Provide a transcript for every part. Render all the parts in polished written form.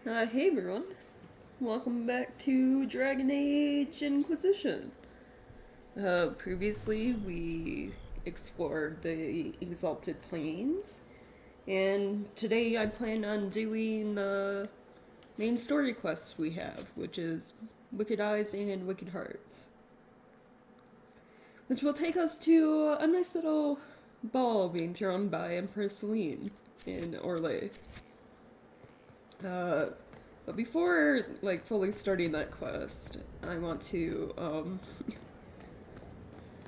Hey everyone, welcome back to Dragon Age Inquisition. Previously we explored the Exalted Plains, and today I plan on doing the main story quests we have, which is Wicked Eyes and Wicked Hearts, which will take us to a nice little ball being thrown by Empress Celine in Orlais. Uh, but before fully starting that quest, I want to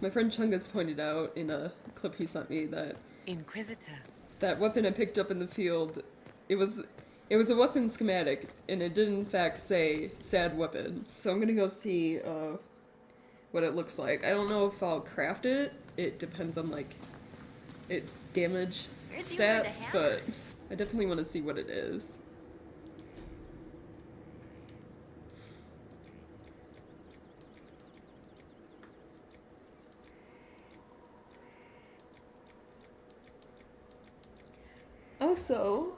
my friend Chungus pointed out in a clip he sent me that Inquisitor. that weapon I picked up in the field, it was it was a weapon schematic and it did in fact say sad weapon. So I'm gonna go see what it looks like. I don't know if I'll craft it. It depends on its damage Where's you with a stats, hammer? but I definitely want to see what it is. Also,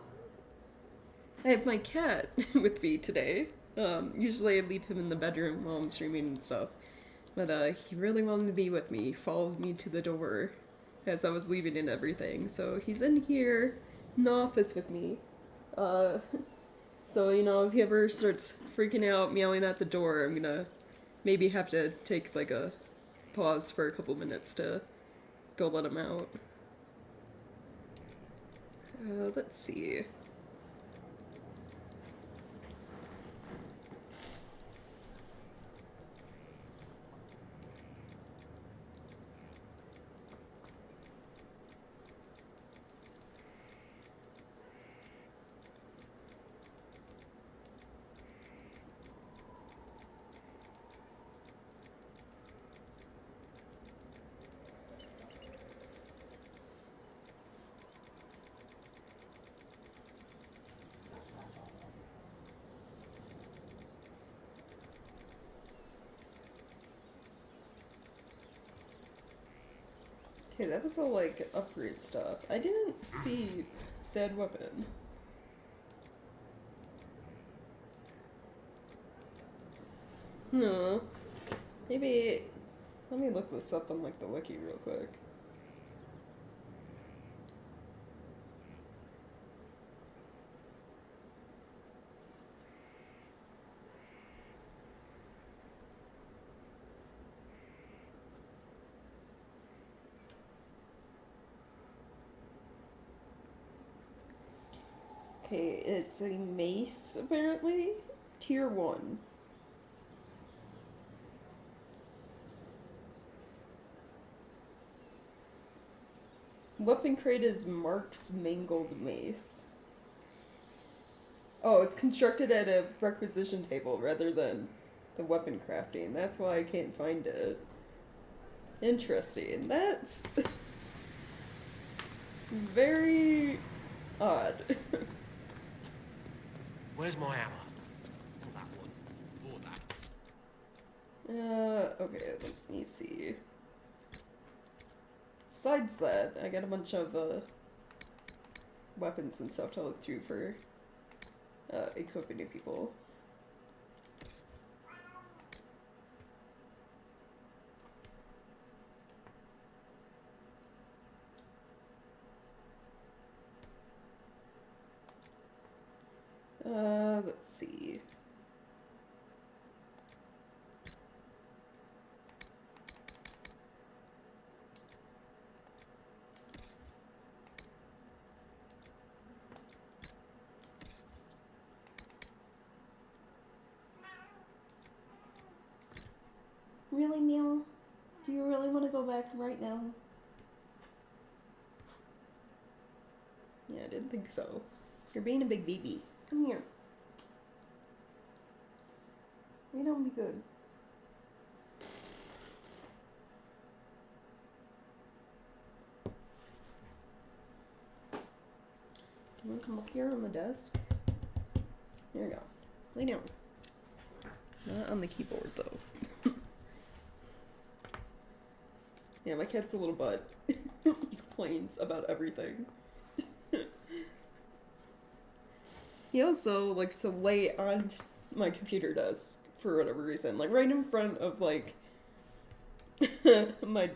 I have my cat with me today. Usually I leave him in the bedroom while I'm streaming and stuff. But he really wanted to be with me. He followed me to the door as I was leaving and everything. So he's in here in the office with me. Uh, so, if he ever starts freaking out, meowing at the door, I'm gonna maybe have to take a pause for a couple minutes to go let him out. Let's see. Okay, that was all upgrade stuff. I didn't see said weapon. No. Maybe let me look this up on the wiki real quick. Okay, it's a mace apparently. Tier 1. Weapon crate is Mark's Mangled Mace. Oh, it's constructed at a requisition table rather than the weapon crafting. That's why I can't find it. Interesting. That's very odd. Where's my hammer? Not that one. Or that. Okay, let me see. Besides that, I got a bunch of weapons and stuff to look through for equipping new people. Let's see. Really, Meow? Do you really want to go back right now? Yeah, I didn't think so. You're being a big baby. Come here. You don't be good. Can you come up here on the desk? There you go. Lay down. Not on the keyboard, though. Yeah, my cat's a little butt. He complains about everything. He also likes to lay on my computer desk for whatever reason, like right in front of like my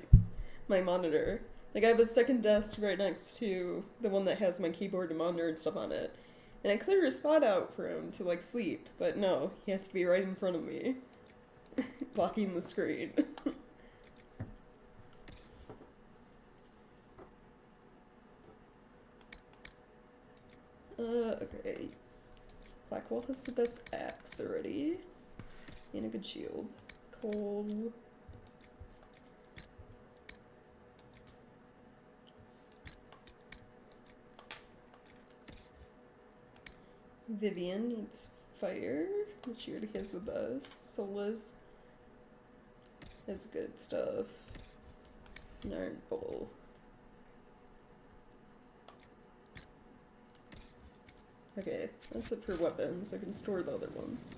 my monitor. Like I have a second desk right next to the one that has my keyboard and monitor and stuff on it. And I cleared a spot out for him to like sleep, but no, he has to be right in front of me, blocking the screen. Okay. Black Wolf has the best axe already. And a good shield. Cold. Vivian needs fire, which she already has the best. Solas has good stuff. And Iron Bull. Okay, that's it for weapons. I can store the other ones.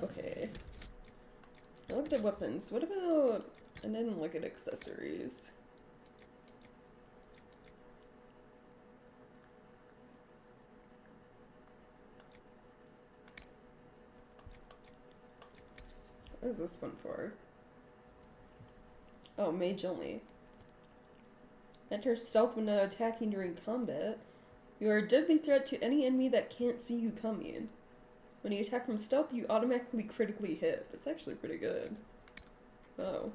Okay. I looked at weapons. What about... I didn't look at accessories. What is this one for? Oh, mage only. Enter stealth when not attacking during combat. You are a deadly threat to any enemy that can't see you coming. When you attack from stealth, you automatically critically hit. That's actually pretty good. Oh.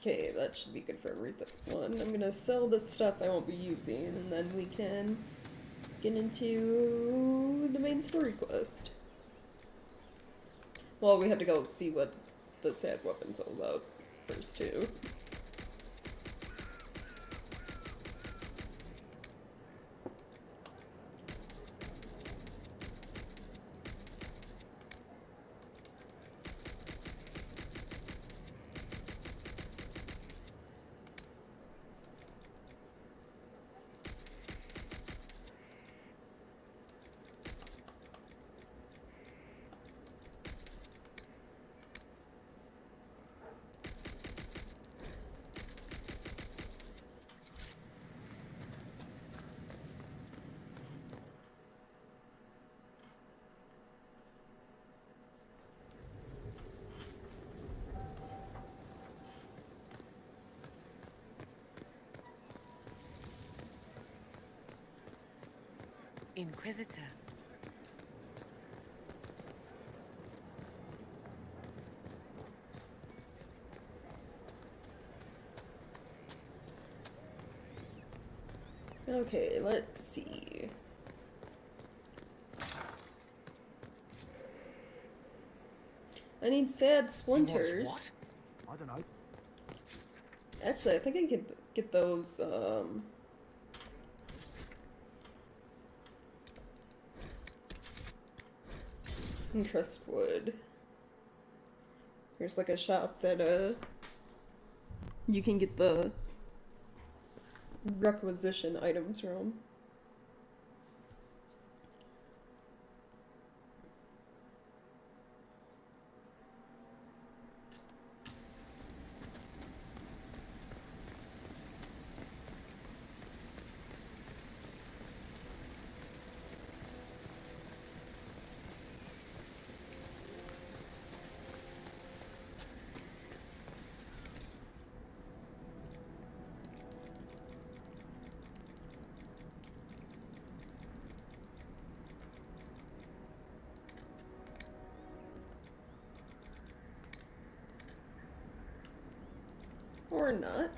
Okay, that should be good for everyone. I'm gonna sell the stuff I won't be using, and then we can get into the main story quest. Well, we have to go see what the sad weapon's all about first, too. Inquisitor, Okay, let's see. I need sad splinters. What? I don't know. Actually, I think I could get those, interest wood. There's like a shop that, you can get the requisition items from. Or not.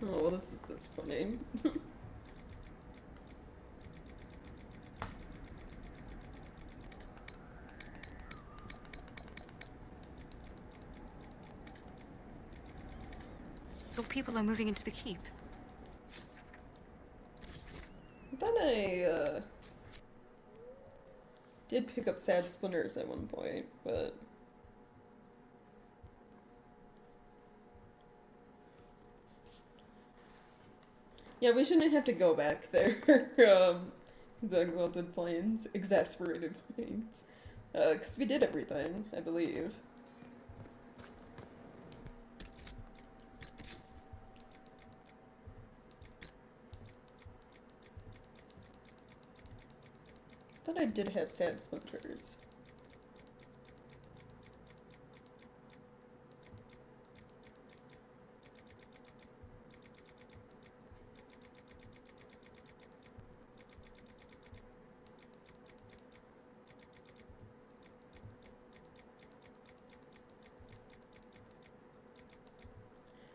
Oh, well, this is disappointing. Your people are moving into the keep. I thought I, did pick up sad splinters at one point, but... Yeah, we shouldn't have to go back there. The Exalted Plains. Exasperated Plains. 'Cause we did everything, I believe. I thought I did have sad splinters.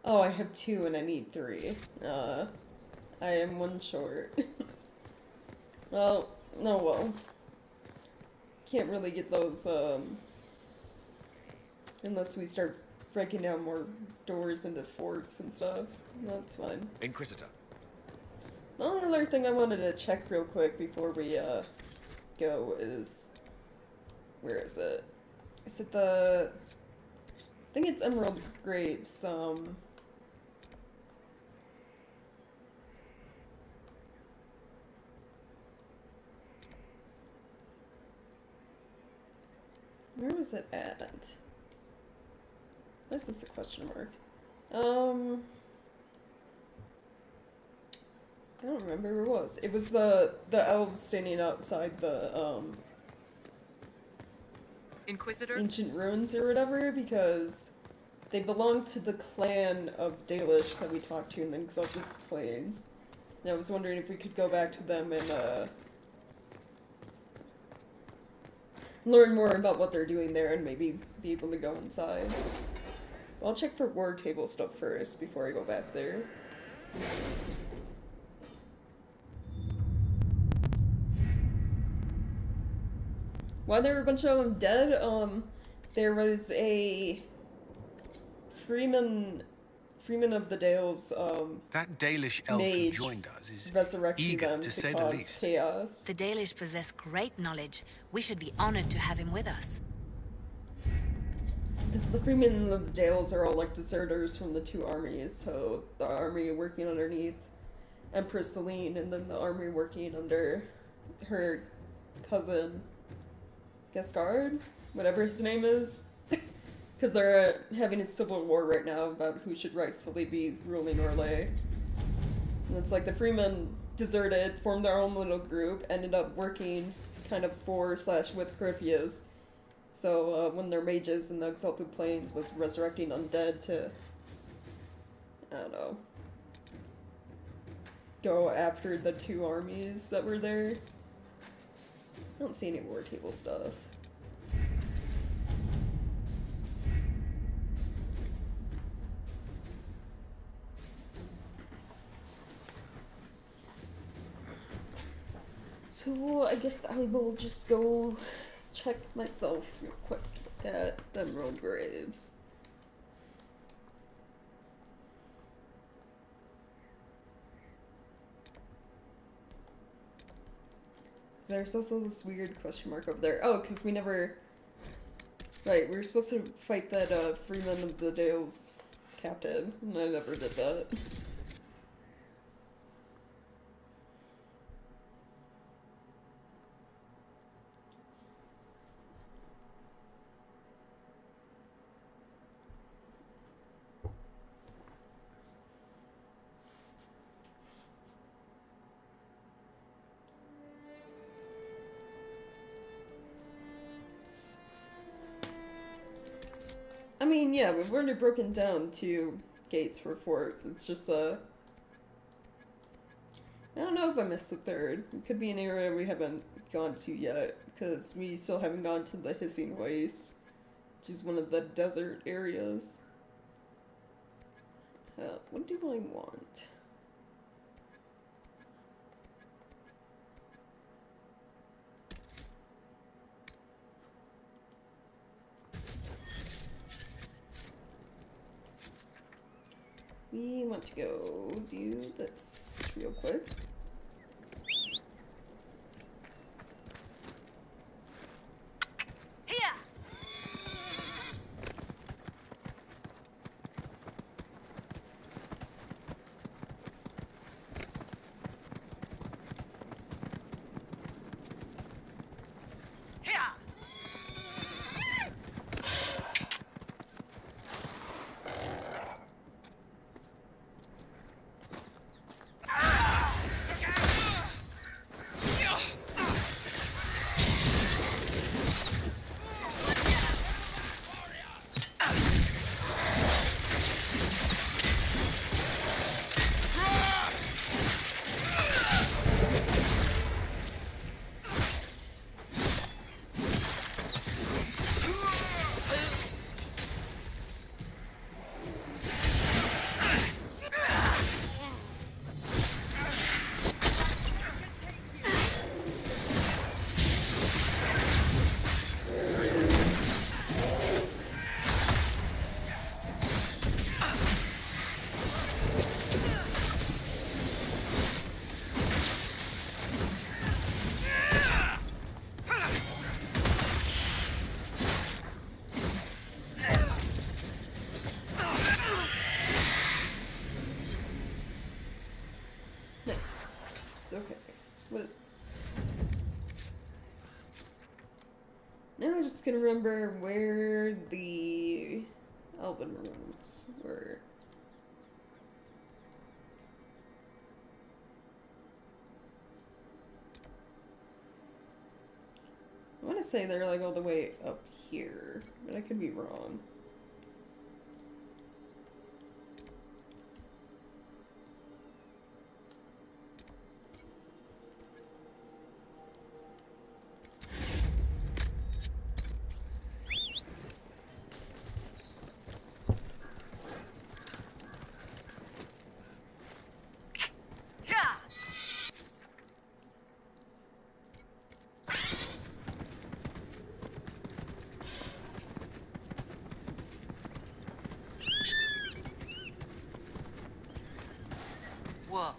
Oh, I have 2 and I need 3. I am 1 short. Well, no, well. Can't really get those, unless we start breaking down more doors into forts and stuff. That's fine. Inquisitor. The only other thing I wanted to check real quick before we, go is... Where is it? Is it the... I think it's Emerald Grapes, Where was it at? Why is this a question mark? I don't remember where it was. It was the elves standing outside the, Inquisitor? ancient ruins or whatever, because they belong to the clan of Dalish that we talked to in the Exalted Plains. And I was wondering if we could go back to them and, learn more about what they're doing there and maybe be able to go inside. I'll check for war table stuff first before I go back there. Why there were a bunch of them dead? There was a Freeman of the Dales, That Dalish elf who mage joined us is resurrecting eager, them to to say the cause least. chaos. The Dalish possess great knowledge. We should be honored to have him with us. Because the Freemen of the Dales are all like deserters from the 2 armies, so the army working underneath Empress Celine, and then the army working under her cousin Gascard, whatever his name is. Because they're having a civil war right now about who should rightfully be ruling Orlais. And it's like the Freemen deserted, formed their own little group, ended up working kind of for/with Corypheus. So when their mages in the Exalted Plains was resurrecting undead to, I don't know, go after the 2 armies that were there. I don't see any war table stuff. So I guess I will just go check myself real quick at the Emerald Graves. There's also this weird question mark over there. Oh, because we never... Right, we were supposed to fight that Freeman of the Dale's captain, and I never did that. I mean, yeah, we've already broken down 2 gates for forts. It's just, I don't know if I missed the 3rd. It could be an area we haven't gone to yet, because we still haven't gone to the Hissing Waste, which is one of the desert areas. What do I want? We want to go do this real quick. Here! Okay, what is this? Now I'm just gonna remember where the Elven runes were. I want to say they're like all the way up here, but I could be wrong. Whoa.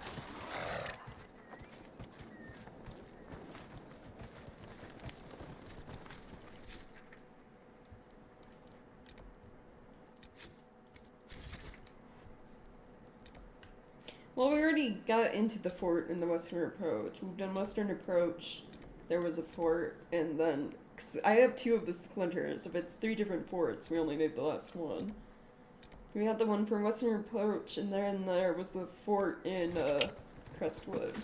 Well, we already got into the fort in the Western Approach. We've done Western Approach, there was a fort, and then... 'cause I have 2 of the splinters. If it's 3 different forts, we only need the last one. We had the one from Western Approach, and then there was the fort in, Crestwood.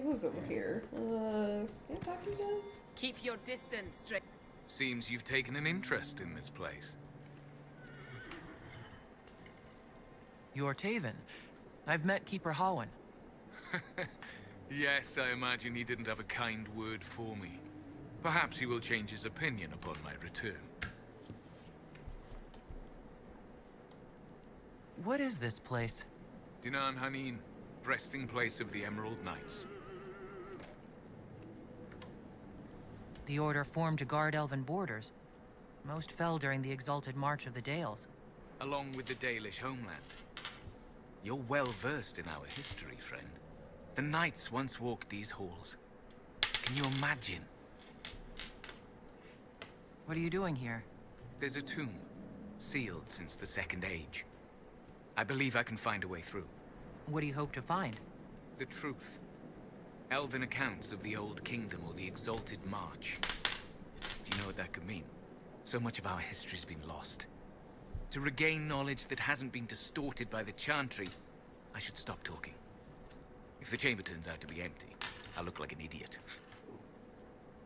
was over here? Can I talk to you guys? Keep your distance, Drake. Seems you've taken an interest in this place. You're Taven. I've met Keeper Holwyn. Yes, I imagine he didn't have a kind word for me. Perhaps he will change his opinion upon my return. What is this place? Dinan Hanin, resting place of the Emerald Knights. The Order formed to guard Elven borders. Most fell during the exalted march of the Dales. Along with the Dalish homeland. You're well versed in our history, friend. The Knights once walked these halls. Can you imagine? What are you doing here? There's a tomb, sealed since the Second Age. I believe I can find a way through. What do you hope to find? The truth. Elven accounts of the Old Kingdom or the Exalted March. Do you know what that could mean? So much of our history's been lost. To regain knowledge that hasn't been distorted by the Chantry, I should stop talking. If the chamber turns out to be empty, I'll look like an idiot.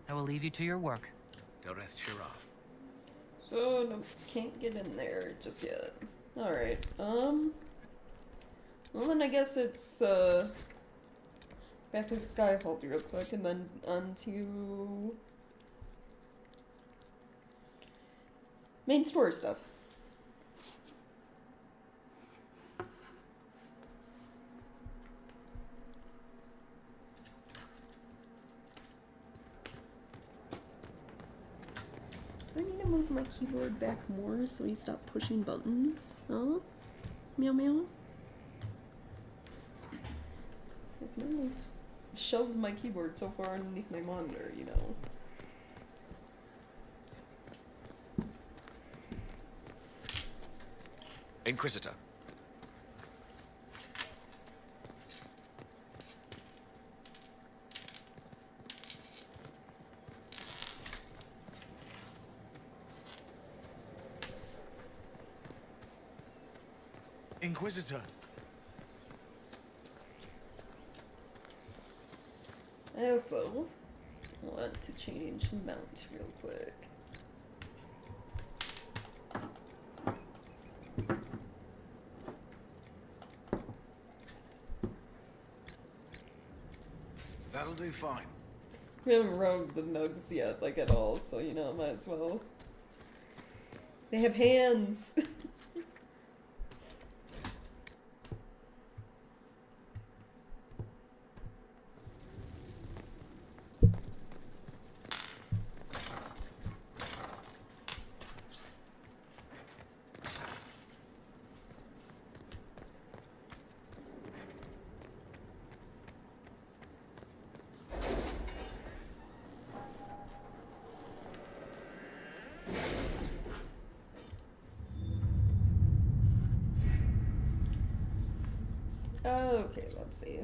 I will leave you to your work. Dareth Shirar. So, no, can't get in there just yet. Alright, well then I guess it's, back to Skyhold real quick, and then on to main story stuff. Do I need to move my keyboard back more so we stop pushing buttons? Huh? Meow meow? I can almost shove my keyboard so far underneath my monitor, you know. Inquisitor. Inquisitor. I also want to change mount real quick. That'll do fine. We haven't rogued the nugs yet, like, at all, so, you know, might as well. They have hands! Okay, let's see.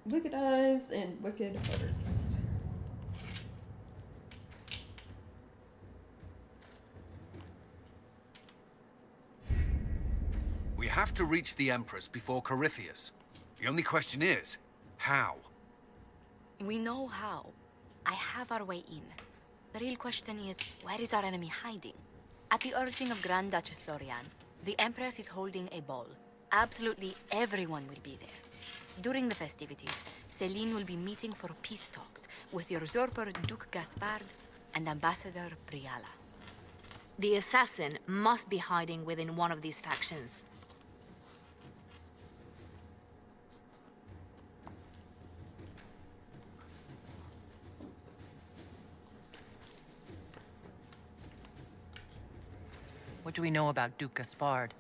Wicked eyes and wicked hearts. We have to reach the Empress before Corypheus. The only question is, how? We know how. I have our way in. The real question is, where is our enemy hiding? At the urging of Grand Duchess Florian, the Empress is holding a ball. Absolutely everyone will be there. During the festivities, Celine will be meeting for peace talks with the usurper Duke Gaspard and Ambassador Briala. The assassin must be hiding within one of these factions. What do we know about Duke Gaspard?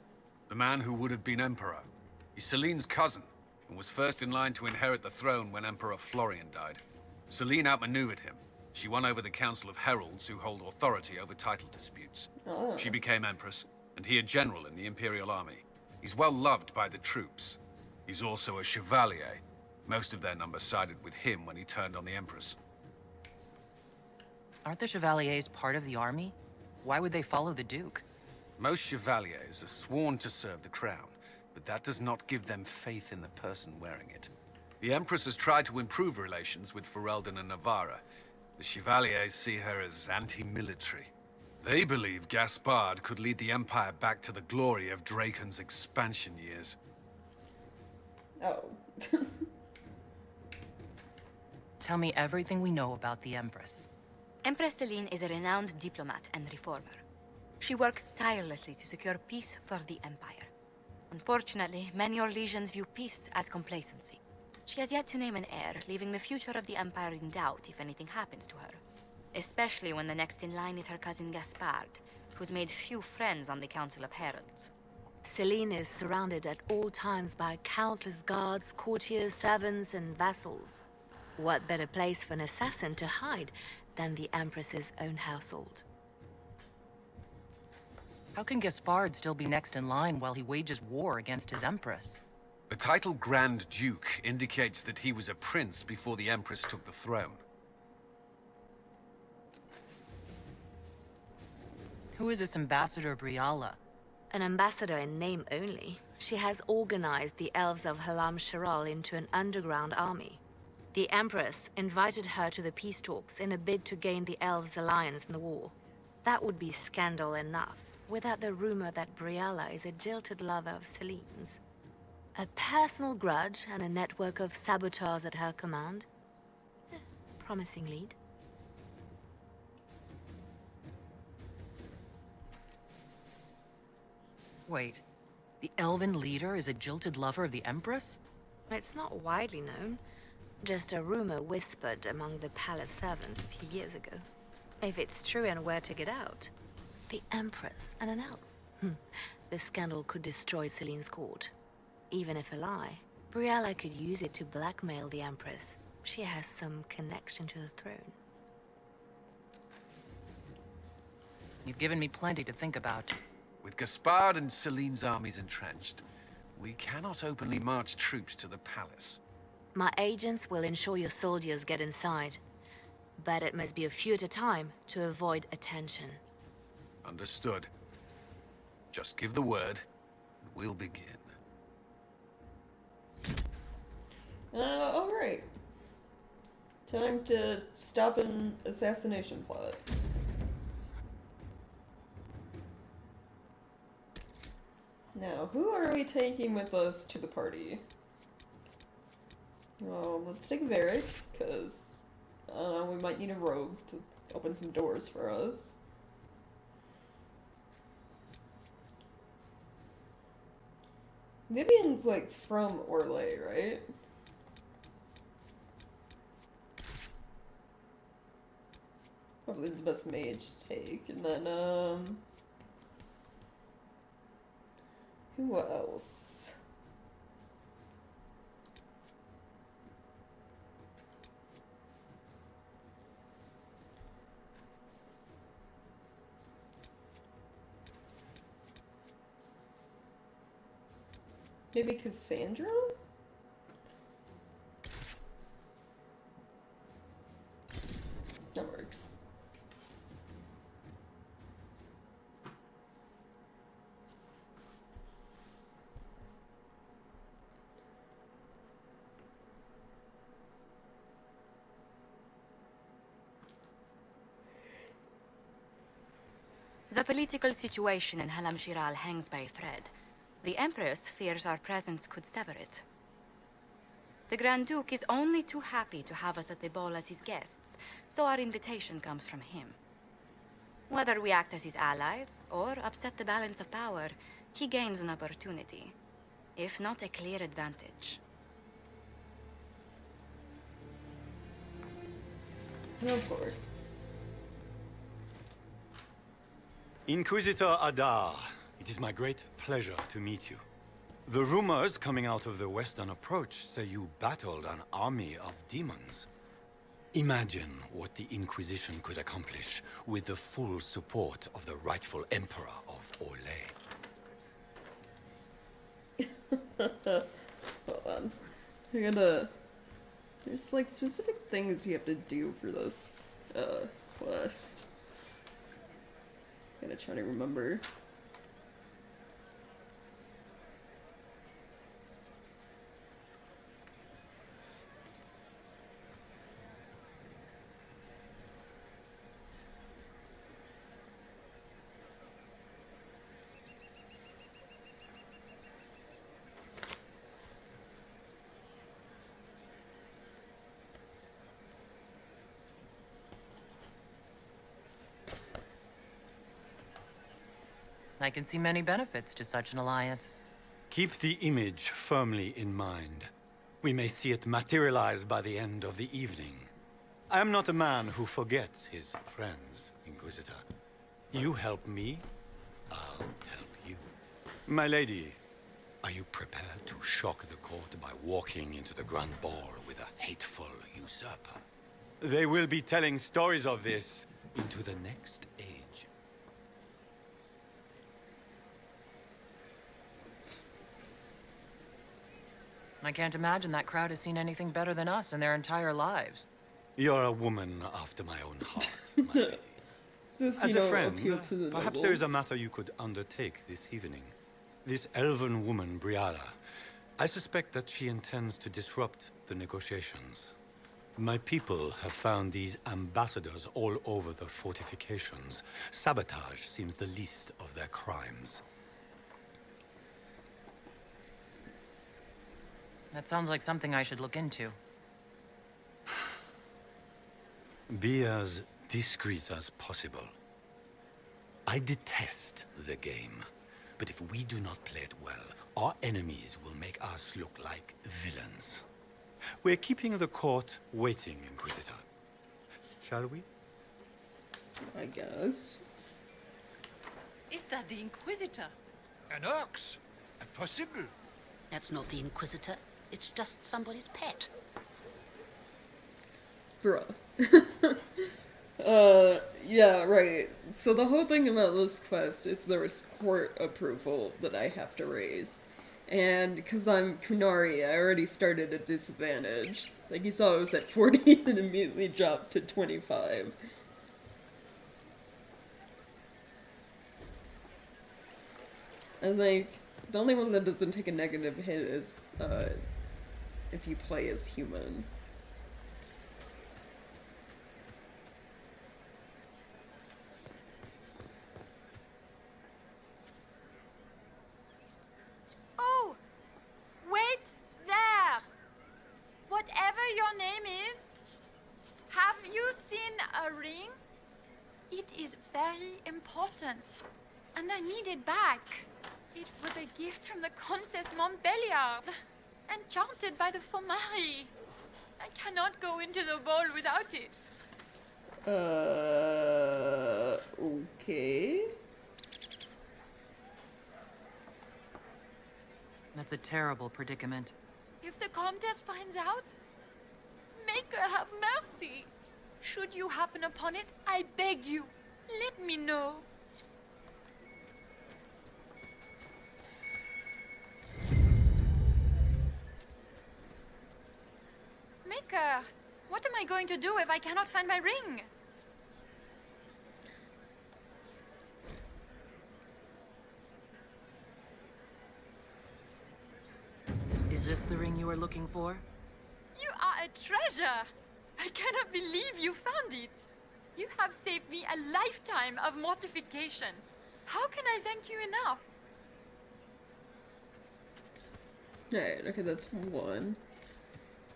The man who would have been Emperor. He's Celine's cousin, and was first in line to inherit the throne when Emperor Florian died. Celine outmaneuvered him. She won over the Council of Heralds, who hold authority over title disputes. Oh. She became Empress, and he a general in the Imperial Army. He's well loved by the troops. He's also a Chevalier. Most of their number sided with him when he turned on the Empress. Aren't the Chevaliers part of the army? Why would they follow the Duke? Most chevaliers are sworn to serve the crown, but that does not give them faith in the person wearing it. The Empress has tried to improve relations with Ferelden and Navarra. The chevaliers see her as anti-military. They believe Gaspard could lead the Empire back to the glory of Draken's expansion years. Oh. Tell me everything we know about the Empress. Empress Celine is a renowned diplomat and reformer. She works tirelessly to secure peace for the Empire. Unfortunately, many Orlesians view peace as complacency. She has yet to name an heir, leaving the future of the Empire in doubt if anything happens to her. Especially when the next in line is her cousin Gaspard, who's made few friends on the Council of Heralds. Celine is surrounded at all times by countless guards, courtiers, servants, and vassals. What better place for an assassin to hide than the Empress's own household? How can Gaspard still be next in line while he wages war against his Empress? The title Grand Duke indicates that he was a prince before the Empress took the throne. Who is this Ambassador Briala? An ambassador in name only. She has organized the elves of Halam Shiral into an underground army. The Empress invited her to the peace talks in a bid to gain the elves' alliance in the war. That would be scandal enough, without the rumor that Briala is a jilted lover of Celine's. A personal grudge and a network of saboteurs at her command. Promising lead. Wait, the elven leader is a jilted lover of the Empress? It's not widely known. Just a rumor whispered among the palace servants a few years ago. If it's true and were to get out, the Empress and an elf. The scandal could destroy Celine's court. Even if a lie, Briala could use it to blackmail the Empress. She has some connection to the throne. You've given me plenty to think about. With Gaspard and Celine's armies entrenched, we cannot openly march troops to the palace. My agents will ensure your soldiers get inside. But it must be a few at a time to avoid attention. Understood. Just give the word, and we'll begin. Alright. Time to stop an assassination plot. Now, who are we taking with us to the party? Well, let's take Varric, because, I don't know, we might need a rogue to open some doors for us. Vivian's, like, from Orlais, right? Probably the best mage to take. And then, who else? Maybe Cassandra? That works. The political situation in Halam Shiral hangs by a thread. The Empress fears our presence could sever it. The Grand Duke is only too happy to have us at the ball as his guests, so our invitation comes from him. Whether we act as his allies or upset the balance of power, he gains an opportunity, if not a clear advantage. Of course. Inquisitor Adar, it is my great pleasure to meet you. The rumors coming out of the Western Approach say you battled an army of demons. Imagine what the Inquisition could accomplish with the full support of the rightful Emperor of Orlais. Hold on. I gotta... There's, like, specific things you have to do for this, quest. I'm gonna try to remember. I can see many benefits to such an alliance. Keep the image firmly in mind. We may see it materialize by the end of the evening. I am not a man who forgets his friends, Inquisitor. You help me, I'll help you. My lady, are you prepared to shock the court by walking into the Grand Ball with a hateful usurper? They will be telling stories of this into the next age. I can't imagine that crowd has seen anything better than us in their entire lives. You're a woman after my own heart, my lady. This, As you a know, friend, appeal to the perhaps there is a nobles. matter you could undertake this evening. This elven woman, Briala, I suspect that she intends to disrupt the negotiations. My people have found these ambassadors all over the fortifications. Sabotage seems the least of their crimes. That sounds like something I should look into. Be as discreet as possible. I detest the game, but if we do not play it well, our enemies will make us look like villains. We're keeping the court waiting, Inquisitor. Shall we? I guess. Is that the Inquisitor? An ox? Impossible. That's not the Inquisitor. It's just somebody's pet. Bruh. Yeah, right. So the whole thing about this quest is there's court approval that I have to raise. And because I'm Kunari, I already started at disadvantage. Like you saw, I was at 40 and immediately dropped to 25. And like, the only one that doesn't take a negative hit is, if you play as human. Oh, wait there. Whatever your name is, have you seen a ring? It is very important, and I need it back. It was a gift from the Countess Montbelliard, enchanted by the Fomari. I cannot go into the ball without it. Okay. That's a terrible predicament. If the Countess finds out, make her have mercy. Should you happen upon it, I beg you, let me know. Maker, what am I going to do if I cannot find my ring? Is this the ring you were looking for? You are a treasure. I cannot believe you found it. You have saved me a lifetime of mortification. How can I thank you enough? Alright, okay, that's one.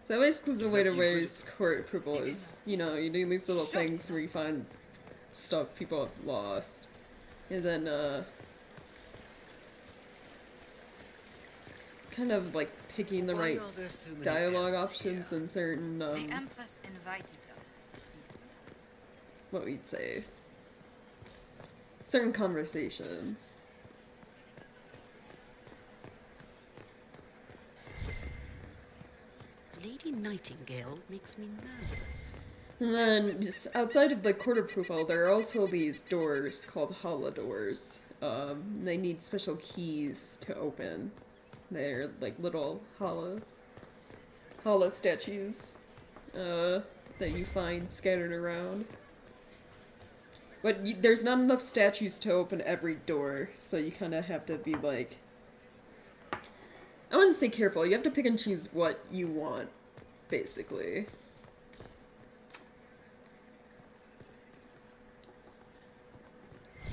So basically the way to raise court approval is, you know, you do these little things where you find stuff people have lost. And then, kind of like picking the right dialogue options and certain, The Empress invited her. what we'd say, certain conversations. Lady Nightingale makes me nervous. And then, just outside of the court approval, there are also these doors called hala doors. They need special keys to open. They're like little hala statues, that you find scattered around. But there's not enough statues to open every door, so you kind of have to be like, I wouldn't say careful, you have to pick and choose what you want, basically.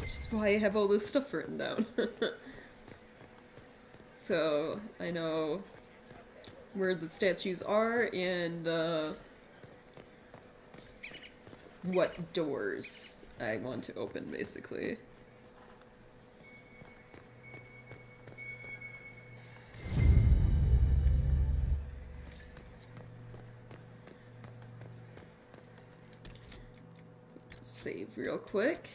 Which is why I have all this stuff written down. So, I know where the statues are and, what doors I want to open, basically. save real quick.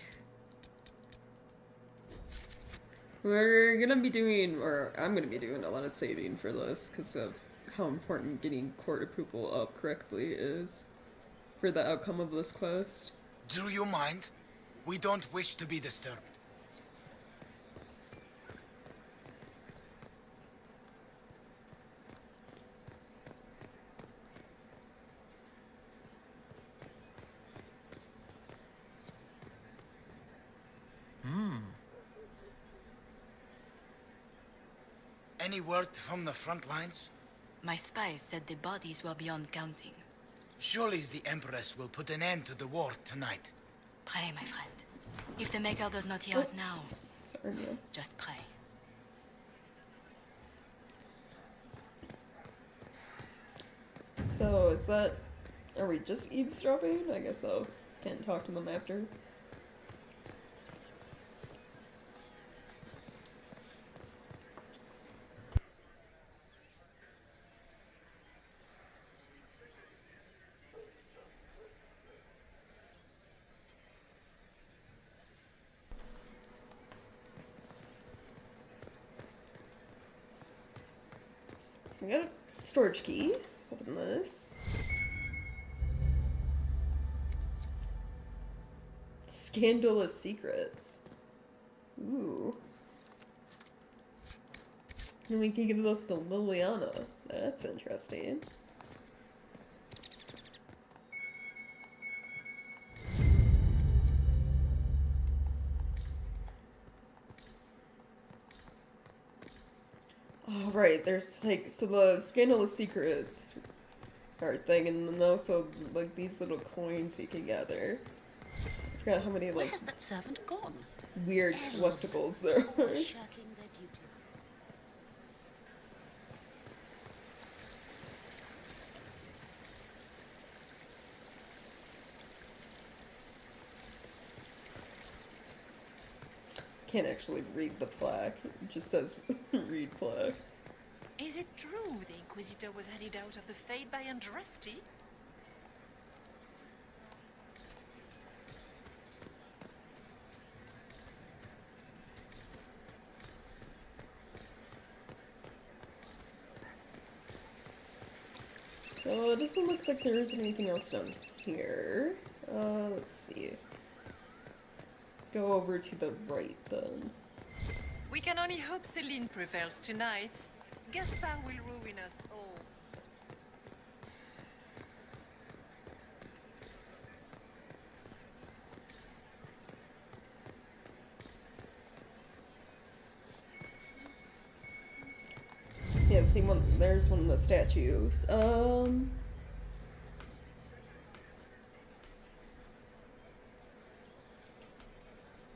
We're gonna be doing, or I'm gonna be doing a lot of saving for this because of how important getting court approval up correctly is for the outcome of this quest. Do you mind? We don't wish to be disturbed. Any word from the front lines? My spies said the bodies were beyond counting. Surely the Empress will put an end to the war tonight. Pray, my friend. If the Maker does not hear us now, Sorry, Neil. just pray. So, is that... Are we just eavesdropping? I guess so. Can't talk to them after. So we got a storage key. Open this. Scandalous secrets. Ooh. And we can give this to Liliana. That's interesting. Oh, right, there's like, so the Scandalous Secrets are a thing, and then also like these little coins you can gather. I forgot how many Where like has that servant gone? weird collectibles there are. Shirking their duties. Can't actually read the plaque, it just says read plaque. Is it true the Inquisitor was headed out of the Fade by Andraste? So it doesn't look like there is anything else down here. Let's see. Go over to the right then. We can only hope Celine prevails tonight. Gaspard will ruin us all. Yeah, see, there's one of the statues.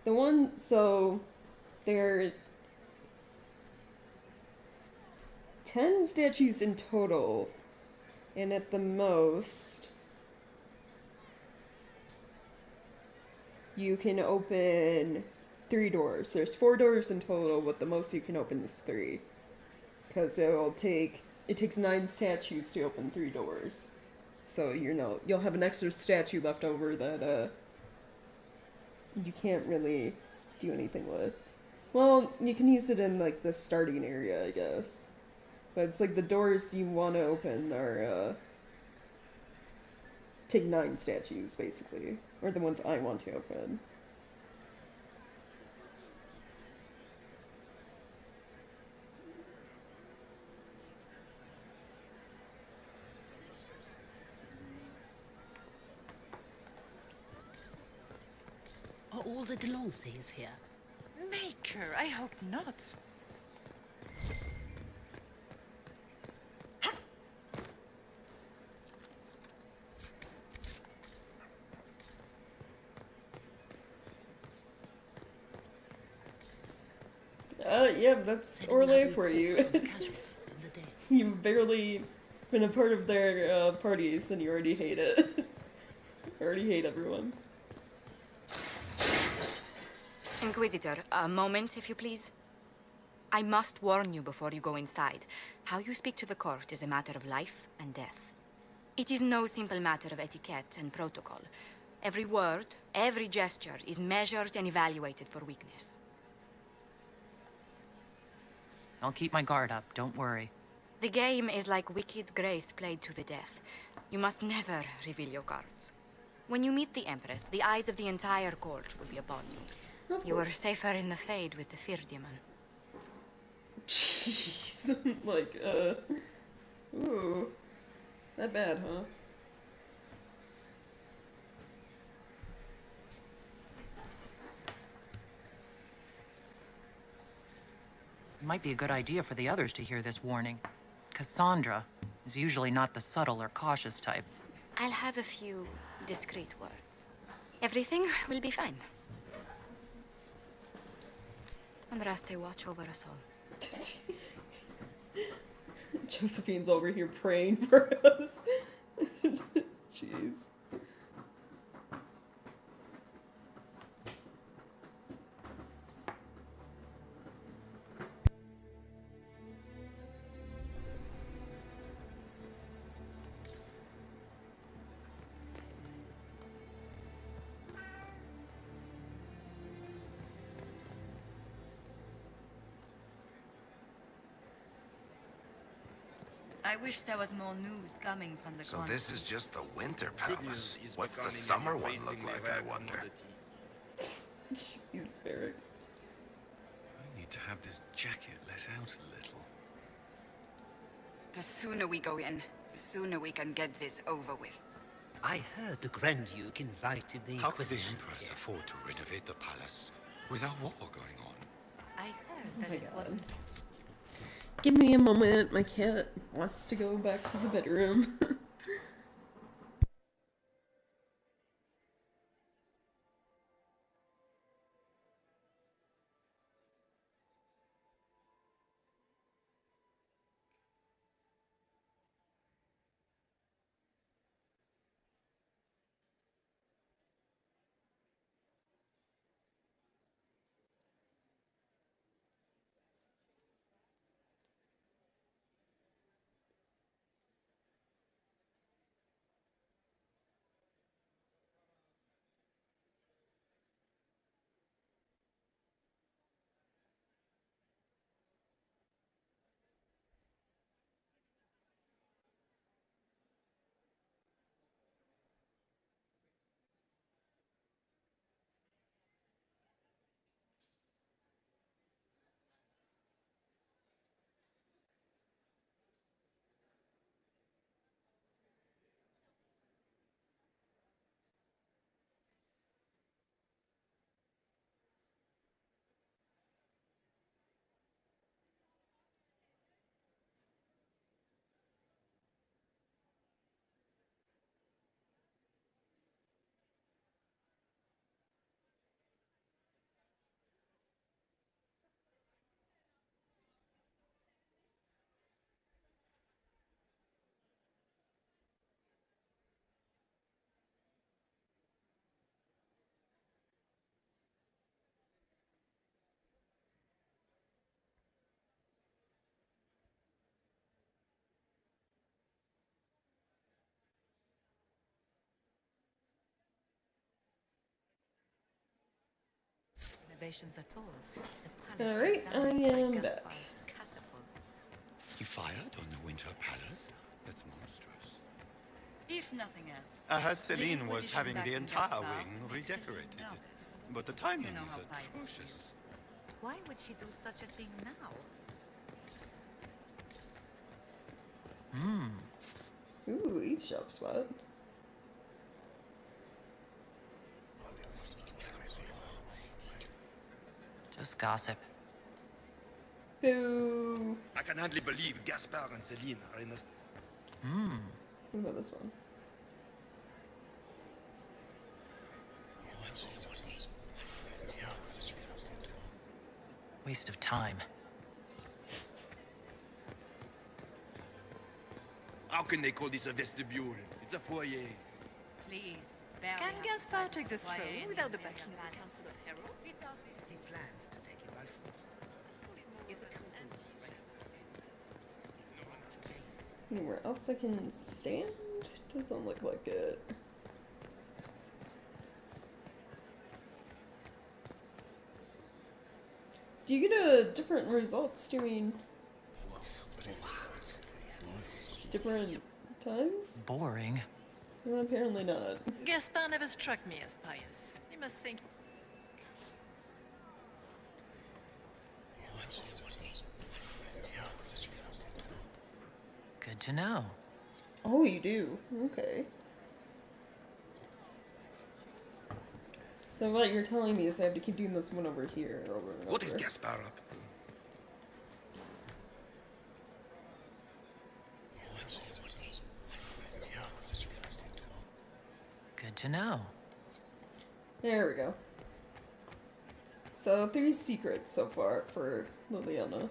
The one, so there's 10 statues in total, and at the most, you can open 3 doors. There's 4 doors in total, but the most you can open is 3. Because it takes 9 statues to open 3 doors. So, you'll have an extra statue left over that, you can't really do anything with. Well, you can use it in, like, the starting area, I guess. But it's like the doors you want to open are, take 9 statues, basically. Or the ones I want to open. Are all the Delancey's here? Maker, I hope not. Yeah, that's Orlais for you. You've barely been a part of their parties and you already hate it. Already hate everyone. Inquisitor, a moment, if you please. I must warn you before you go inside. How you speak to the court is a matter of life and death. It is no simple matter of etiquette and protocol. Every word, every gesture is measured and evaluated for weakness. I'll keep my guard up, don't worry. The game is like Wicked Grace played to the death. You must never reveal your cards. When you meet the Empress, the eyes of the entire court will be upon you. Of You are course. safer in the Fade with the Fear Demon. Jeez. Like, ooh. That bad, huh? It might be a good idea for the others to hear this warning. Cassandra is usually not the subtle or cautious type. I'll have a few discreet words. Everything will be fine. Andraste, watch over us all. Josephine's over here praying for us. Jeez. I wish there was more news coming from the So this is just the winter Good palace. news is What's the becoming summer an one look increasingly like, rare I wonder? commodity. Jeez, Eric. I need to have this jacket let out a little. The sooner we go in, the sooner we can get this over with. I heard the Grand Duke invited the How could the Inquisition Empress here. afford to renovate the palace without war going on? I heard Oh that my it God. wasn't. Give me a moment. My cat wants to go back to the bedroom. Innovations at all. The palace Alright, was I damaged by am back. Gaspar's catapults. You fired on the Winter Palace? That's monstrous. If nothing else. I heard the Celine was Inquisition having back the in entire Gaspar wing makes Celine redecorated. nervous. But the timing You know is how pirates atrocious. Why would she do such a thing now? Ooh, eavesdrop spot. Just gossip. Boo. I can hardly believe Gaspard and Celine are in the... What about this one? Waste of time. How can they call this a vestibule? It's a foyer. Please, it's barely Can half the Gaspar size take of the a foyer throne in without the the backing of the Palace. Council of Heralds? He plans to take it by force. Anywhere else I can stand? Doesn't look like it. Do you get different results doing different times? Boring. Well, apparently not. Gaspar never struck me as pious. You must think. Good to know. Oh, you do? Okay. So what you're telling me is I have to keep doing this one over here, over and over. What is Gaspar up to? Good to know. There we go. So 3 secrets so far for Liliana.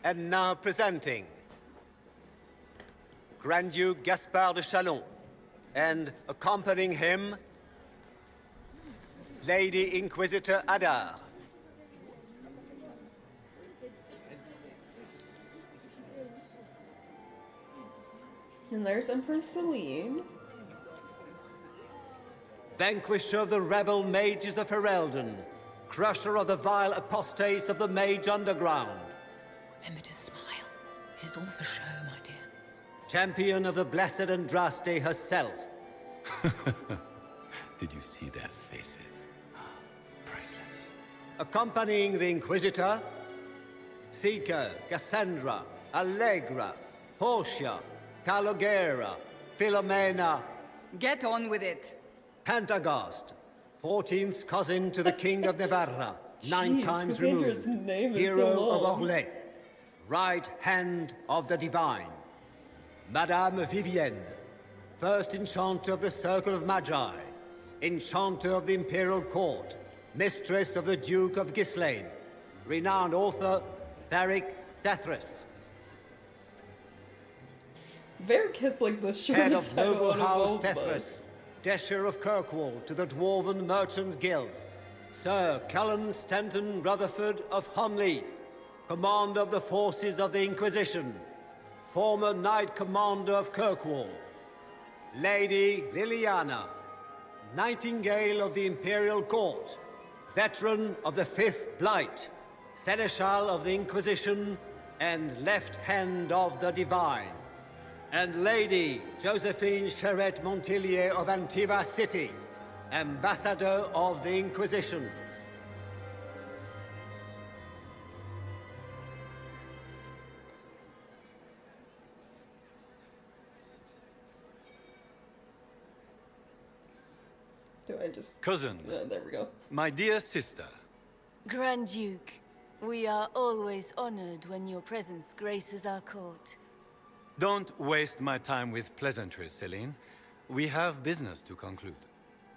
And now presenting Grand Duke Gaspard de Chalon, and accompanying him, Lady Inquisitor Adar. And there's Empress Celine. Vanquisher of the rebel mages of Ferelden, crusher of the vile apostates of the mage underground. Remember to smile. This is all for show, my dear. Champion of the blessed Andraste herself. Did you see their faces? Priceless. Accompanying the Inquisitor, Seeker, Cassandra, Allegra, Portia, Calogera, Philomena. Get on with it. Pantagast, 14th cousin to the King of Navarra, 9 times Cassandra's removed, name is hero so of long. Orlais, right hand of the divine. Madame Vivienne, first enchanter of the Circle of Magi, enchanter of the Imperial Court, mistress of the Duke of Ghislaine, renowned author Tharic Dethras. Varric has like the Head of shortest title noble out of house both of Dethras, us. Desher of Kirkwall to the Dwarven Merchants Guild, Sir Cullen Stanton Rutherford of Honleith, commander of the forces of the Inquisition, former Knight Commander of Kirkwall, Lady Liliana, Nightingale of the Imperial Court, veteran of the Fifth Blight, Seneschal of the Inquisition, and left hand of the Divine, and Lady Josephine Charette Montillier of Antiva City, Ambassador of the Inquisition. Do I just... Cousin. there we go. My dear sister. Grand Duke, we are always honored when your presence graces our court. Don't waste my time with pleasantries, Celine. We have business to conclude.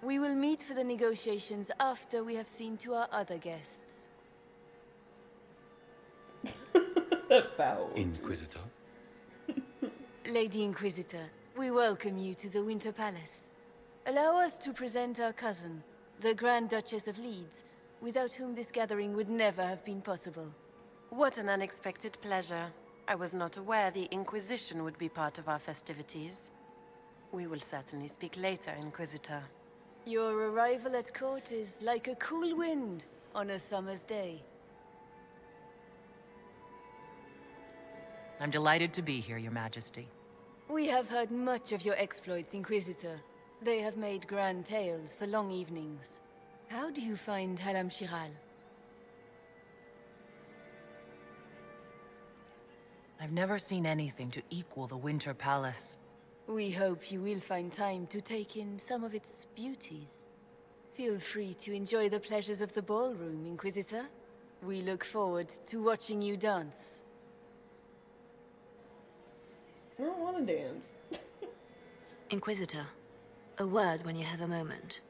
We will meet for the negotiations after we have seen to our other guests. Bow. Inquisitor. Lady Inquisitor, we welcome you to the Winter Palace. Allow us to present our cousin, the Grand Duchess of Leeds, without whom this gathering would never have been possible. What an unexpected pleasure. I was not aware the Inquisition would be part of our festivities. We will certainly speak later, Inquisitor. Your arrival at court is like a cool wind on a summer's day. I'm delighted to be here, Your Majesty. We have heard much of your exploits, Inquisitor. They have made grand tales for long evenings. How do you find Halam Shiral? I've never seen anything to equal the Winter Palace. We hope you will find time to take in some of its beauties. Feel free to enjoy the pleasures of the ballroom, Inquisitor. We look forward to watching you dance. I don't want to dance. Inquisitor, a word when you have a moment.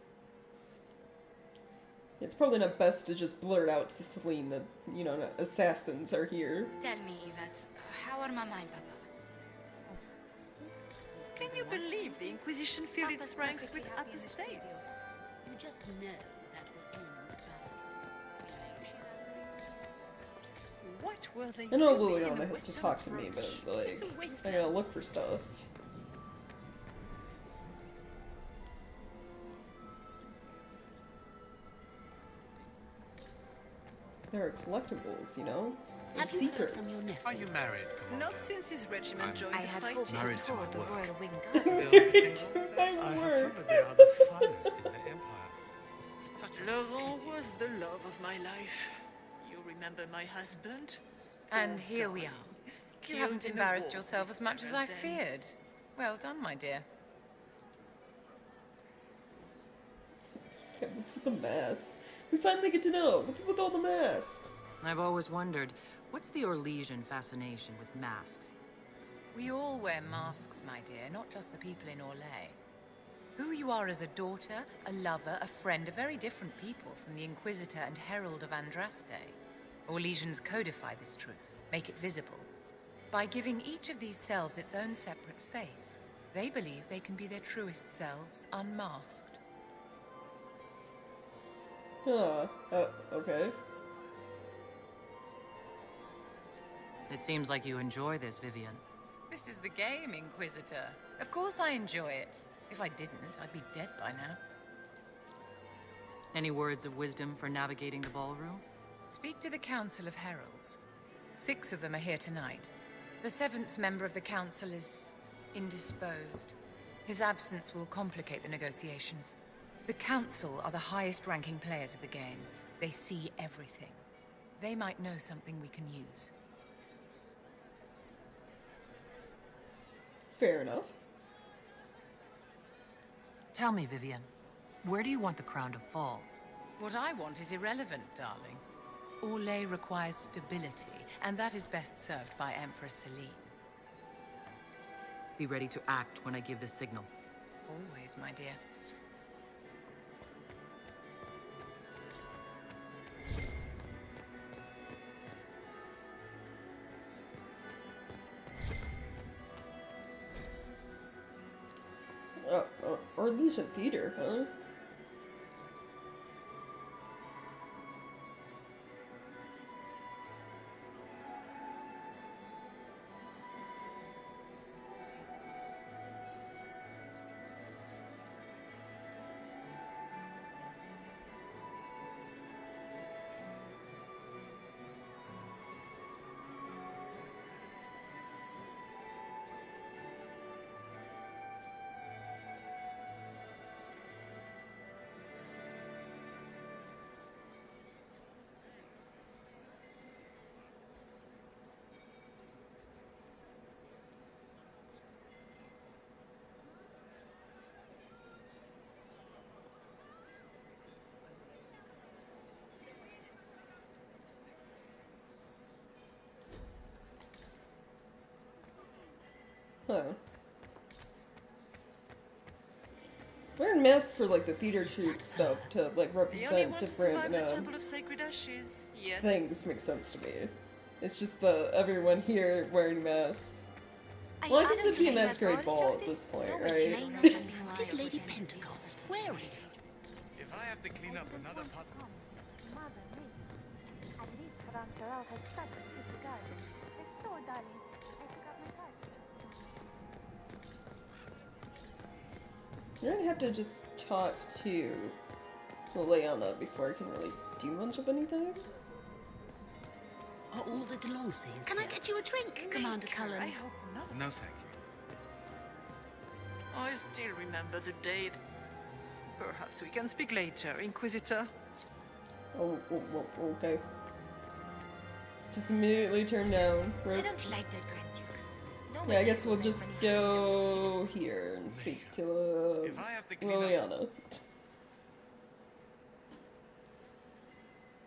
It's probably not best to just blurt out to Celine that, you know, assassins are here. Tell me, Yvette, how are Mama and Papa? Can you believe the Inquisition filled its ranks with apostates? You just know that will end badly. What were they I know doing in the Liliana has to Western talk to me, but, Approach? It's like, a I wasteland. gotta look for stuff. There are collectibles, you know? And Have you heard from your secrets. nephew? Are you married, Commander? Not since his regiment I'm joined I the had fight. hoped to Married to tour my the work. Royal Wing I Guard. have heard they are the finest in the Empire. Such a Laurent was the love of my life. You remember my husband? And here we are. You Killed haven't in a embarrassed war yourself as much as I then. feared. Well done, my dear. Okay, what's with the mask? We finally get to know. What's with all the masks? I've always wondered, what's the Orlesian fascination with masks? We all wear masks, my dear, not just the people in Orlais. Who you are as a daughter, a lover, a friend are very different people from the Inquisitor and Herald of Andraste. Orlesians codify this truth, make it visible. By giving each of these selves its own separate face, they believe they can be their truest selves, unmasked. Okay. It seems like you enjoy this, Vivian. This is the game, Inquisitor. Of course I enjoy it. If I didn't, I'd be dead by now. Any words of wisdom for navigating the ballroom? Speak to the Council of Heralds. 6 of them are here tonight. The 7th member of the Council is indisposed. His absence will complicate the negotiations. The Council are the highest-ranking players of the game. They see everything. They might know something we can use. Fair enough. Tell me, Vivian, where do you want the crown to fall? What I want is irrelevant, darling. Orlais requires stability, and that is best served by Empress Celine. Be ready to act when I give the signal. Always, my dear. Orlesian Theater, huh? Huh. Wearing masks for like the theater troupe stuff to like represent different things makes sense to me. It's just the everyone here wearing masks. Well, I guess it'd be a masquerade ball at this point, right? What is Lady Pentecost wearing? If I have to clean up another pot. You're gonna have to just talk to Liliana before I can really do much of anything. Are all the Delancey's? Can I get you a drink, Commander Cullen? I hope not. No, thank you. I still remember the day. Perhaps we can speak later, Inquisitor. Oh, okay. Just immediately turn down. I Right? don't like that Grand Duke. Yeah, I guess we'll just go here and speak to If I have to clean up. Liliana.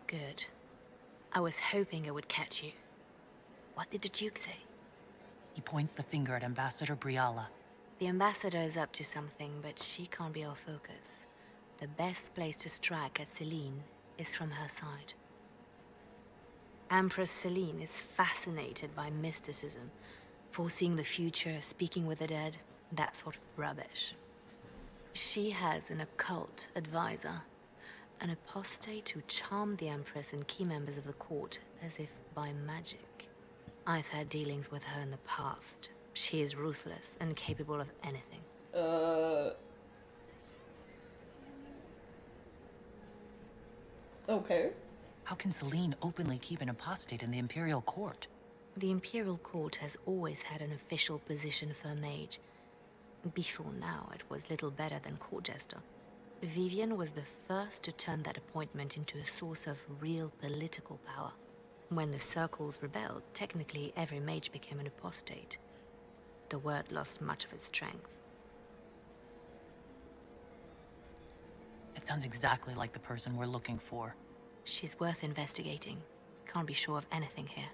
Good. I was hoping I would catch you. What did the Duke say? He points the finger at Ambassador Briala. The ambassador is up to something, but she can't be our focus. The best place to strike at Celine is from her side. Empress Celine is fascinated by mysticism, foreseeing the future, speaking with the dead, that sort of rubbish. She has an occult advisor, an apostate who charmed the Empress and key members of the court as if by magic. I've had dealings with her in the past. She is ruthless and capable of anything. Okay. How can Celine openly keep an apostate in the Imperial Court? The Imperial Court has always had an official position for a mage. Before now, it was little better than court jester. Vivian was the first to turn that appointment into a source of real political power. When the circles rebelled, technically every mage became an apostate. The word lost much of its strength. It sounds exactly like the person we're looking for. She's worth investigating. Can't be sure of anything here.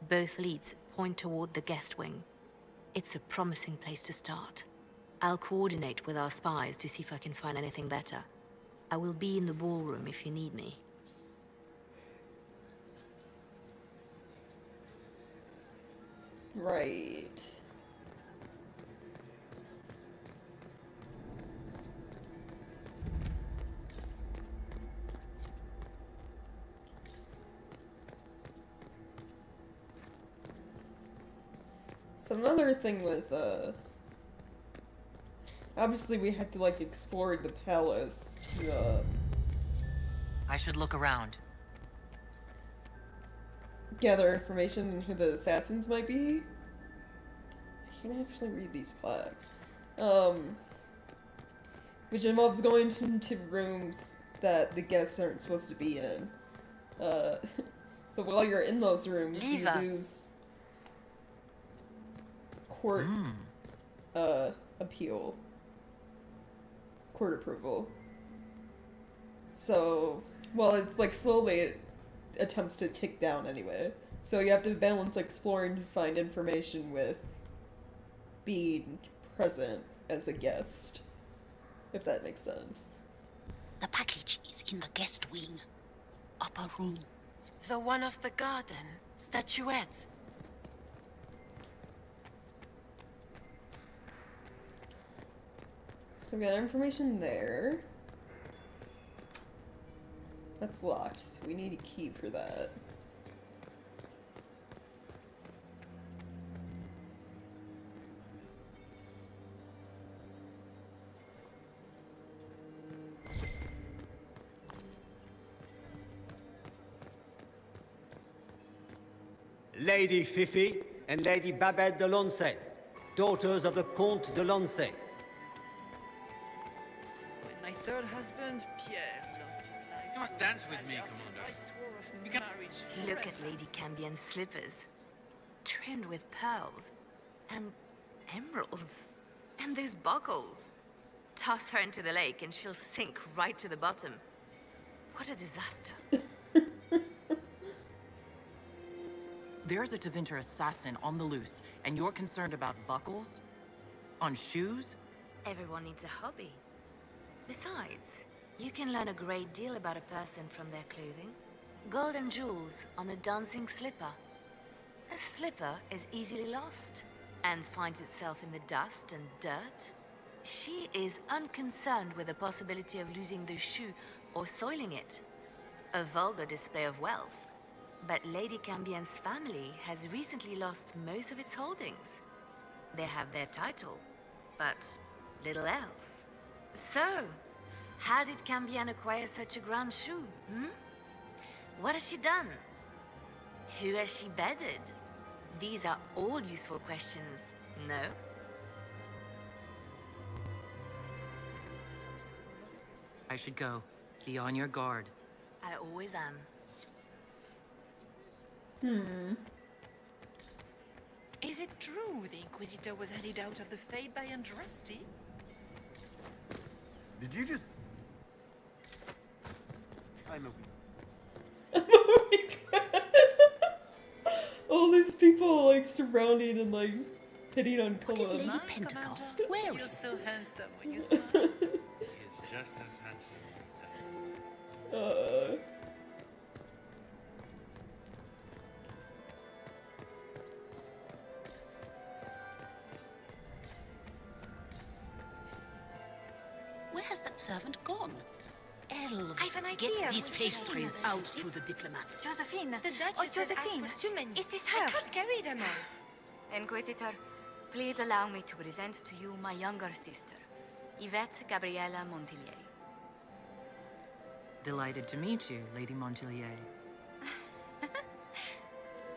Both leads point toward the guest wing. It's a promising place to start. I'll coordinate with our spies to see if I can find anything better. I will be in the ballroom if you need me. Right. So another thing with, obviously we had to, like, explore the palace to, I should look around. gather information on who the assassins might be. I can't actually read these plaques. Which involves going into rooms that the guests aren't supposed to be in. But while you're in those rooms, you lose court appeal. Court approval. So, well, it's like slowly it attempts to tick down anyway. So you have to balance exploring to find information with being present as a guest. If that makes sense. The package is in the guest wing. Upper room. The one of the garden. Statuette. So we got information there. That's locked, so we need a key for that. Lady Fifi and Lady Babette de Lancey, daughters of the Comte de Lancey. My third husband, Pierre, lost his life. You must dance with me, Commander. I swore of marriage. Look at Lady Cambian's slippers. Trimmed with pearls. And emeralds. And those buckles. Toss her into the lake and she'll sink right to the bottom. What a disaster. There's a Tevinter assassin on the loose, and you're concerned about buckles? On shoes? Everyone needs a hobby. Besides, you can learn a great deal about a person from their clothing. Gold and jewels on a dancing slipper. A slipper is easily lost and finds itself in the dust and dirt. She is unconcerned with the possibility of losing the shoe or soiling it. A vulgar display of wealth. But Lady Cambian's family has recently lost most of its holdings. They have their title, but little else. So, how did Cambian acquire such a grand shoe, What has she done? Who has she bedded? These are all useful questions, no? I should go. Be on your guard. I always am. Is it true the Inquisitor was headed out of the Fade by Andraste? Did you just... I'm All these people like surrounding and like hitting on What is Cullen. Lady Pentecost wearing? You're so handsome when you smile. He is just as handsome. servant gone. Elves, I've an get idea. these pastries out to the diplomats. Josephine! The Duchess Oh, has Josephine! asked for 2 men. Is this her? I can't carry them all. Inquisitor, please allow me to present to you my younger sister, Yvette Gabriella Montillier. Delighted to meet you, Lady Montillier.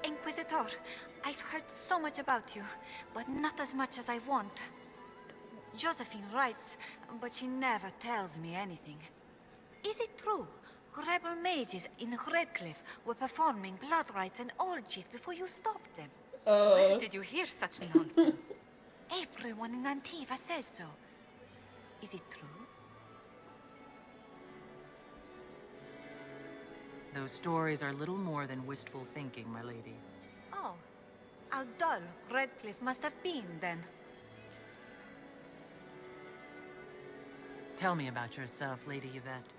Inquisitor, I've heard so much about you, but not as much as I want. Josephine writes, but she never tells me anything. Is it true? Rebel mages in Redcliffe were performing blood rites and orgies before you stopped them. Where did you hear such nonsense? Everyone in Antiva says so. Is it true? Those stories are little more than wistful thinking, my lady. Oh, how dull Redcliffe must have been then. Tell me about yourself, Lady Yvette.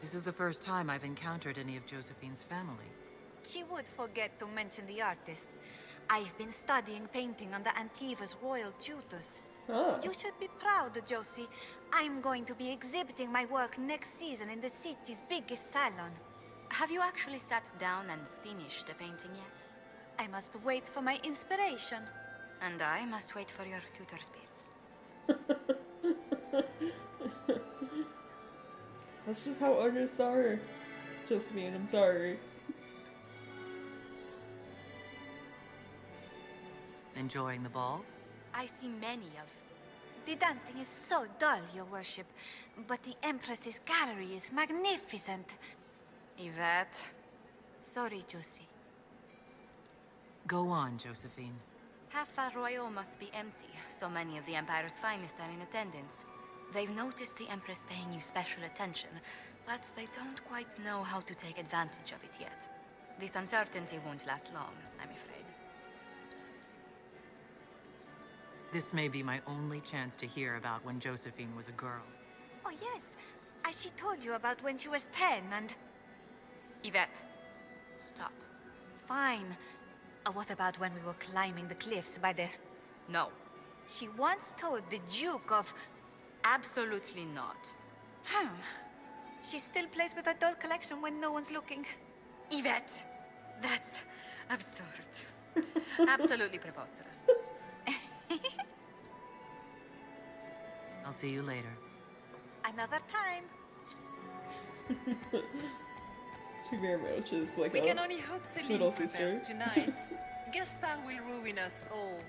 This is the first time I've encountered any of Josephine's family. She would forget to mention the artists. I've been studying painting under Antiva's royal tutors. You should be proud, Josie. I'm going to be exhibiting my work next season in the city's biggest salon. Have you actually sat down and finished the painting yet? I must wait for my inspiration. And I must wait for your tutor's bills. That's just how artists are. Just me, and I'm sorry. Enjoying the ball? I see many of. The dancing is so dull, Your Worship, but the Empress's gallery is magnificent. Yvette. Sorry, Josie. Go on, Josephine. Half Royal must be empty. So many of the Empire's finest are in attendance. They've noticed the Empress paying you special attention, but they don't quite know how to take advantage of it yet. This uncertainty won't last long, I'm afraid. This may be my only chance to hear about when Josephine was a girl. Oh, yes. As she told you about when she was 10 and... Yvette. Stop. Fine. What about when we were climbing the cliffs by the... No. She once told the Duke of... Absolutely not. She still plays with her doll collection when no one's looking. Yvette! That's absurd. Absolutely preposterous. I'll see you later. Another time. She very much is like We a can only hope Celine little prevails sister. tonight. Gaspard will ruin us all.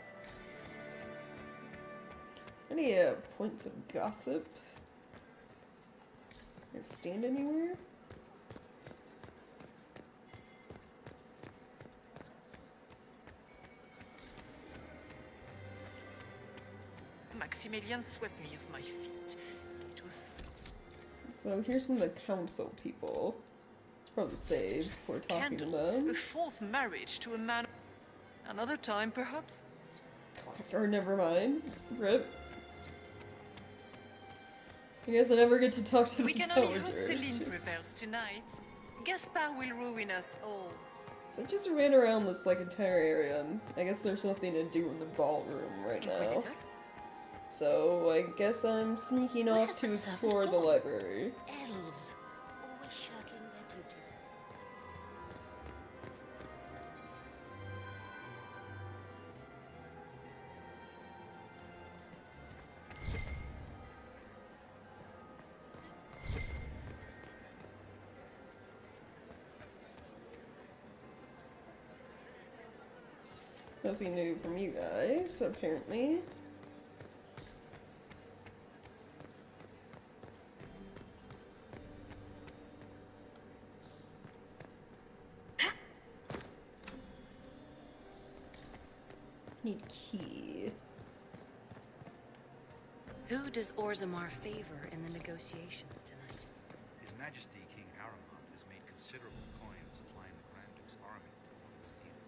Any points of gossip? Can I stand anywhere? Maximilian swept me off my feet. It was So here's some of the council people. Should probably save before talking to them. a fourth marriage to a man. Another time, perhaps? Or never mind. Rip. I guess I never get to talk to the We can only hope dowager. Celine prevails tonight. Gaspard will ruin us all. So I just ran around this like entire area, and I guess there's nothing to do in the ballroom right now. Inquisitor? So I guess I'm sneaking off to explore the library. Elves, always shirking their duties. Nothing new from you guys, apparently. Need key. Who does Orzammar favor in the negotiations tonight? His Majesty King Aramon has made considerable coin supplying the Grand Duke's army to Steel.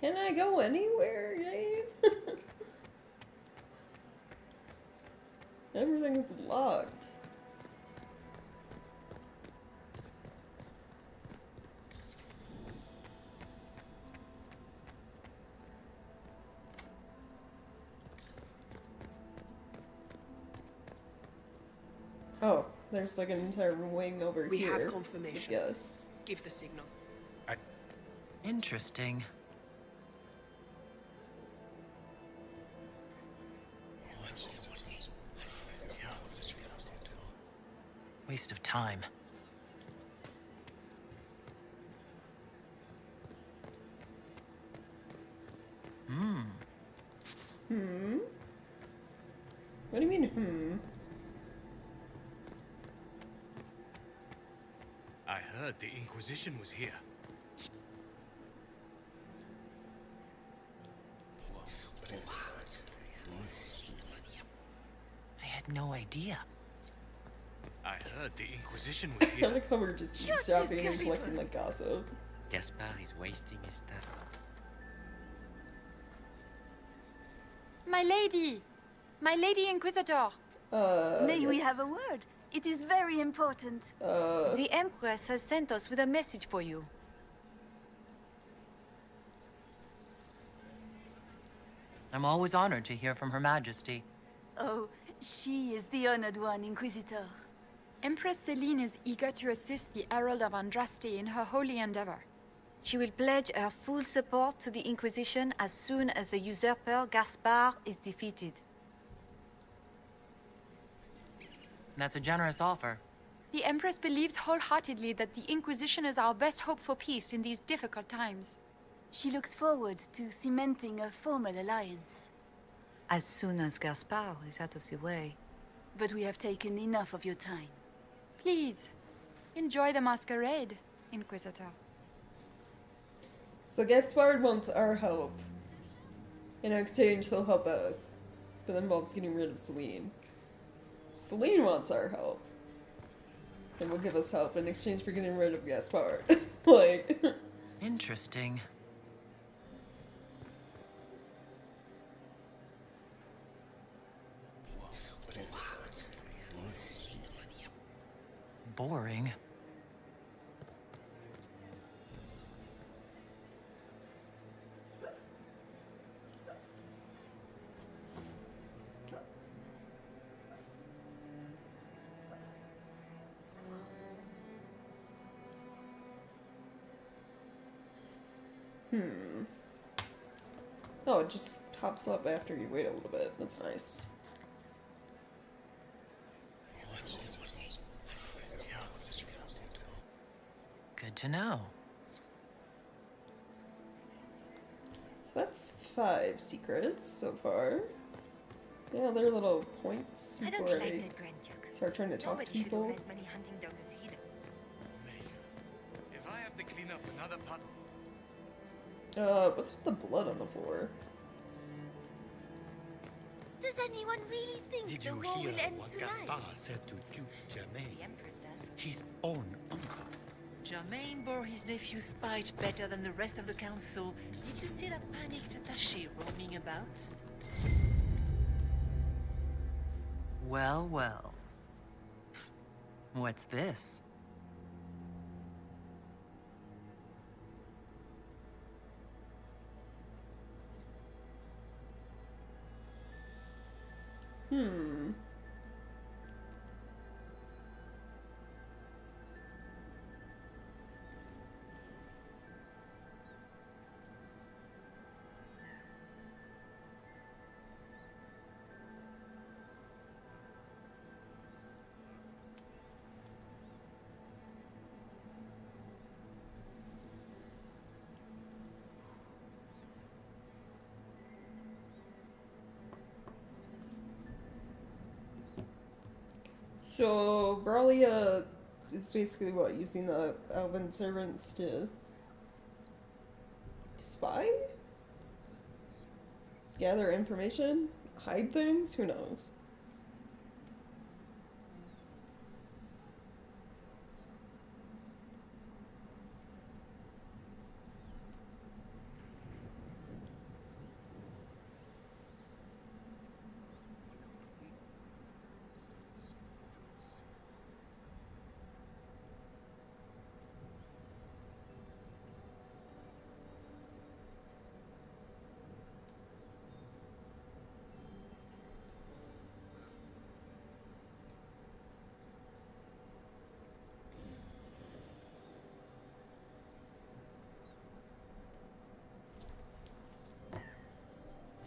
Can I go anywhere, Dave? Everything's locked. Oh, there's like an entire wing over We here. have confirmation. Yes. Give the signal. Interesting. Waste of time. Hmm. What do you mean, I heard the Inquisition was here. I had no idea. I heard the Inquisition was I here. like how we're just eavesdropping and collecting like gossip. Gaspard is wasting his time. My lady! My lady Inquisitor! May we yes. have a word? It is very important. The Empress has sent us with a message for you. I'm always honored to hear from Her Majesty. Oh, she is the honored one, Inquisitor. Empress Celine is eager to assist the Herald of Andraste in her holy endeavor. She will pledge her full support to the Inquisition as soon as the usurper Gaspard is defeated. That's a generous offer. The Empress believes wholeheartedly that the Inquisition is our best hope for peace in these difficult times. She looks forward to cementing a formal alliance. As soon as Gaspard is out of the way. But we have taken enough of your time. Please, enjoy the masquerade, Inquisitor. So Gaspard wants our help. In exchange, he'll help us. But that involves getting rid of Celine. Celine wants our help. And will give us help in exchange for getting rid of Gaspard. Like... Interesting. Boring. Oh, it just pops up after you wait a little bit. That's nice. Good to know. So that's 5 secrets so far. Yeah, they're little points I don't before like I that Grand Duke. start trying to talk to Nobody should people. own as many hunting dogs as he does. If I have to clean up another puddle, What's with the blood on the floor? Does anyone really think Did the you war hear will end what tonight? Gaspard said to Duke Germain? The Empress says. His own uncle. Germain bore his nephew's spite better than the rest of the council. Did you see that panicked attaché roaming about? Well, well. What's this? So, Bralia is basically what, using the elven servants to spy? Gather information? Hide things? Who knows?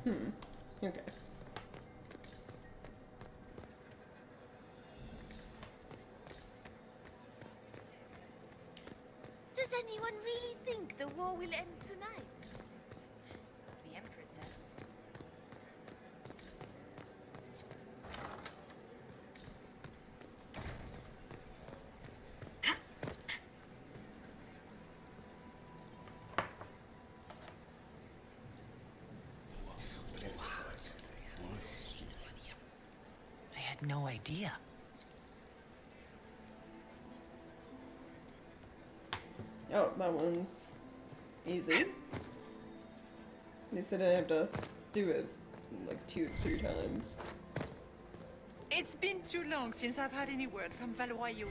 Okay. Does anyone really think the war will end tonight? The Empress says. I had no idea. Oh, that one's easy. At least I didn't have to do it like 2-3 times. It's been too long since I've had any word from Valroyo.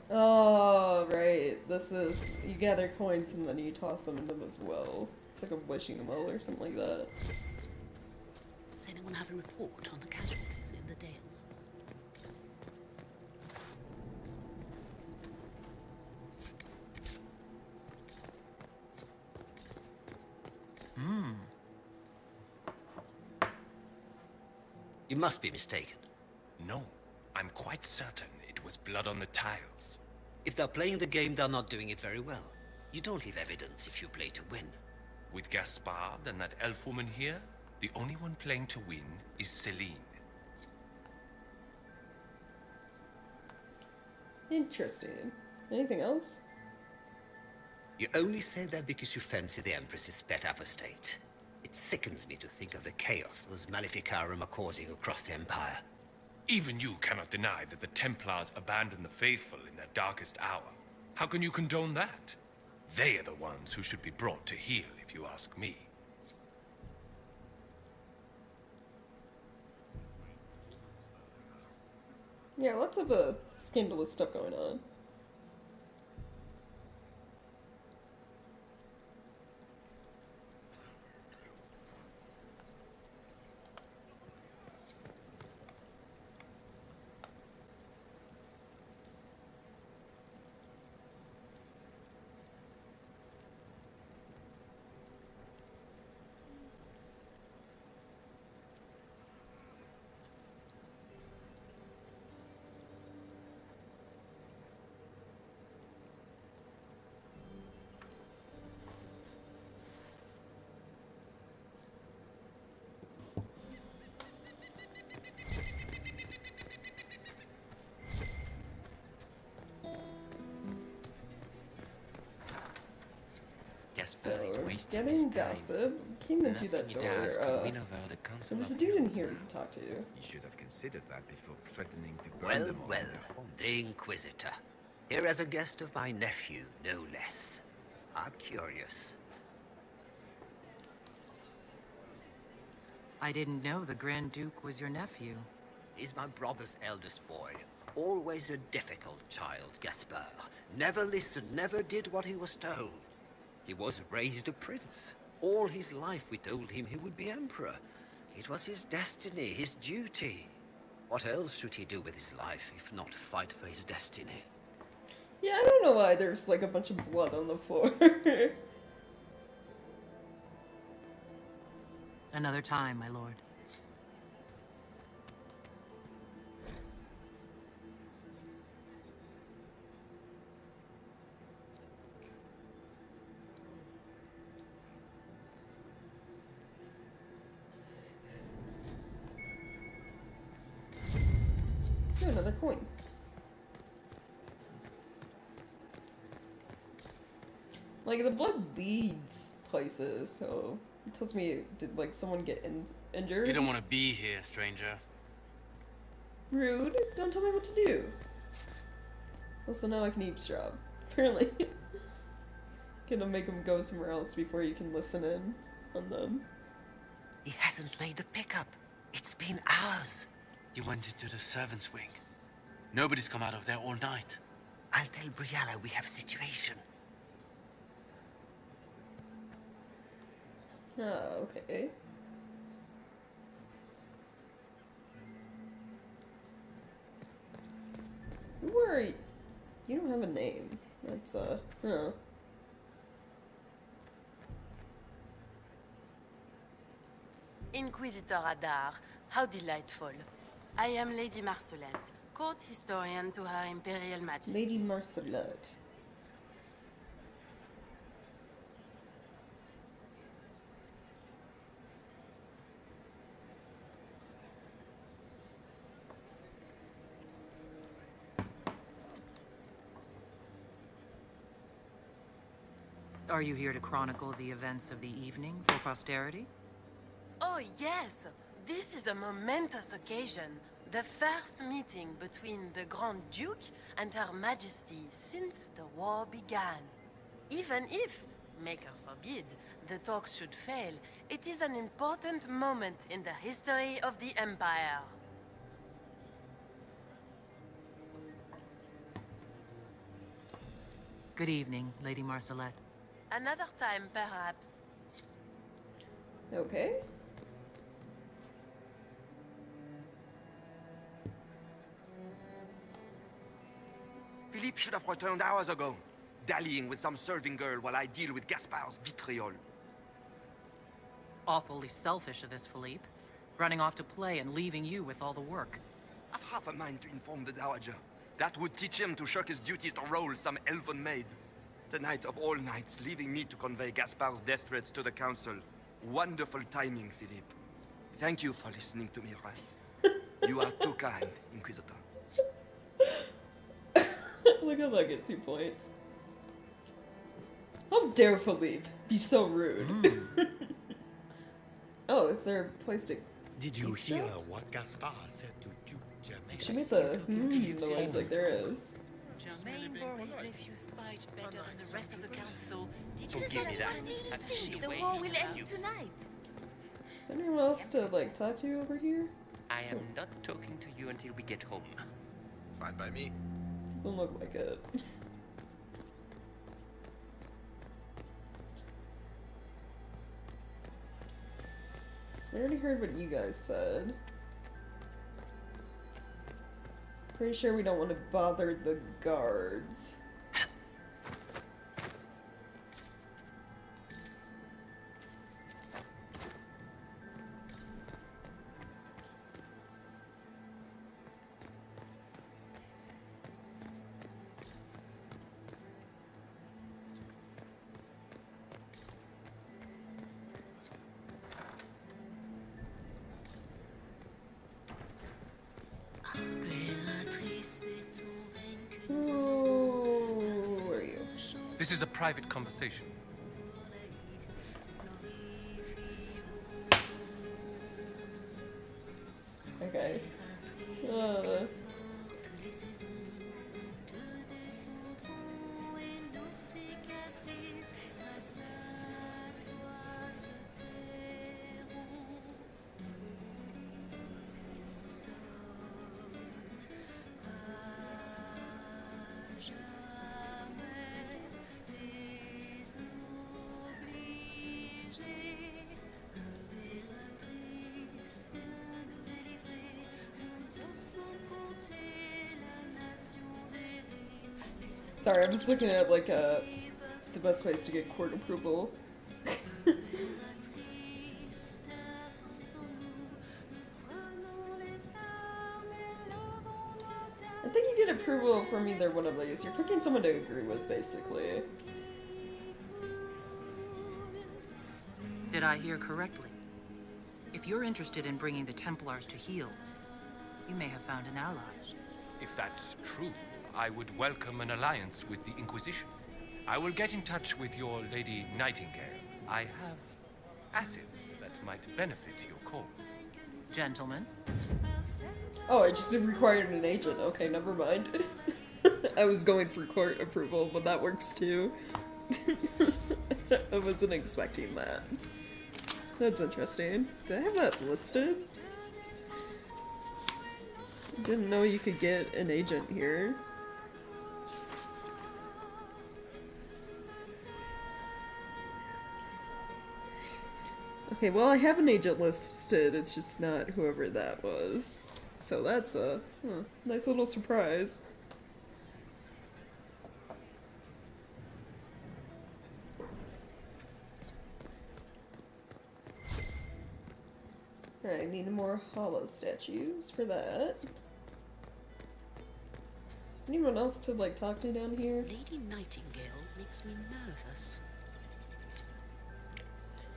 Oh, right. This is, you gather coins and then you toss them into this well. It's like a wishing well or something like that. Does anyone have a report on the casualties in the Dales? You must be mistaken. No, I'm quite certain it was blood on the tiles. If they're playing the game, they're not doing it very well. You don't leave evidence if you play to win. With Gaspard and that elf woman here, the only one playing to win is Celine. Interesting. Anything else? You only say that because you fancy the Empress's pet apostate. It sickens me to think of the chaos those Maleficarum are causing across the Empire. Even you cannot deny that the Templars abandoned the faithful in their darkest hour. How can you condone that? They are the ones who should be brought to heel, if you ask me. Yeah, lots of scandalous stuff going on. So, getting gossip. Came in through that door. There was a dude in here we can talk to. You should have considered that before threatening to burn them all in their homes. The Inquisitor. Here as a guest of my nephew, no less. I'm curious. I didn't know the Grand Duke was your nephew. He's my brother's eldest boy. Always a difficult child, Gaspard. Never listened, never did what he was told. He was raised a prince. All his life we told him he would be emperor. It was his destiny, his duty. What else should he do with his life if not fight for his destiny? Yeah, I don't know why there's like a bunch of blood on the floor. Another time, my lord. Another coin. Like, the blood leads places, so it tells me, did like someone get injured? You don't want to be here, stranger. Rude. Don't tell me what to do. Also, now I can eavesdrop. Apparently. Gonna make them go somewhere else before you can listen in on them. He hasn't made the pickup. It's been hours. You went into the servants' wing. Nobody's come out of there all night. I'll tell Brianna we have a situation. Oh, okay. Who are you? You don't have a name. That's, huh. Inquisitor Adar, how delightful. I am Lady Marcelette, court historian to Her Imperial Majesty. Lady Marcelette. Are you here to chronicle the events of the evening for posterity? Oh, yes. This is a momentous occasion. The first meeting between the Grand Duke and Her Majesty since the war began. Even if, Maker forbid, the talks should fail, it is an important moment in the history of the Empire. Good evening, Lady Marcelette. Another time, perhaps. Okay. Philippe should have returned hours ago, dallying with some serving girl while I deal with Gaspard's vitriol. Awfully selfish of this, Philippe. Running off to play and leaving you with all the work. I've half a mind to inform the Dowager. That would teach him to shirk his duties to roll some elven maid. Tonight of all nights, leaving me to convey Gaspard's death threats to the Council. Wonderful timing, Philippe. Thank you for listening to me rant. You are too kind, Inquisitor. Look how that gets 2 points. How dare Philippe be so rude? Oh, is there a place to... Did you hear what Gaspard said to Duke Germain? She made the noise like there is. Germain bore his nephew's spite better than the rest of the council. Did you Don't see give me that. panic That's to she think the way war you will end use. tonight? Is there anyone else to, like, talk to over here? I am not talking to you until we get home. Fine by me. Doesn't look like it. So we already heard what you guys said. Pretty sure we don't want to bother the guards. Who are you? This is a private conversation. Okay. Sorry, I'm just looking at like the best ways to get court approval. I think you get approval from either one of these. You're picking someone to agree with, basically. Did I hear correctly? If you're interested in bringing the Templars to heel, you may have found an ally. If that's true, I would welcome an alliance with the Inquisition. I will get in touch with your Lady Nightingale. I have assets that might benefit your cause. Gentlemen? Oh, I just required an agent. Okay, never mind. I was going for court approval, but that works too. I wasn't expecting that. That's interesting. Did I have that listed? Didn't know you could get an agent here. Okay, well I have an agent listed, it's just not whoever that was. So that's a nice little surprise. Alright, I need more hollow statues for that. Anyone else to, like, talk to down here? Lady Nightingale makes me nervous.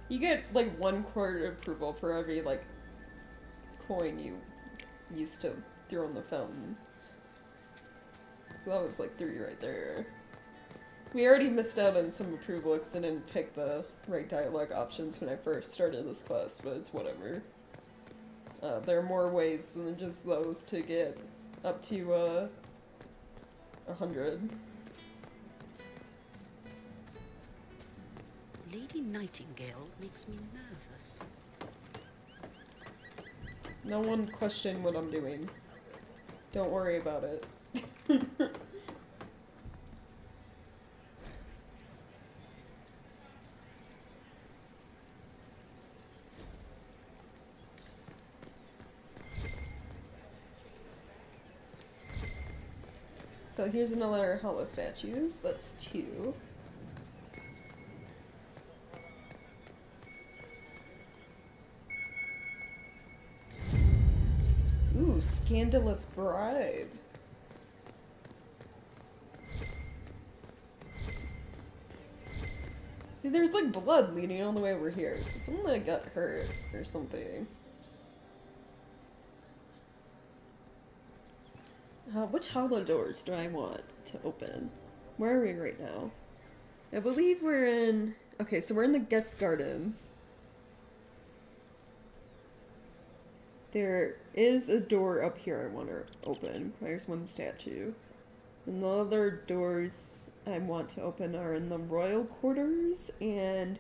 You get, like, 1 court approval for every, like, coin you used to throw in the fountain. So that was, like, 3 right there. We already missed out on some approval because I didn't pick the right dialogue options when I first started this quest, but it's whatever. There are more ways than just those to get up to, 100. Lady Nightingale makes me nervous. No one question what I'm doing. Don't worry about it. So here's another hollow statues. That's 2. Ooh, scandalous bribe. See, there's like blood leading all the way over here, so someone like got hurt or something. Which hollow doors do I want to open? Where are we right now? I believe we're in... Okay, so we're in the guest gardens. There is a door up here I want to open. Requires 1 statue. And the other doors I want to open are in the royal quarters and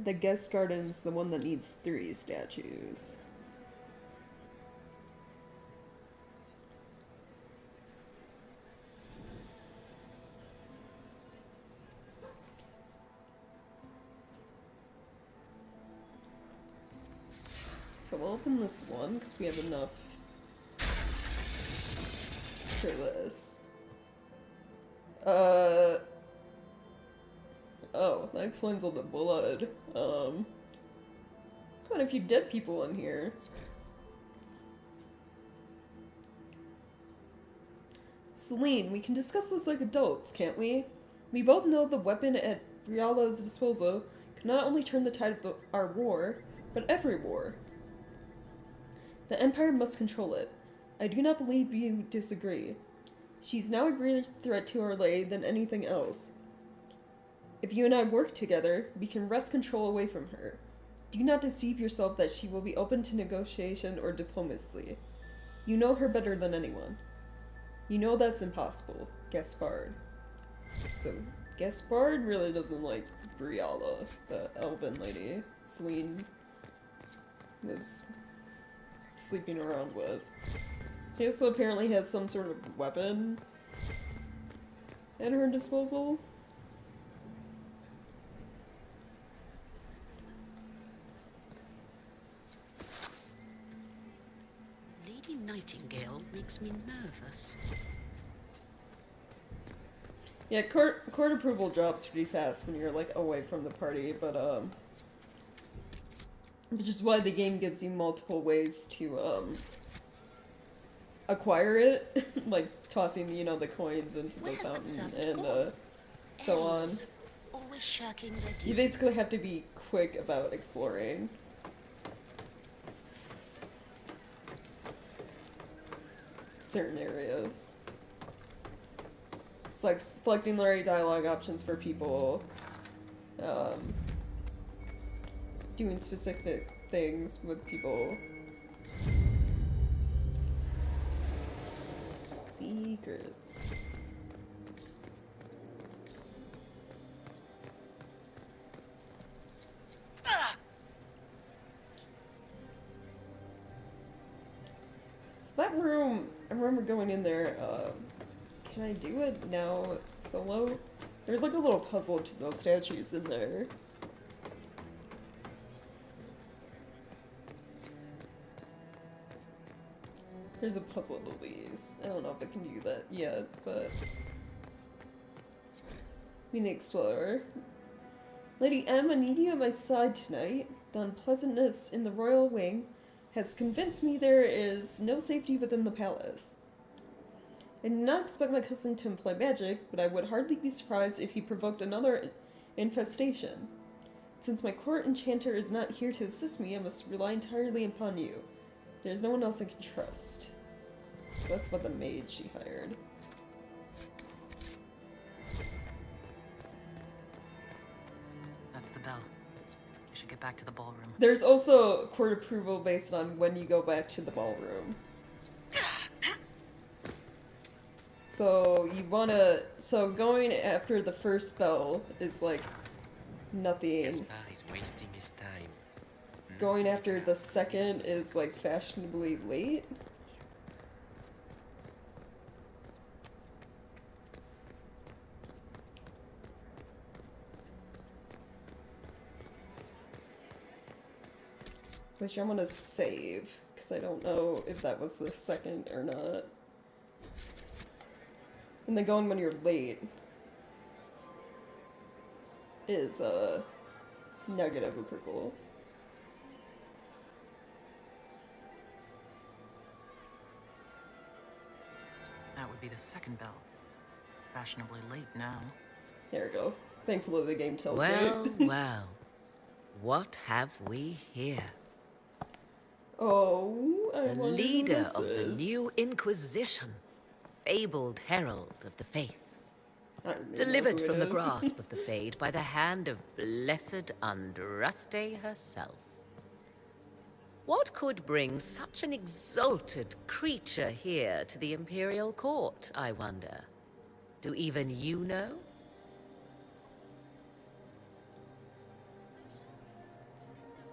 the guest gardens, the one that needs 3 statues. So we'll open this one because we have enough for this. Oh, that explains all the blood. Quite a few dead people in here. Celine, we can discuss this like adults, can't we? We both know the weapon at Briala's disposal can not only turn the tide of our war, but every war. The Empire must control it. I do not believe you disagree. She's now a greater threat to Orlais than anything else. If you and I work together, we can wrest control away from her. Do not deceive yourself that she will be open to negotiation or diplomacy. You know her better than anyone. You know that's impossible, Gaspard. So, Gaspard really doesn't like Briala, the elven lady Celine was sleeping around with. She also apparently has some sort of weapon at her disposal. Lady Nightingale makes me nervous. Yeah, court approval drops pretty fast when you're like away from the party, but which is why the game gives you multiple ways to acquire it, like tossing, you know, the coins into the fountain and so on. Always shirking their duty. You basically have to be quick about exploring. Certain areas. It's like selecting the right dialogue options for people, doing specific things with people. Secrets. So that room, I remember going in there, can I do it now solo? There's like a little puzzle to those statues in there. There's a puzzle to these. I don't know if I can do that yet, but... Being the explorer. Lady M, I need you at my side tonight. The unpleasantness in the royal wing has convinced me there is no safety within the palace. I did not expect my cousin to employ magic, but I would hardly be surprised if he provoked another infestation. Since my court enchanter is not here to assist me, I must rely entirely upon you. There's no one else I can trust. That's what the maid she hired. That's the bell. We should get back to the ballroom. There's also court approval based on when you go back to the ballroom. So you wanna... So going after the first bell is like nothing. Gaspar is wasting his time. Going after the second is like fashionably late. Which I'm gonna save, because I don't know if that was the second or not. And then going when you're late is negative approval. That would be the second bell. Fashionably late now. There we go. Thankfully the game tells Well, me. well. What have we here? Oh, I the wonder who leader this of the is. new Inquisition, fabled herald of the faith, I don't even know delivered who it from the is. grasp of the Fade by the hand of blessed Andraste herself. What could bring such an exalted creature here to the Imperial Court, I wonder? Do even you know?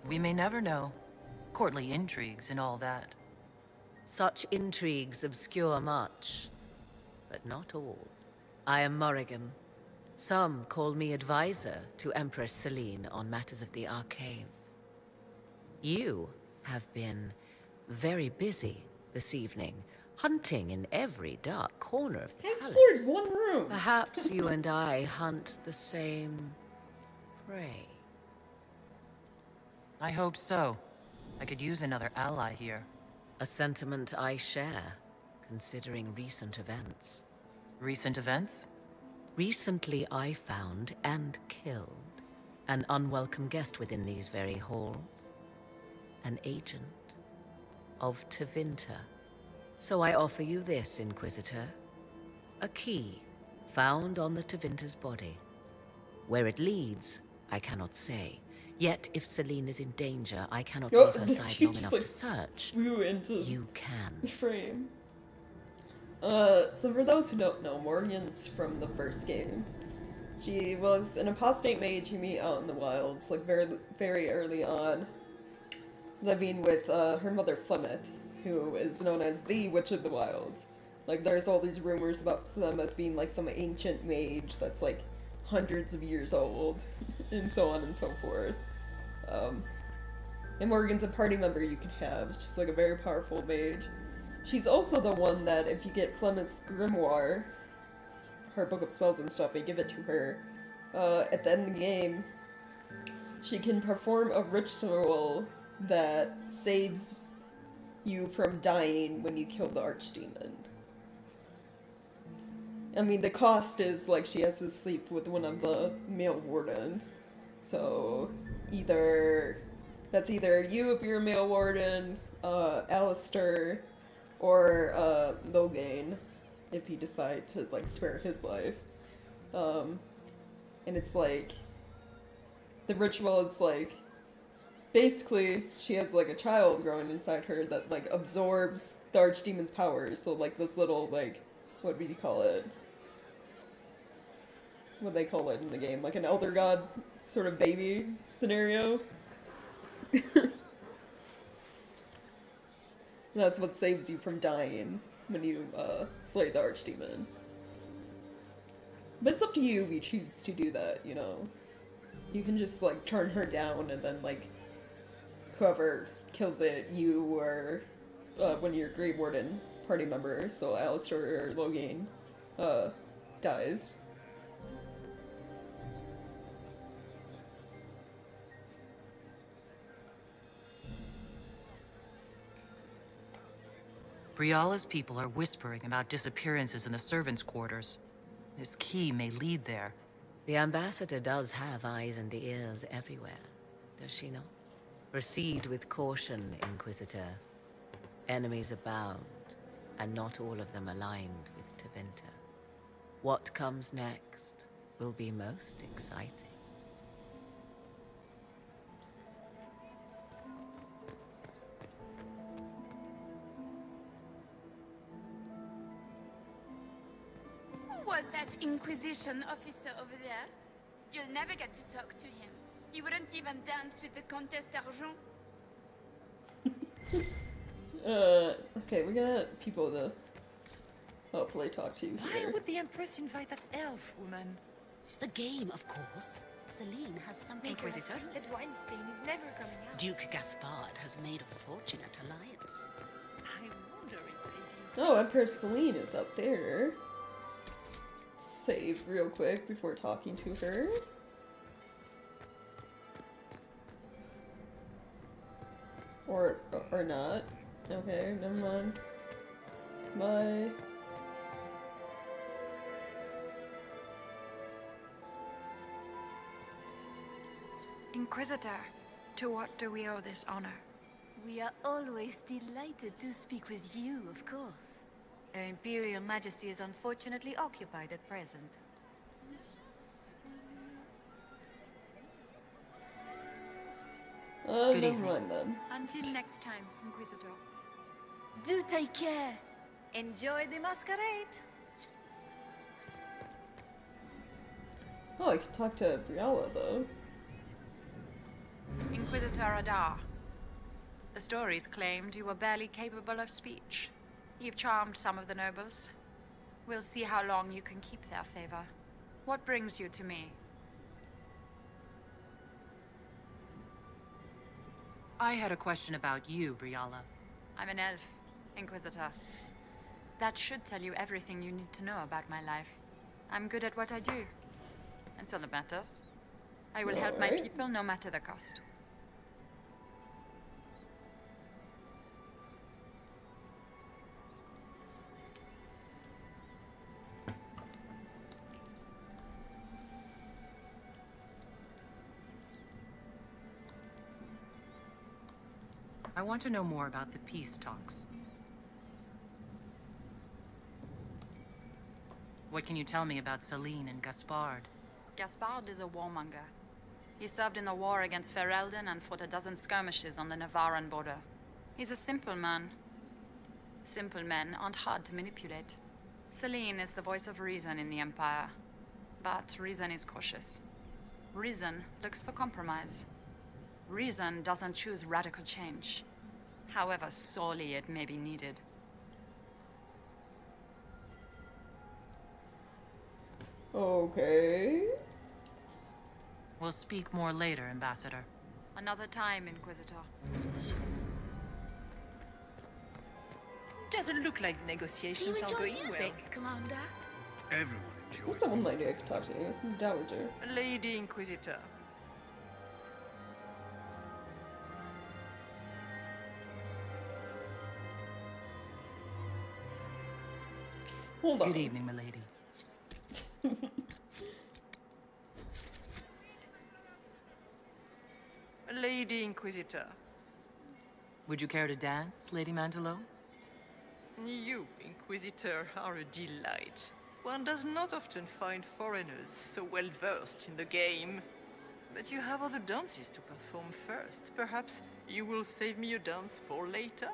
We may never know. Courtly intrigues and all that. Such intrigues obscure much, but not all. I am Morrigan. Some call me advisor to Empress Celine on matters of the arcane. You have been very busy this evening, hunting in every dark corner of the I palace. explored one room. Perhaps you and I hunt the same prey. I hope so. I could use another ally here. A sentiment I share, considering recent events. Recent events? Recently I found and killed an unwelcome guest within these very halls. An agent of Tevinter. So I offer you this, Inquisitor. A key found on the Tevinter's body. Where it leads, I cannot say. Yet, if Celine is in danger, I cannot leave her side long enough to search. Flew into you can. the frame. So for those who don't know, Morgan's from the first game. She was an apostate mage you meet out in the wilds, like very, very early on, living with her mother Flemeth, who is known as the Witch of the Wilds. Like, there's all these rumors about Flemeth being like some ancient mage that's like hundreds of years old, and so on and so forth. And Morgan's a party member you can have. She's like a very powerful mage. She's also the one that, if you get Flemeth's grimoire, her book of spells and stuff, and give it to her, at the end of the game, she can perform a ritual that saves you from dying when you kill the archdemon. I mean, the cost is, like, she has to sleep with one of the male wardens. So, that's either you if you're a male warden, Alistair, or, Logain, if you decide to, like, spare his life. And it's like, the ritual, it's like, basically, she has, like, a child growing inside her that, like, absorbs the archdemon's powers. So, like, this little, like, what would you call it? What they call it in the game? Like an elder god sort of baby scenario. That's what saves you from dying when you, slay the archdemon. But it's up to you if you choose to do that, you know? You can just, like, turn her down and then, like, whoever kills it, you or, one of your Grey Warden party members, so Alistair or Logain, dies. Briala's people are whispering about disappearances in the servants' quarters. This key may lead there. The ambassador does have eyes and ears everywhere, does she not? Proceed with caution, Inquisitor. Enemies abound, and not all of them aligned with Tevinter. What comes next will be most exciting. Who was that Inquisition officer over there? You'll never get to talk to him. He wouldn't even dance with the Comtesse d'Argent. Okay, we got people to hopefully talk to Why here. would the Empress invite that elf woman? The game, of course. Celine has something Inquisitor? that Weinstein is never coming out. Duke Gaspard has made a fortune at Alliance. I wonder if Lady... Oh, Empress Celine is up there. Save real quick before talking to her. Or not. Okay, never mind. Bye. Inquisitor, to what do we owe this honor? We are always delighted to speak with you, of course. Her Imperial Majesty is unfortunately occupied at present. Good Never evening. mind then. Until next time, Inquisitor. Do take care. Enjoy the masquerade! Oh, I can talk to Briala though. Inquisitor Adar. The stories claimed you were barely capable of speech. You've charmed some of the nobles. We'll see how long you can keep their favor. What brings you to me? I had a question about you, Briala. I'm an elf, Inquisitor. That should tell you everything you need to know about my life. I'm good at what I do. And so that matters. I will help my Alright. people no matter the cost. I want to know more about the peace talks. What can you tell me about Celine and Gaspard? Gaspard is a warmonger. He served in the war against Ferelden and fought a dozen skirmishes on the Navarran border. He's a simple man. Simple men aren't hard to manipulate. Celine is the voice of reason in the Empire. But reason is cautious. Reason looks for compromise. Reason doesn't choose radical change, however sorely it may be needed. Okay. We'll speak more later, Ambassador. Another time, Inquisitor. Doesn't look like negotiations are going well. Commander? Everyone enjoys Who's that one lady I could talk to? Dowager. Lady Inquisitor. Hold on. Good evening, milady. Lady Inquisitor. Would you care to dance, Lady Mantelo? You, Inquisitor, are a delight. One does not often find foreigners so well versed in the game. But you have other dances to perform first. Perhaps you will save me a dance for later?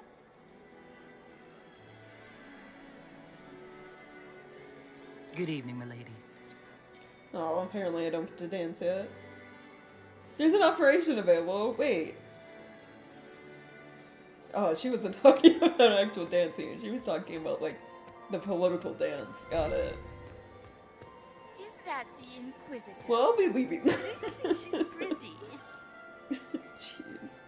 Good evening, milady. Oh, apparently I don't get to dance yet. There's an operation available. Wait. Oh, she wasn't talking about actual dancing. She was talking about, like, the political dance. Got it. Is that the Inquisitor? Well, I'll be leaving. She's pretty. Jeez.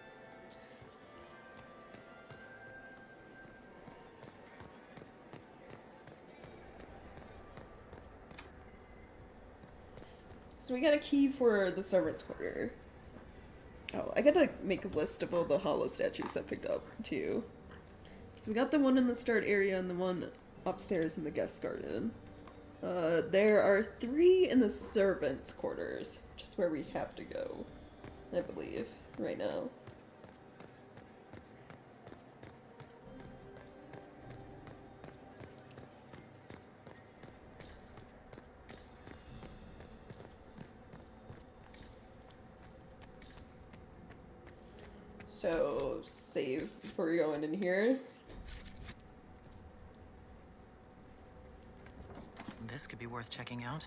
So we got a key for the servants' quarter. Oh, I gotta make a list of all the hollow statues I picked up, too. So we got the one in the start area and the one upstairs in the guest garden. There are 3 in the servants' quarters, which is where we have to go, I believe, right now. So, save before going in here. This could be worth checking out.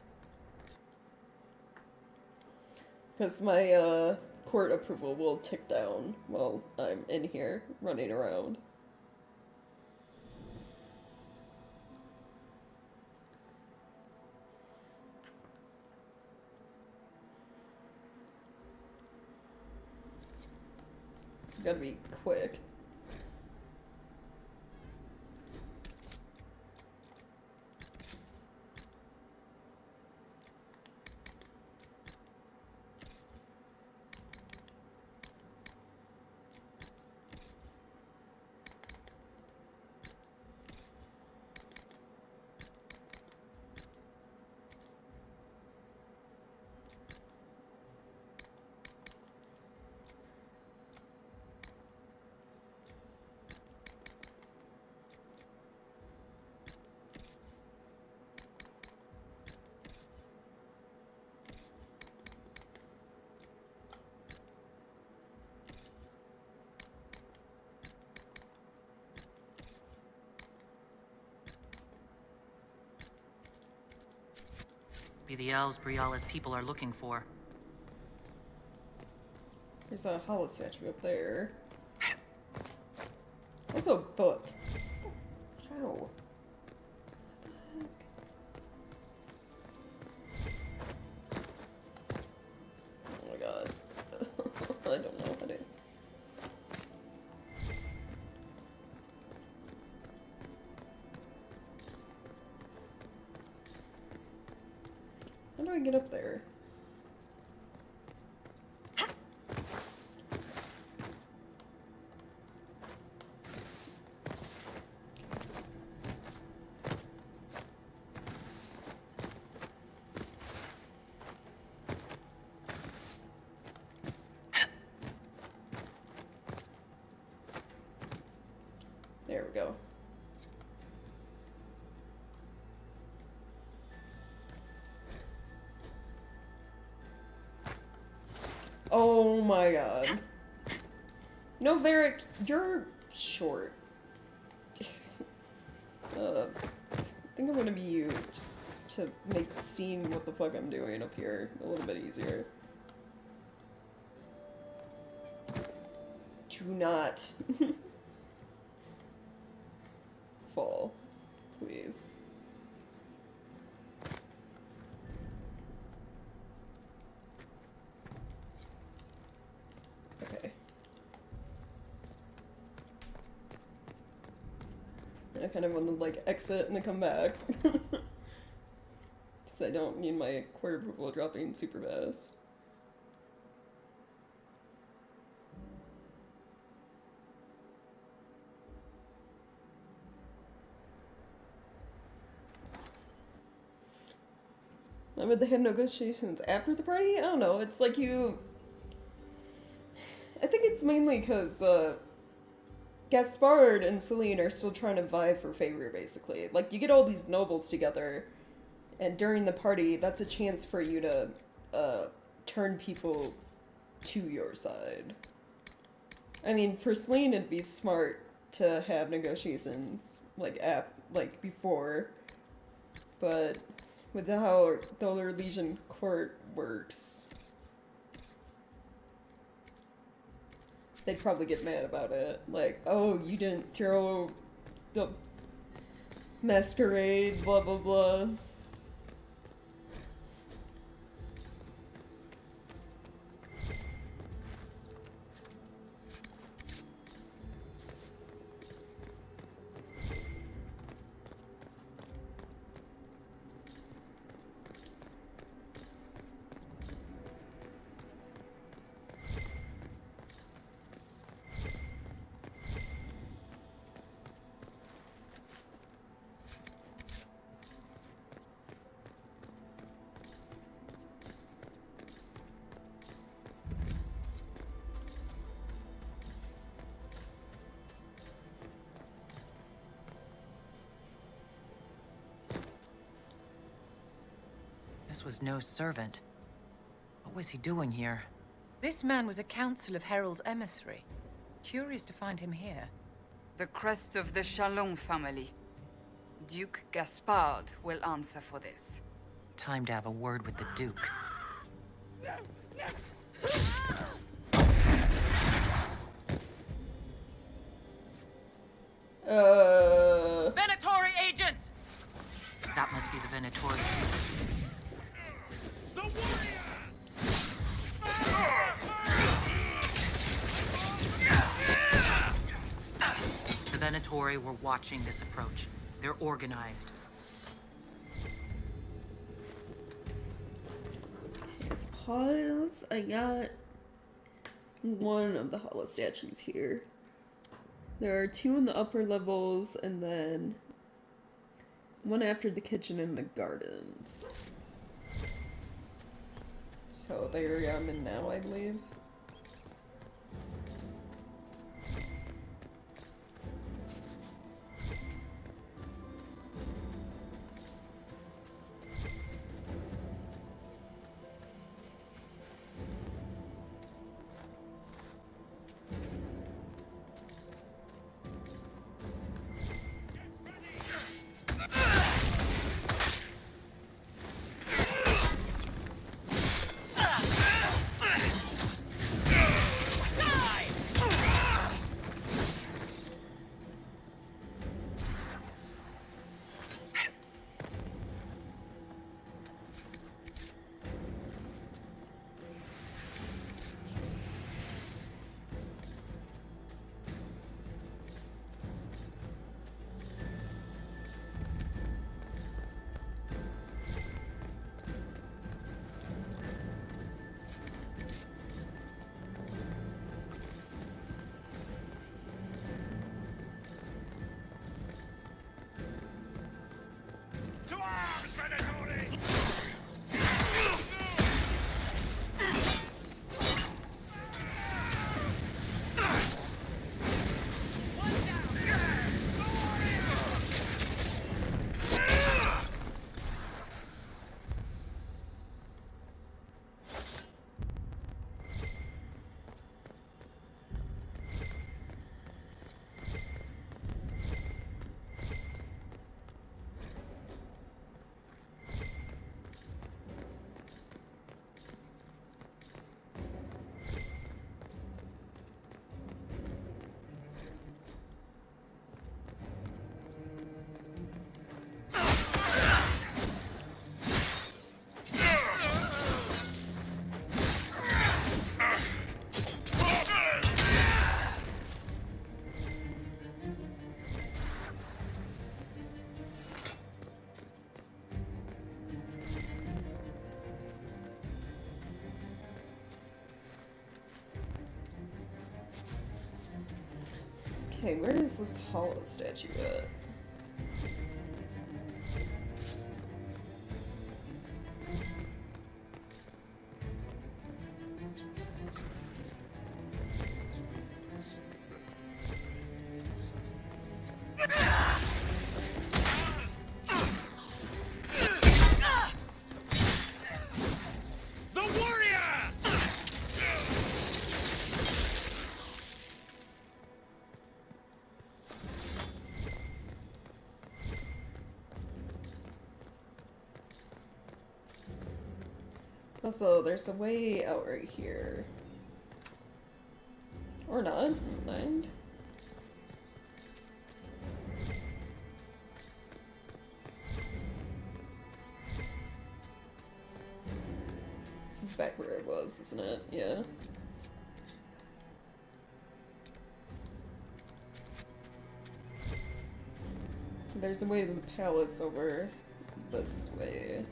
Because my court approval will tick down while I'm in here running around. It's gotta be quick. Be the elves Briala's people are looking for. There's a hollow statue up there. Also a book. How? Oh my god. I don't know how to... How do I get up there? There we go. Oh my god. No, Varric, you're short. I think I'm gonna be you, just to make seeing what the fuck I'm doing up here a little bit easier. Do not fall, please. Okay. I kind of want to like exit and then come back. Because I don't need my quarter approval dropping super fast. I mean, they have negotiations after the party? I don't know. It's like you... I think it's mainly because Gaspard and Celine are still trying to vie for favor, basically. Like, you get all these nobles together, and during the party, that's a chance for you to turn people to your side. I mean, for Celine, it'd be smart to have negotiations, like, before, but with how the Orlesian court works, they'd probably get mad about it. Like, oh, you didn't throw the masquerade, blah blah blah. This was no servant. What was he doing here? This man was a council of Herald's emissary. Curious to find him here. The crest of the Chalon family. Duke Gaspard will answer for this. Time to have a word with the Duke. Venatori agents! That must be the Venatori. The Venatori were watching this approach. They're organized. Yes, pause. I got one of the hollow statues here. There are two in the upper levels, and then one after the kitchen and the gardens. So there I'm in now, I believe. Okay, where is this hollow statue at? Also, there's a way out right here. Or not, never mind. This is back where it was, isn't it? Yeah. There's a way to the palace over this way.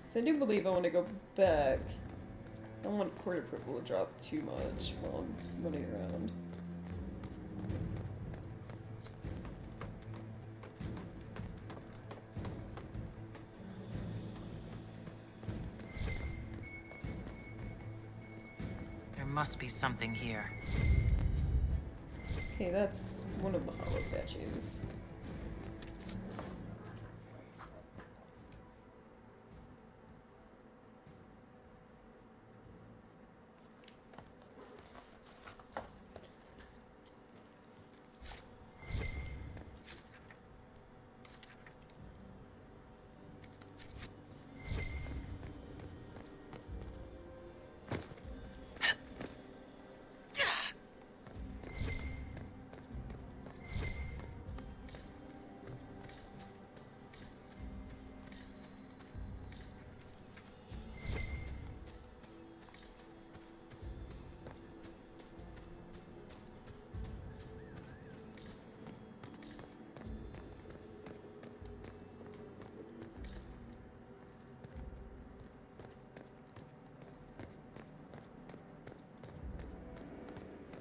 So I do believe I want to go back. I don't want court approval to drop too much while I'm running around. There must be something here. Okay, that's one of the hollow statues.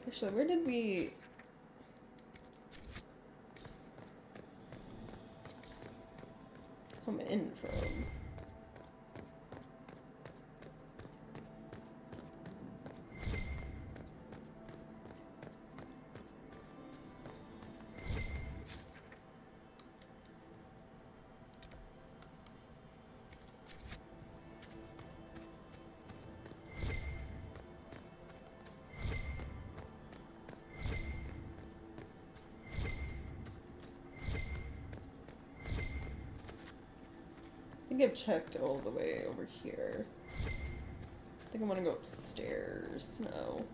Actually, where did we... come in from? I think I've checked all the way over here. I think I want to go upstairs now.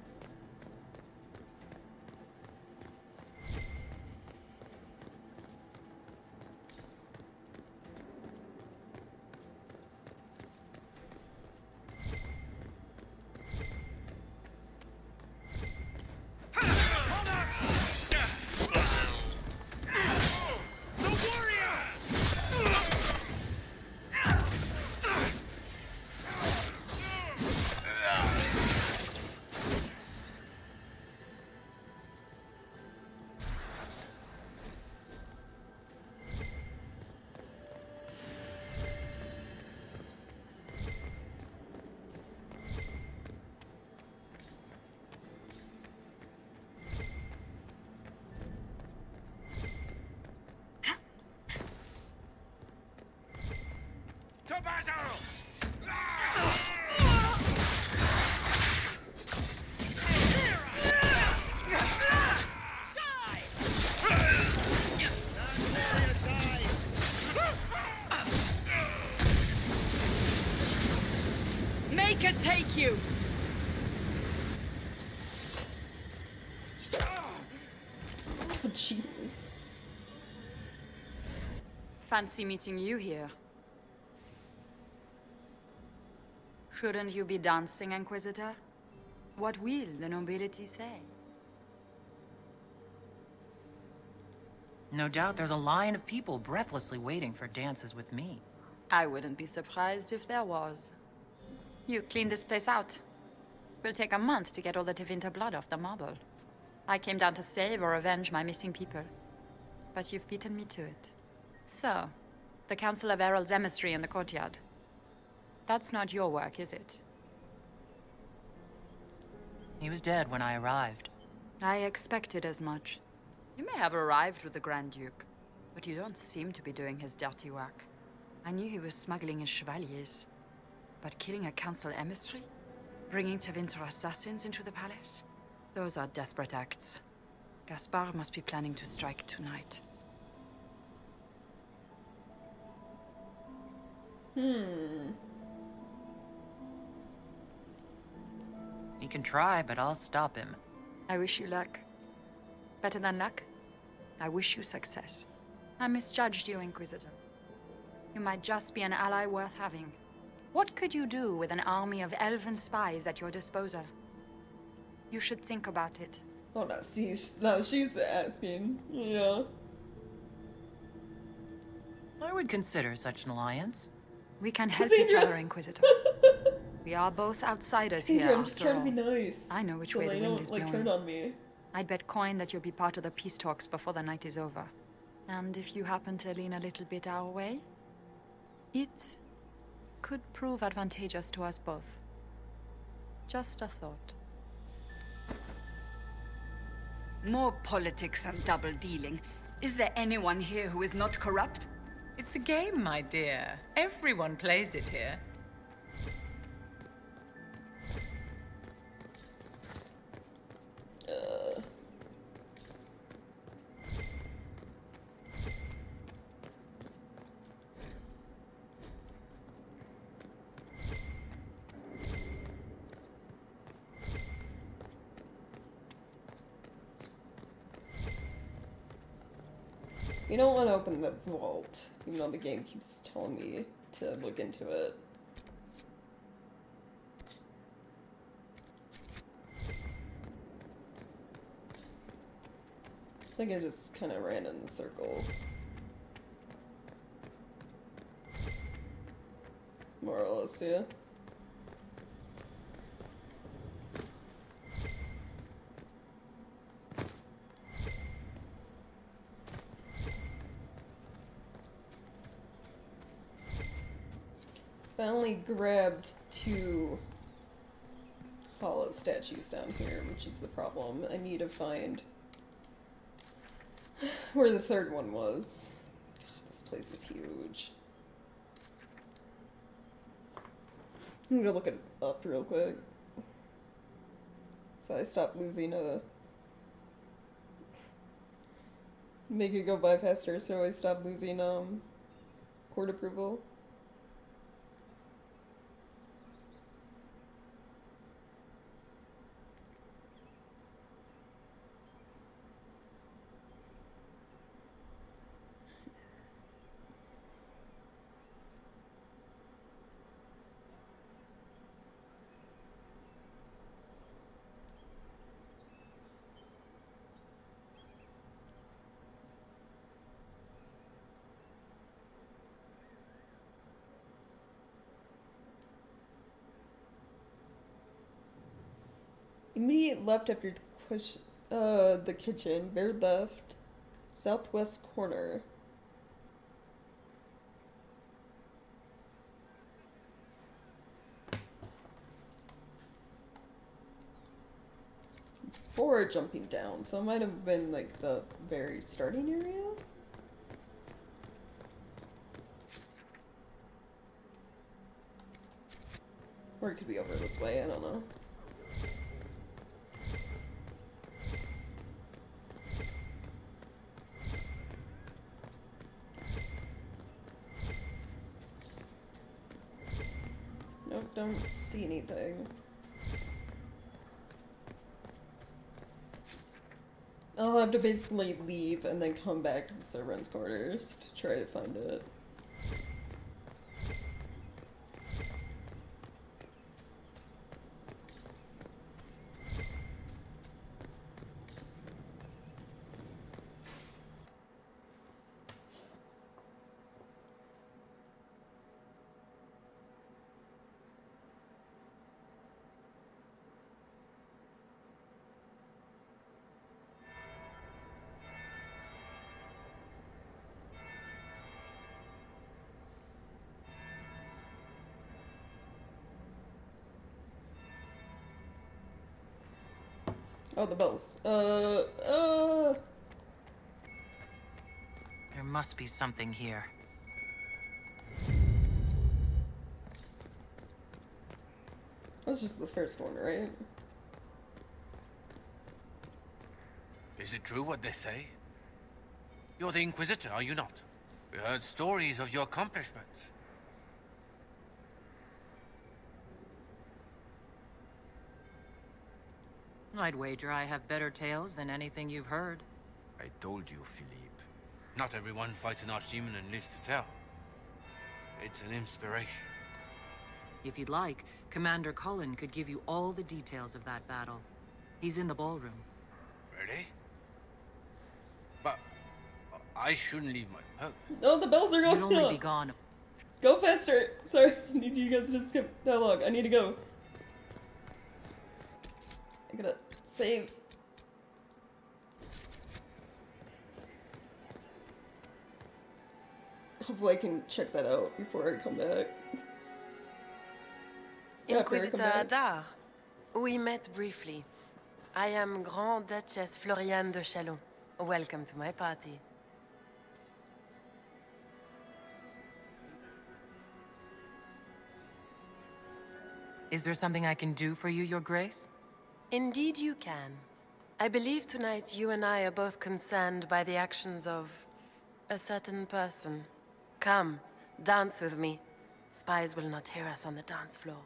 Make it take you! Oh, jeez. Fancy meeting you here. Shouldn't you be dancing, Inquisitor? What will the nobility say? No doubt there's a line of people breathlessly waiting for dances with me. I wouldn't be surprised if there was. You clean this place out. Will take a month to get all the Tevinter blood off the marble. I came down to save or avenge my missing people. But you've beaten me to it. So, the Council of Errol's emissary in the courtyard. That's not your work, is it? He was dead when I arrived. I expected as much. You may have arrived with the Grand Duke, but you don't seem to be doing his dirty work. I knew he was smuggling his chevaliers. But killing a council emissary? Bringing Tevinter assassins into the palace? Those are desperate acts. Gaspard must be planning to strike tonight. He can try, but I'll stop him. I wish you luck. Better than luck? I wish you success. I misjudged you, Inquisitor. You might just be an ally worth having. What could you do with an army of elven spies at your disposal? You should think about it. Oh, no, she's asking. Yeah. I would consider such an alliance. We can help each other, Inquisitor. We are both outsiders here, I'm just trying to be nice. I know which so way they the wind don't, is like, blowing. turn on me. I'd bet coin that you'll be part of the peace talks before the night is over. And if you happen to lean a little bit our way, it could prove advantageous to us both. Just a thought. More politics and double-dealing. Is there anyone here who is not corrupt? It's the game, my dear. Everyone plays it here. You don't want to open the vault, even though the game keeps telling me to look into it. I think I just kind of ran in a circle. More or less, yeah. I only grabbed 2 hollow statues down here, which is the problem. I need to find where the 3rd one was. God, this place is huge. I'm gonna look it up real quick. So I stopped losing make it go by faster, so I stopped losing court approval. Immediate left after the kitchen. Very left. Southwest corner. Before jumping down, so it might have been like the very starting area? Or it could be over this way, I don't know. Nope, don't see anything. I'll have to basically leave and then come back to the servants' quarters to try to find it. Oh, the bells. There must be something here. That's just the first one, right? Is it true what they say? You're the Inquisitor, are you not? We heard stories of your accomplishments. I'd wager I have better tales than anything you've heard. I told you, Philippe. Not everyone fights an archdemon and lives to tell. It's an inspiration. If you'd like, Commander Cullen could give you all the details of that battle. He's in the ballroom. Really? But I shouldn't leave my post. Oh, the bells are going You'd only be gone. Go faster! Sorry, I need you guys to skip dialogue. I need to go. I gotta save. Hopefully I can check that out before I come back. Inquisitor Adar, we met briefly. I am Grand Duchess Floriane de Chalon. Welcome to my party. Is there something I can do for you, Your Grace? Indeed you can. I believe tonight you and I are both concerned by the actions of a certain person. Come, dance with me. Spies will not hear us on the dance floor.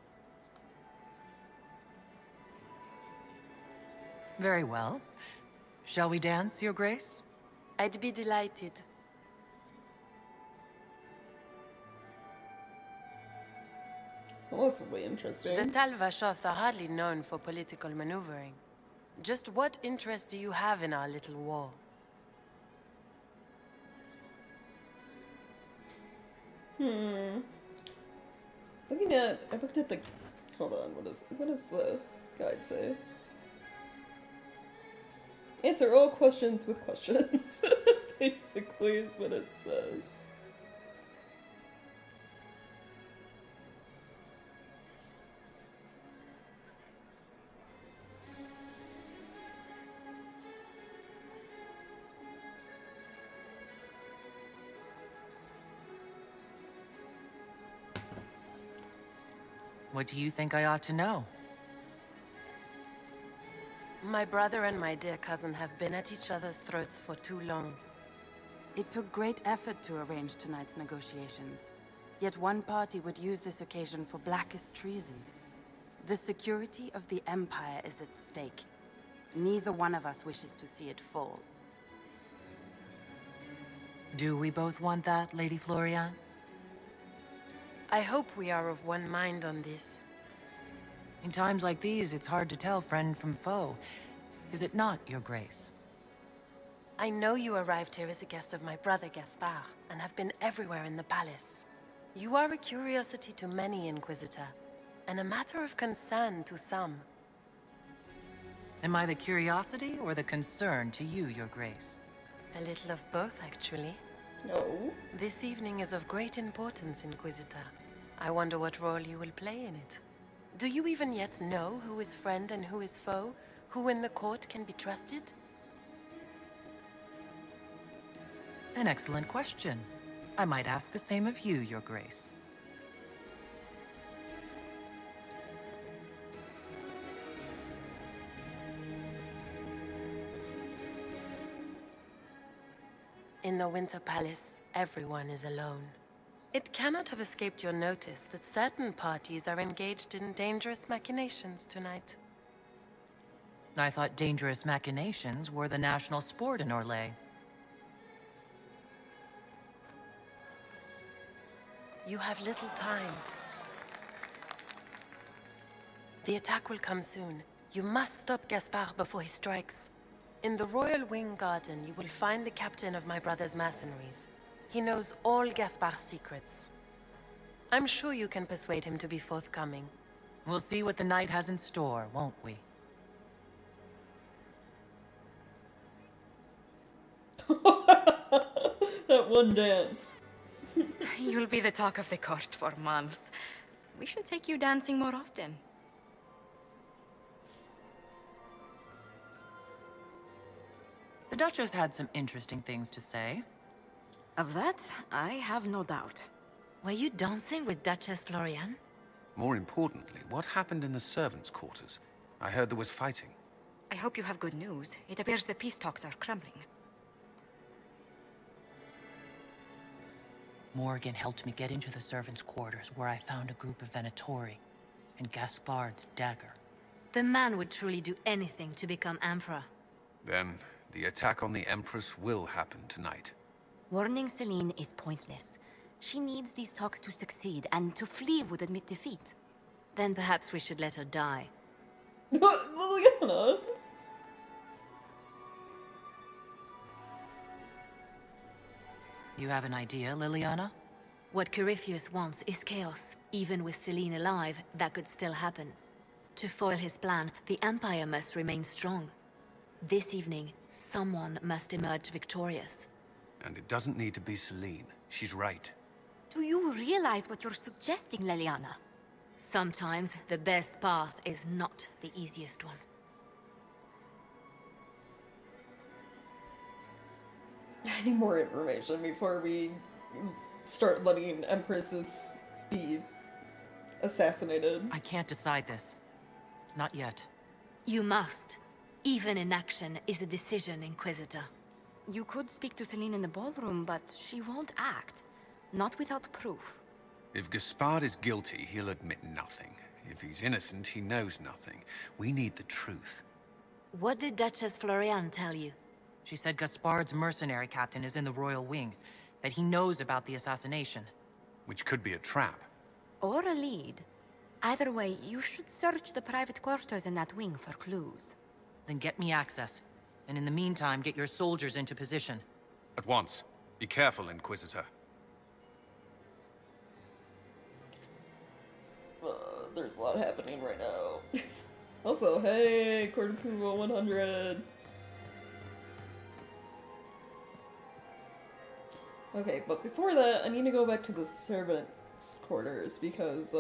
Very well. Shall we dance, Your Grace? I'd be delighted. Well, this will be interesting. The Tal-Vashoth are hardly known for political maneuvering. Just what interest do you have in our little war? I looked at the, hold on, what does the guide say? Answer all questions with questions, basically is what it says. What do you think I ought to know? My brother and my dear cousin have been at each other's throats for too long. It took great effort to arrange tonight's negotiations. Yet one party would use this occasion for blackest treason. The security of the Empire is at stake. Neither one of us wishes to see it fall. Do we both want that, Lady Florian? I hope we are of one mind on this. In times like these, it's hard to tell friend from foe. Is it not, Your Grace? I know you arrived here as a guest of my brother Gaspard, and have been everywhere in the palace. You are a curiosity to many, Inquisitor, and a matter of concern to some. Am I the curiosity or the concern to you, Your Grace? A little of both, actually. No. This evening is of great importance, Inquisitor. I wonder what role you will play in it. Do you even yet know who is friend and who is foe? Who in the court can be trusted? An excellent question. I might ask the same of you, Your Grace. In the Winter Palace, everyone is alone. It cannot have escaped your notice that certain parties are engaged in dangerous machinations tonight. I thought dangerous machinations were the national sport in Orlais. You have little time. The attack will come soon. You must stop Gaspard before he strikes. In the Royal Wing Garden, you will find the captain of my brother's mercenaries. He knows all Gaspard's secrets. I'm sure you can persuade him to be forthcoming. We'll see what the night has in store, won't we? That one dance. You'll be the talk of the court for months. We should take you dancing more often. The Duchess had some interesting things to say. Of that, I have no doubt. Were you dancing with Duchess Florian? More importantly, what happened in the servants' quarters? I heard there was fighting. I hope you have good news. It appears the peace talks are crumbling. Morgan helped me get into the servants' quarters, where I found a group of Venatori and Gaspard's dagger. The man would truly do anything to become Emperor. Then, the attack on the Empress will happen tonight. Warning Celine is pointless. She needs these talks to succeed, and to flee would admit defeat. Then perhaps we should let her die. Liliana! You have an idea, Liliana? What Corypheus wants is chaos. Even with Celine alive, that could still happen. To foil his plan, the Empire must remain strong. This evening, someone must emerge victorious. And it doesn't need to be Celine. She's right. Do you realize what you're suggesting, Liliana? Sometimes the best path is not the easiest one. any more information before we start letting empresses be assassinated. I can't decide this. Not yet. You must. Even inaction is a decision, Inquisitor. You could speak to Celine in the ballroom, but she won't act. Not without proof. If Gaspard is guilty, he'll admit nothing. If he's innocent, he knows nothing. We need the truth. What did Duchess Florian tell you? She said Gaspard's mercenary captain is in the royal wing, that he knows about the assassination. Which could be a trap. Or a lead. Either way, you should search the private quarters in that wing for clues. Then get me access. And in the meantime, get your soldiers into position. At once. Be careful, Inquisitor. There's a lot happening right now. Also, hey, court approval 100. Okay, but before that, I need to go back to the servants' quarters because,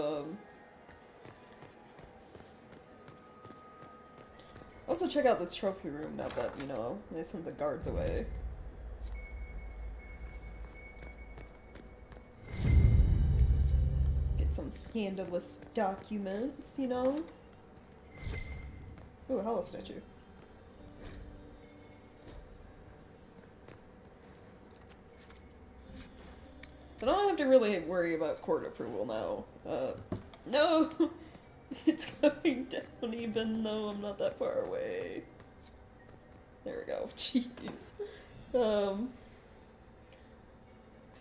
also check out this trophy room now that, you know, they sent the guards away. Get some scandalous documents, you know? Ooh, hollow statue. I don't have to really worry about court approval now. No! It's going down even though I'm not that far away. There we go. Jeez. Cause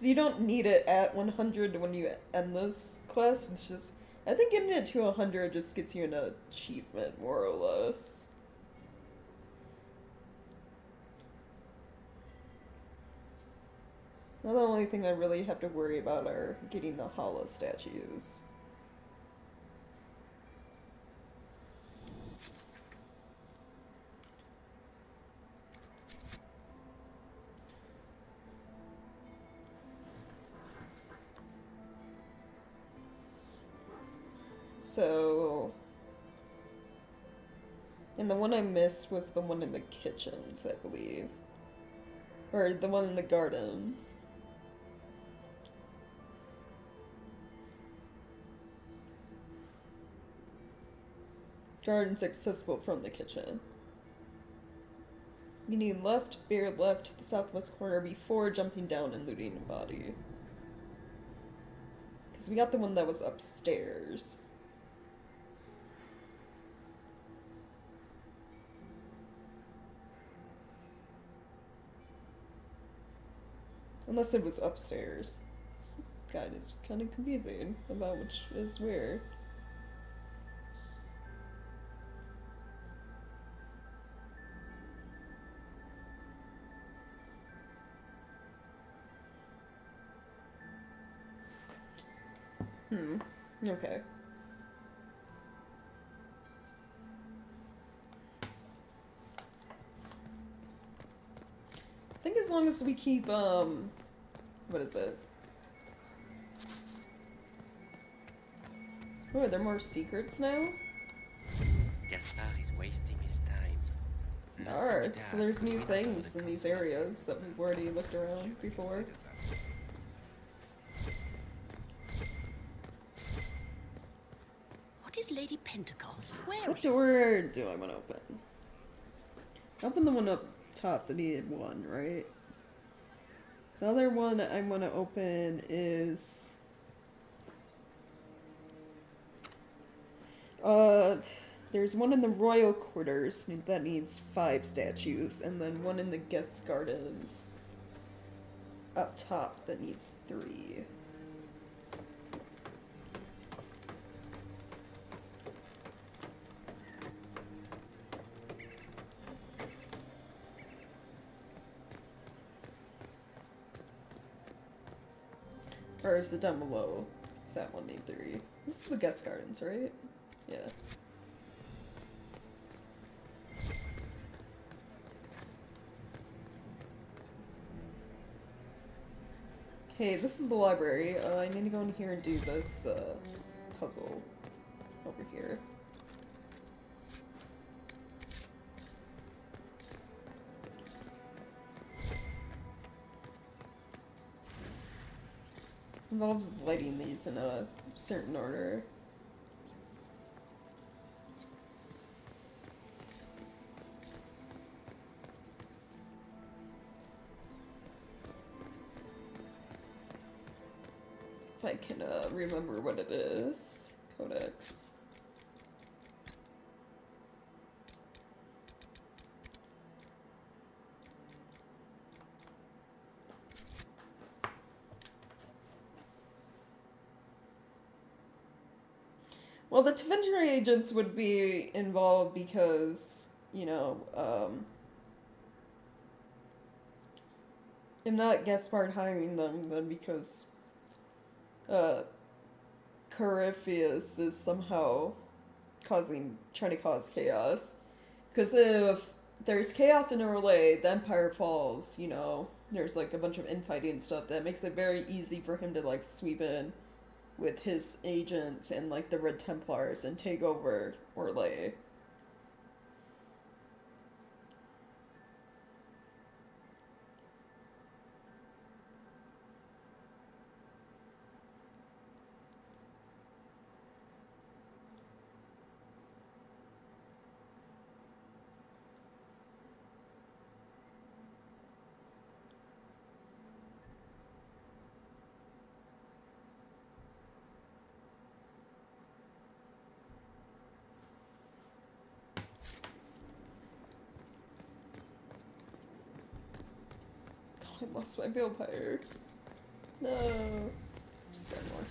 you don't need it at 100 when you end this quest. It's just, I think getting it to 100 just gets you an achievement, more or less. Now the only thing I really have to worry about are getting the hollow statues. So, and the one I missed was the one in the kitchens, I believe. Or the one in the gardens. Gardens accessible from the kitchen. You need left, bear left to the southwest corner before jumping down and looting a body. Because we got the one that was upstairs. Unless it was upstairs. This guide is kind of confusing about which is where. Okay. I think as long as we keep, what is it? Oh, are there more secrets now? Gaspard is wasting his time. Alright, so there's new things in these areas that we've already looked around before. What is Lady Pentecost wearing? What door do I want to open? Open the one up top, the needed one, right? The other one I want to open is... there's one in the royal quarters that needs 5 statues, and then one in the guest gardens up top that needs 3. Or is it down below? Does that one need 3? This is the guest gardens, right? Yeah. Okay, this is the library. I need to go in here and do this puzzle over here. Involves lighting these in a certain order. If I can remember what it is. Codex. Well, the Tevinter agents would be involved because, you know, if not Gaspard hiring them, then because Corypheus is somehow trying to cause chaos. Because if there's chaos in Orlais, the Empire falls, you know, there's like a bunch of infighting and stuff that makes it very easy for him to like sweep in with his agents and like the Red Templars and take over Orlais. I lost my vampire. No. Just got more.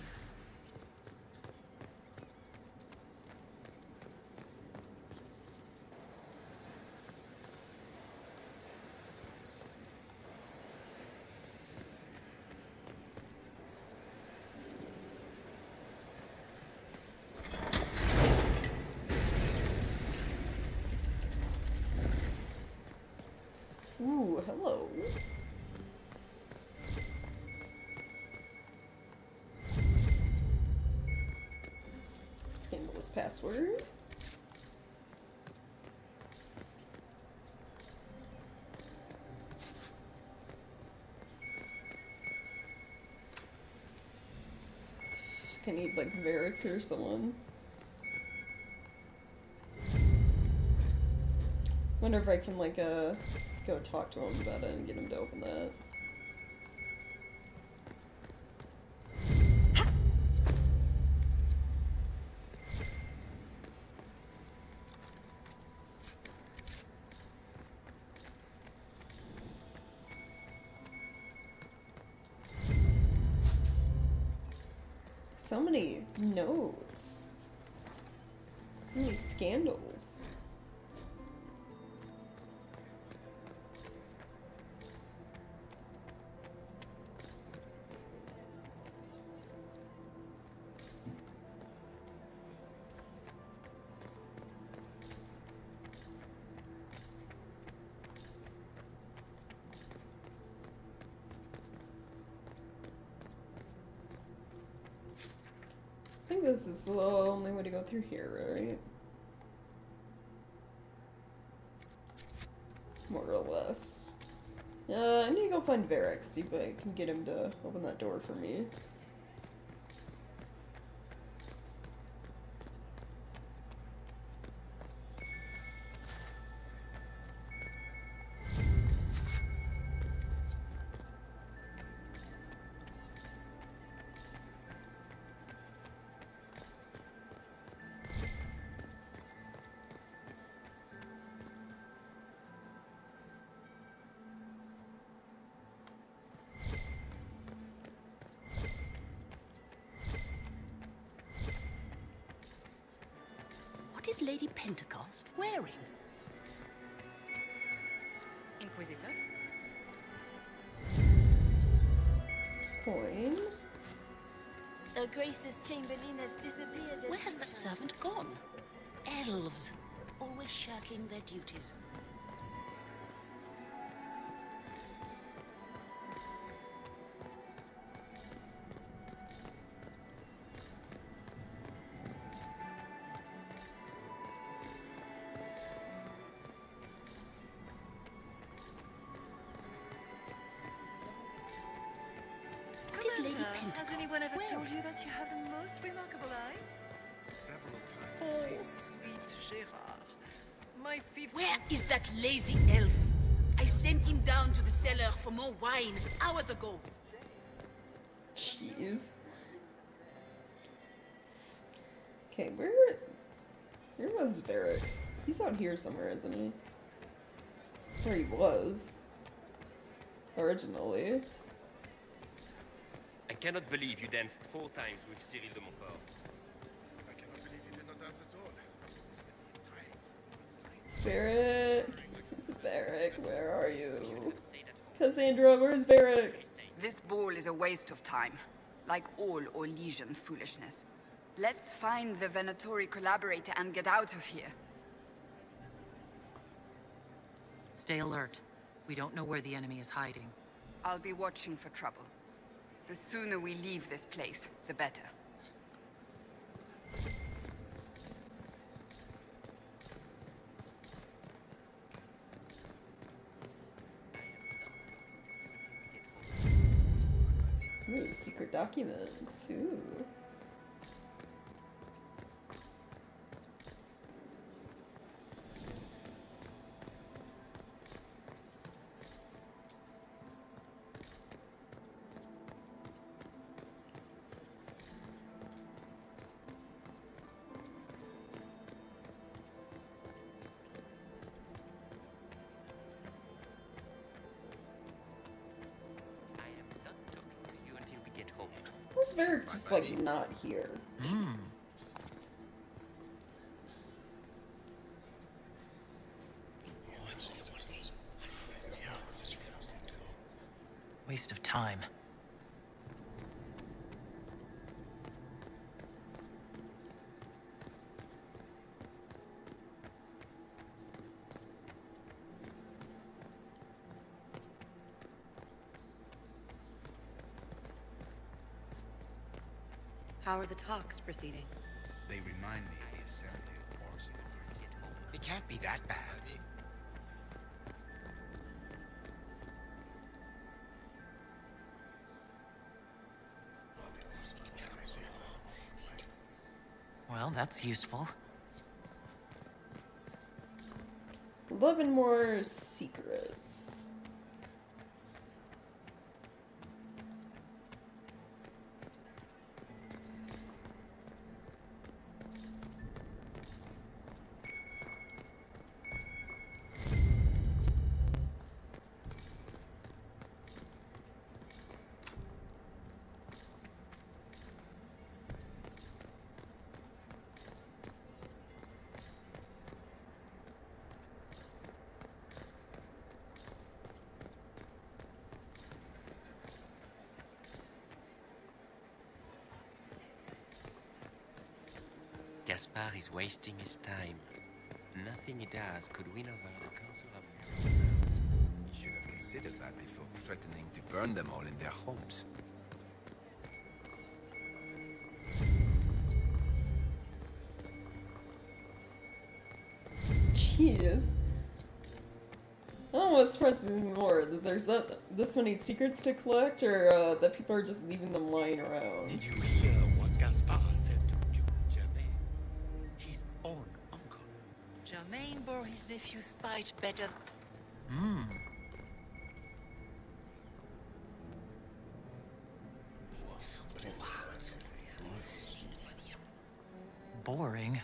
Ooh, hello. Scandalous password. I need like Varric or someone. Wonder if I can like go talk to him about it and get him to open that. So many notes. So many scandals. I think this is the only way to go through here, right? More or less. I need to go find Varric, see if I can get him to open that door for me. What is Lady Pentecost wearing? Inquisitor? Coin. Her Grace's Chamberlain has disappeared. Where has that servant gone? Elves, always shirking their duties. What is Lady Has anyone ever told you that you have the most remarkable eyes? Several times. Oh, sweet Gérard. My fifth... Where is that lazy elf? I sent him down to the cellar for more wine hours ago. Jeez. Okay, where was Varric? He's out here somewhere, isn't he? Where he was. Originally. I cannot believe you danced 4 times with Cyril de Montfort. I cannot believe you did not dance at all. Varric. Varric, where are you? Cassandra, where's Varric? This ball is a waste of time, like all Orlesian foolishness. Let's find the Venatori collaborator and get out of here. Stay alert. We don't know where the enemy is hiding. I'll be watching for trouble. The sooner we leave this place, the better. Ooh, secret documents. Ooh. How's Varric just, like, not here? Waste of time. How are the talks proceeding? They remind me of the assembly of wars. It can't be that bad. Well, that's useful. 11 more secrets. Gaspard is wasting his time. Nothing he does could win over the Council of... He should have considered that before threatening to burn them all in their homes. Jeez. I don't know what surprises me more, that there's this many secrets to collect, or that people are just leaving them lying around. Did you hear what Gaspard said to Duke Germain? His own uncle. Germain bore his nephew's spite better. Boring.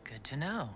Good to know.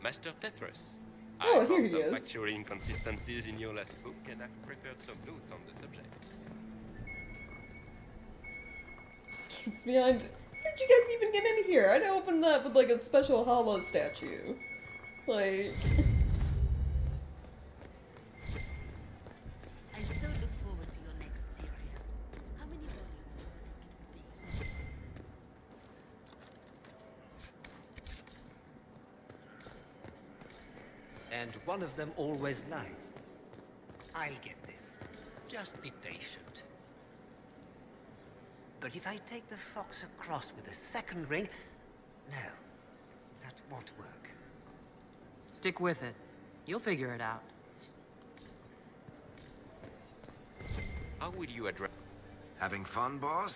Master Tethras. Oh, I here found he some is. factual inconsistencies in your last book, and I've prepared some notes on the subject. Keeps behind. How did you guys even get in here? I'd opened that with like a special hollow statue. Like. I so look forward to your next serial. How many volumes do you think it will be? And one of them always lies. I'll get this. Just be patient. But if I take the fox across with a second ring... No, that won't work. Stick with it. You'll figure it out. How would you address... Having fun, boss?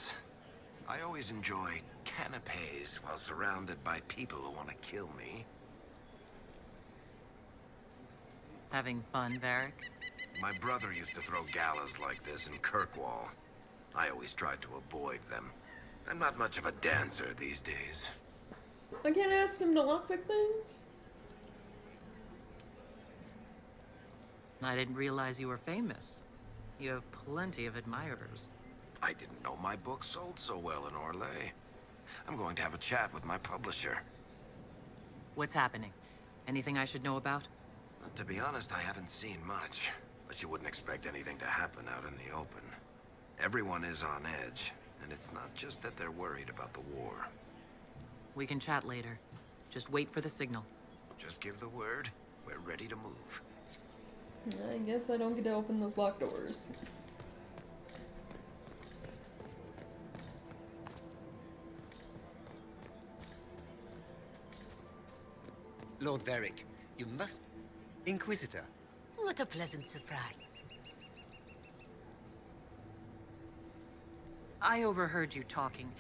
I always enjoy canapes while surrounded by people who want to kill me. Having fun, Varric? My brother used to throw galas like this in Kirkwall. I always tried to avoid them. I'm not much of a dancer these days. I can't ask him to lockpick things? I didn't realize you were famous. You have plenty of admirers. I didn't know my book sold so well in Orlais. I'm going to have a chat with my publisher. What's happening? Anything I should know about? To be honest, I haven't seen much. But you wouldn't expect anything to happen out in the open. Everyone is on edge, and it's not just that they're worried about the war. We can chat later. Just wait for the signal. Just give the word. We're ready to move. I guess I don't get to open those locked doors. Lord Varric, you must... Inquisitor. What a pleasant surprise. I overheard you talking.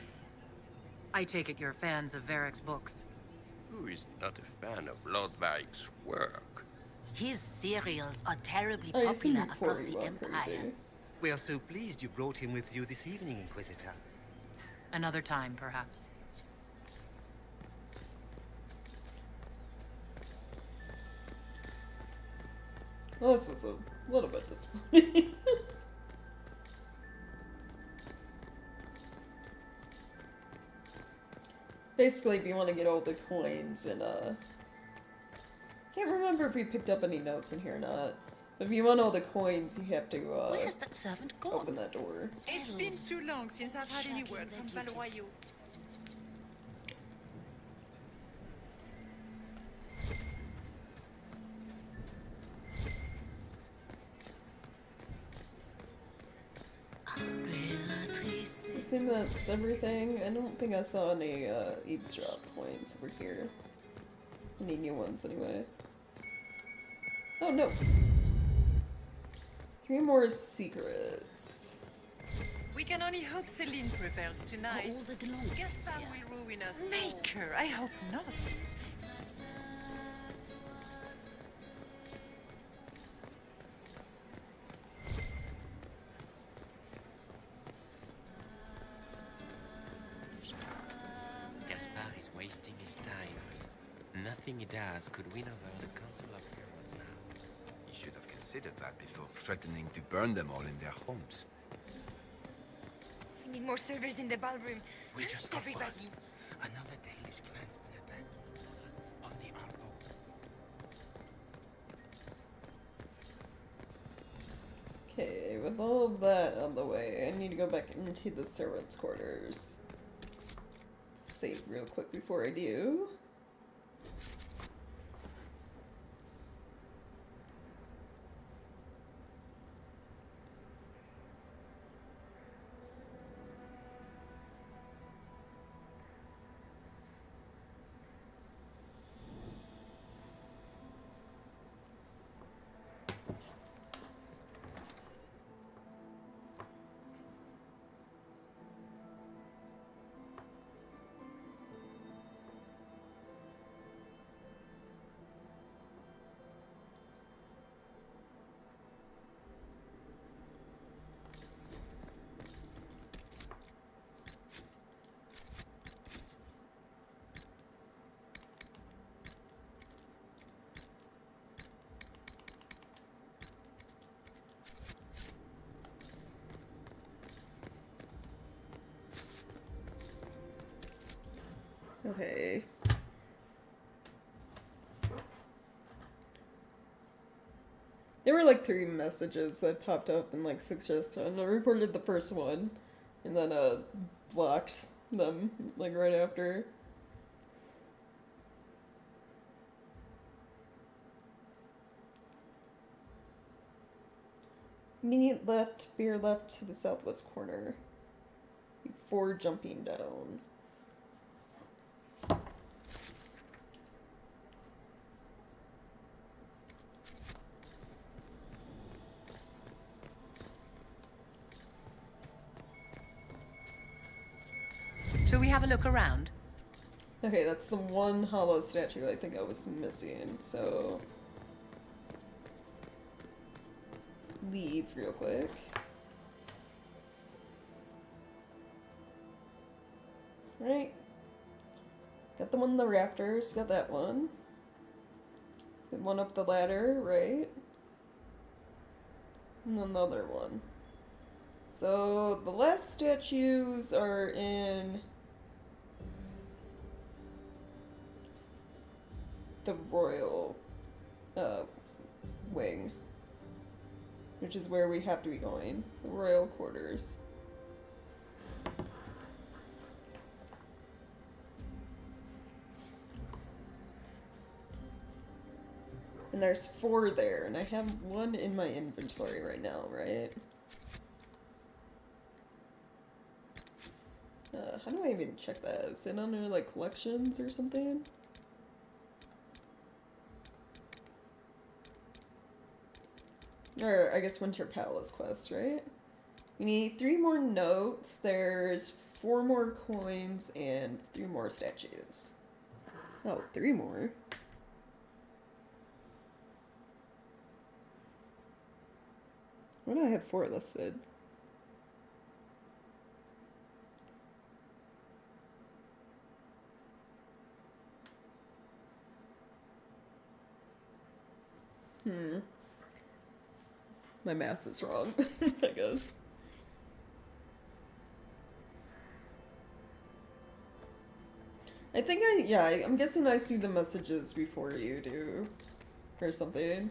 I take it you're fans of Varric's books. Who is not a fan of Lord Varric's work? His serials are terribly I assume popular before across he the went Empire. crazy. We are so pleased you brought him with you this evening, Inquisitor. Another time, perhaps. Well, this was a little bit disappointing. Basically, if you want to get all the coins and, can't remember if we picked up any notes in here or not. But if you want all the coins, you have to, Where's that servant gone? open that door. It's been too long since I've had any word from Valroyaux. I think that's everything. I don't think I saw any eavesdrop points over here. Any new ones anyway. Oh no! 3 more secrets. We can only hope Celine prevails tonight. All the Delonces Gaspard here. will ruin us. Maker, I hope not. Gaspard is wasting his time. Nothing he does could win over the Council of Heralds now. You should have considered that before threatening to burn them all in their homes. We need more servers in the ballroom. We just got word. everybody. Another Dalish clansman attacked. Of the Arbo. Okay, with all of that on the way, I need to go back into the servants' quarters. Save real quick before I do. Okay. There were like 3 messages that popped up in like suggestion. I reported the first one, and then blocked them like right after. Immediate left, beer left to the southwest corner. Before jumping down. Shall we have a look around? Okay, that's the one hollow statue I think I was missing, so... leave real quick. Right. Got the one in the raptors, got that one. The one up the ladder, right? And then the other one. So the last statues are in the royal wing, which is where we have to be going. The royal quarters. And there's 4 there, and I have 1 in my inventory right now, right? How do I even check that? Is it under, like, collections or something? Or, I guess Winter Palace quest, right? We need 3 more notes, there's 4 more coins, and 3 more statues. Oh, 3 more? Why do I have 4 listed? My math is wrong, I guess. I think I'm guessing I see the messages before you do. Or something.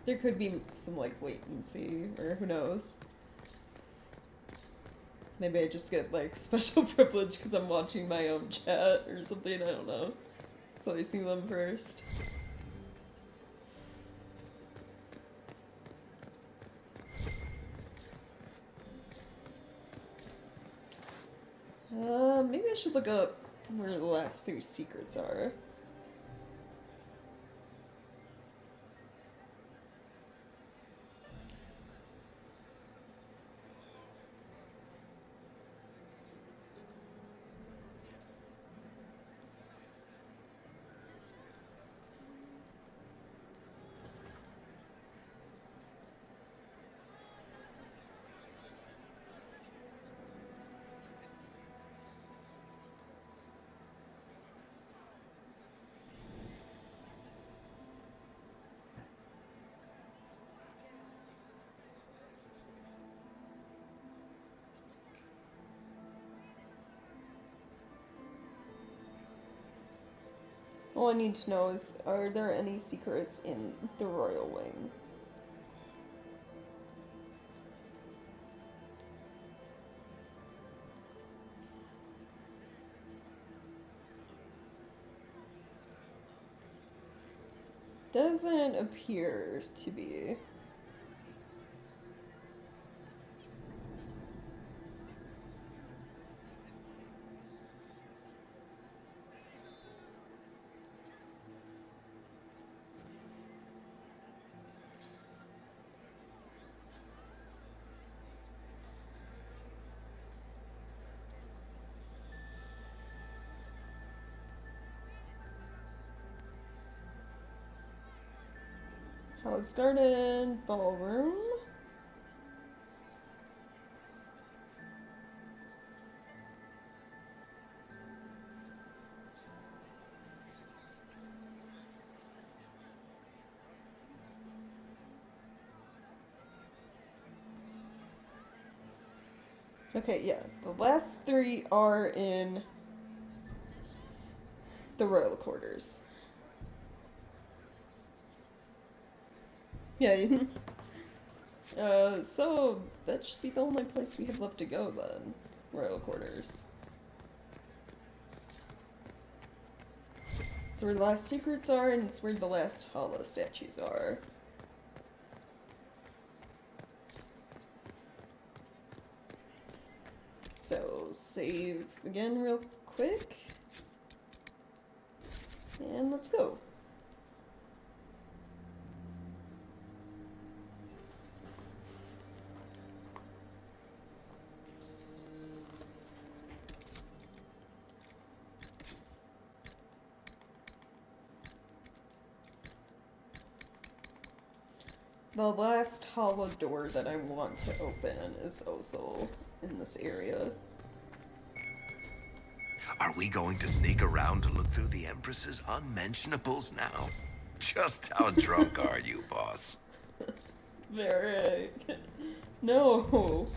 There could be some, like, latency, or who knows. Maybe I just get, like, special privilege because I'm watching my own chat or something, I don't know. So I see them first. Maybe I should look up where the last 3 secrets are. All I need to know is, are there any secrets in the royal wing? Doesn't appear to be. Palace Garden, Ballroom. Okay, yeah. The last three are in the royal quarters. Yeah. So that should be the only place we have left to go then. Royal quarters. It's where the last secrets are, and it's where the last hollow statues are. So, save again real quick. And let's go. The last hollow door that I want to open is also in this area. Are we going to sneak around to look through the Empress's unmentionables now? Just how drunk are you, boss? Very. No.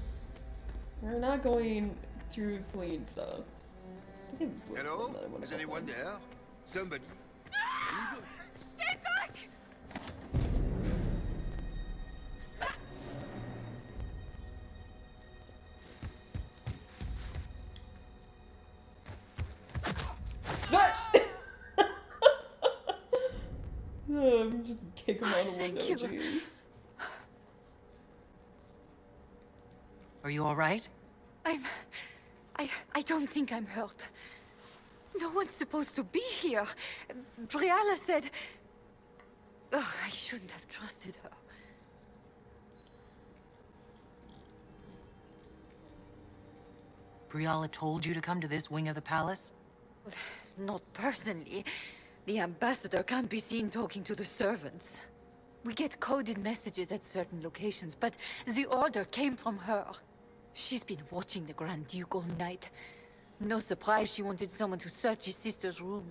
We're not going through Celine stuff. I think it was this Hello? one that I want Is to go anyone on. there? Somebody. Stay back! Just kick him out of the window, you. jeez. Are you all right? I don't think I'm hurt. No one's supposed to be here. Briala said... Oh, I shouldn't have trusted her. Briala told you to come to this wing of the palace? Not personally. The ambassador can't be seen talking to the servants. We get coded messages at certain locations, but the order came from her. She's been watching the Grand Duke all night. No surprise she wanted someone to search his sister's room.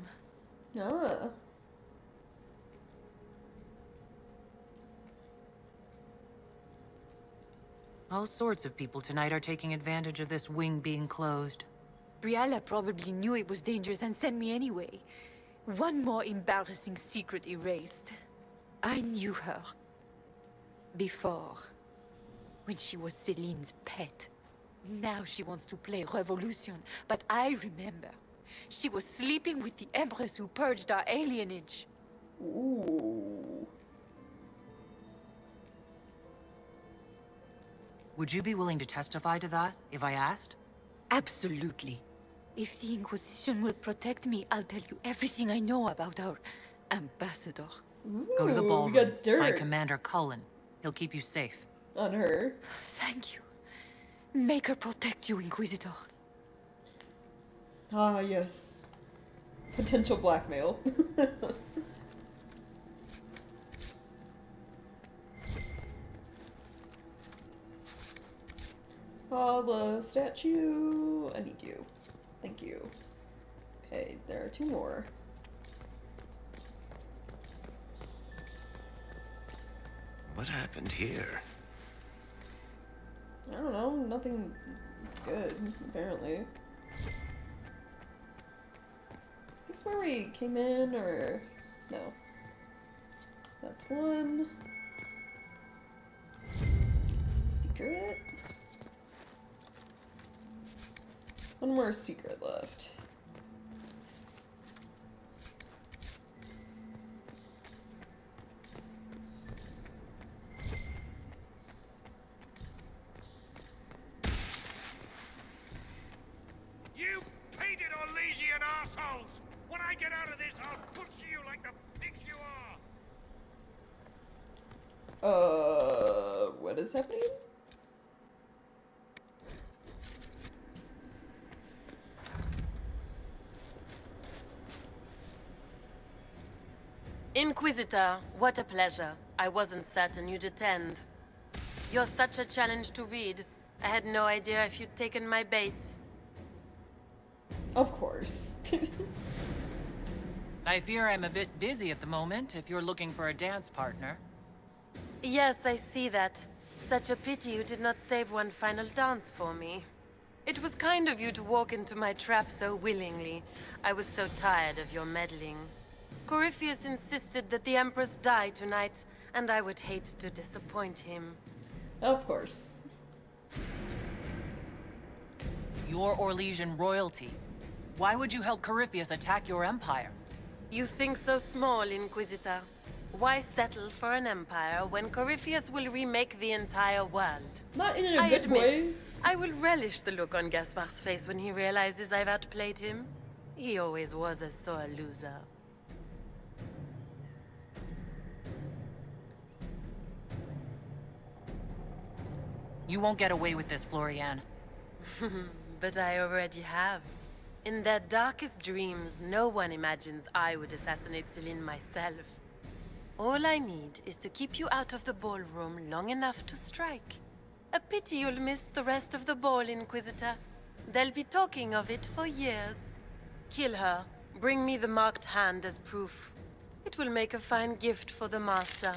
Ah. All sorts of people tonight are taking advantage of this wing being closed. Briala probably knew it was dangerous and sent me anyway. One more embarrassing secret erased. I knew her. Before. When she was Celine's pet. Now she wants to play revolution, but I remember. She was sleeping with the empress who purged our alienage. Ooh. Would you be willing to testify to that, if I asked? Absolutely. If the Inquisition will protect me, I'll tell you everything I know about our ambassador. Ooh, Go to the ballroom. we got dirt Find Commander Cullen. He'll keep you safe. on her. Thank you. Make her protect you, Inquisitor. Ah, yes. Potential blackmail. The statue. I need you. Thank you. Okay, there are two more. What happened here? I don't know. Nothing good, apparently. Is this where we came in, or... No. That's one. Secret? One more secret left. You painted Orlaisian assholes! When I get out of this, I'll butcher you like the pigs you are! What is happening? Inquisitor, what a pleasure. I wasn't certain you'd attend. You're such a challenge to read. I had no idea if you'd taken my bait. Of course. I fear I'm a bit busy at the moment, if you're looking for a dance partner. Yes, I see that. Such a pity you did not save one final dance for me. It was kind of you to walk into my trap so willingly. I was so tired of your meddling. Corypheus insisted that the Empress die tonight, and I would hate to disappoint him. Of course. You're Orlesian royalty. Why would you help Corypheus attack your empire? You think so small, Inquisitor. Why settle for an empire when Corypheus will remake the entire world? Not in a I good admit, way. I will relish the look on Gaspard's face when he realizes I've outplayed him. He always was a sore loser. You won't get away with this, Florian. But I already have. In their darkest dreams, no one imagines I would assassinate Celine myself. All I need is to keep you out of the ballroom long enough to strike. A pity you'll miss the rest of the ball, Inquisitor. They'll be talking of it for years. Kill her. Bring me the marked hand as proof. It will make a fine gift for the Master.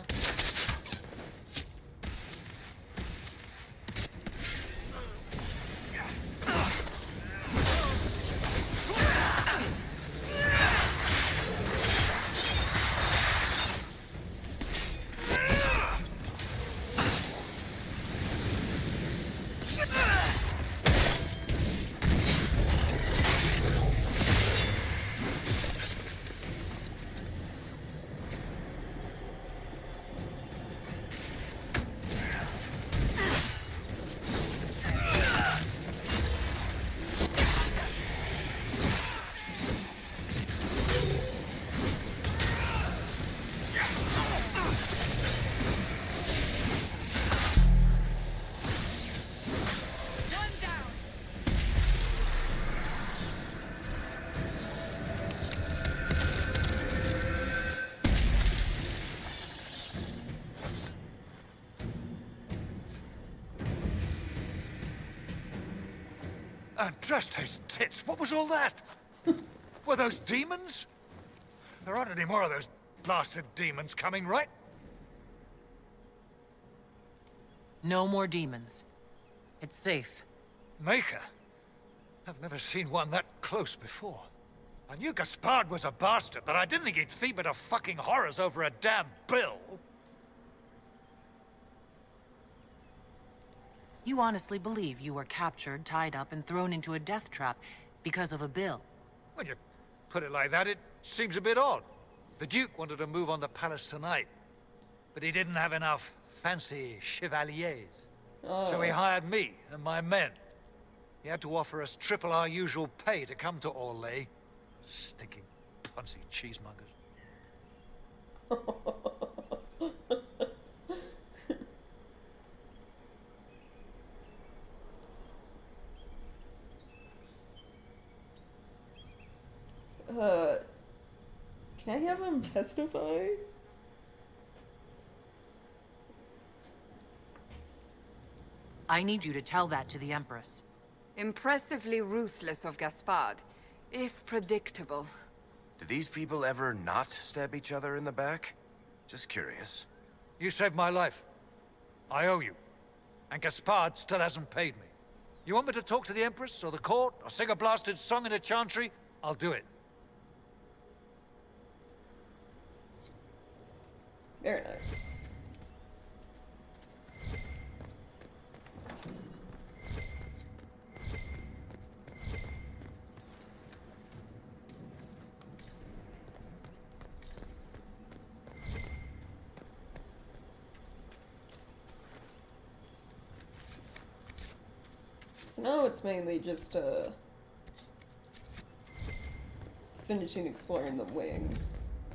And just his tits, what was all that? Were those demons? There aren't any more of those blasted demons coming, right? No more demons. It's safe. Maker? I've never seen one that close before. I knew Gaspard was a bastard, but I didn't think he'd feed me to fucking horrors over a damn bill. You honestly believe you were captured, tied up, and thrown into a death trap because of a bill? When you put it like that, it seems a bit odd. The Duke wanted to move on the palace tonight, but he didn't have enough fancy chevaliers. So he hired me and my men. He had to offer us triple our usual pay to come to Orlais. Stinking punsy cheesemongers. Can I have him testify? I need you to tell that to the Empress. Impressively ruthless of Gaspard, if predictable. Do these people ever not stab each other in the back? Just curious. You saved my life. I owe you. And Gaspard still hasn't paid me. You want me to talk to the Empress or the court or sing a blasted song in a chantry? I'll do it. Very nice. So now it's mainly just finishing exploring the wing.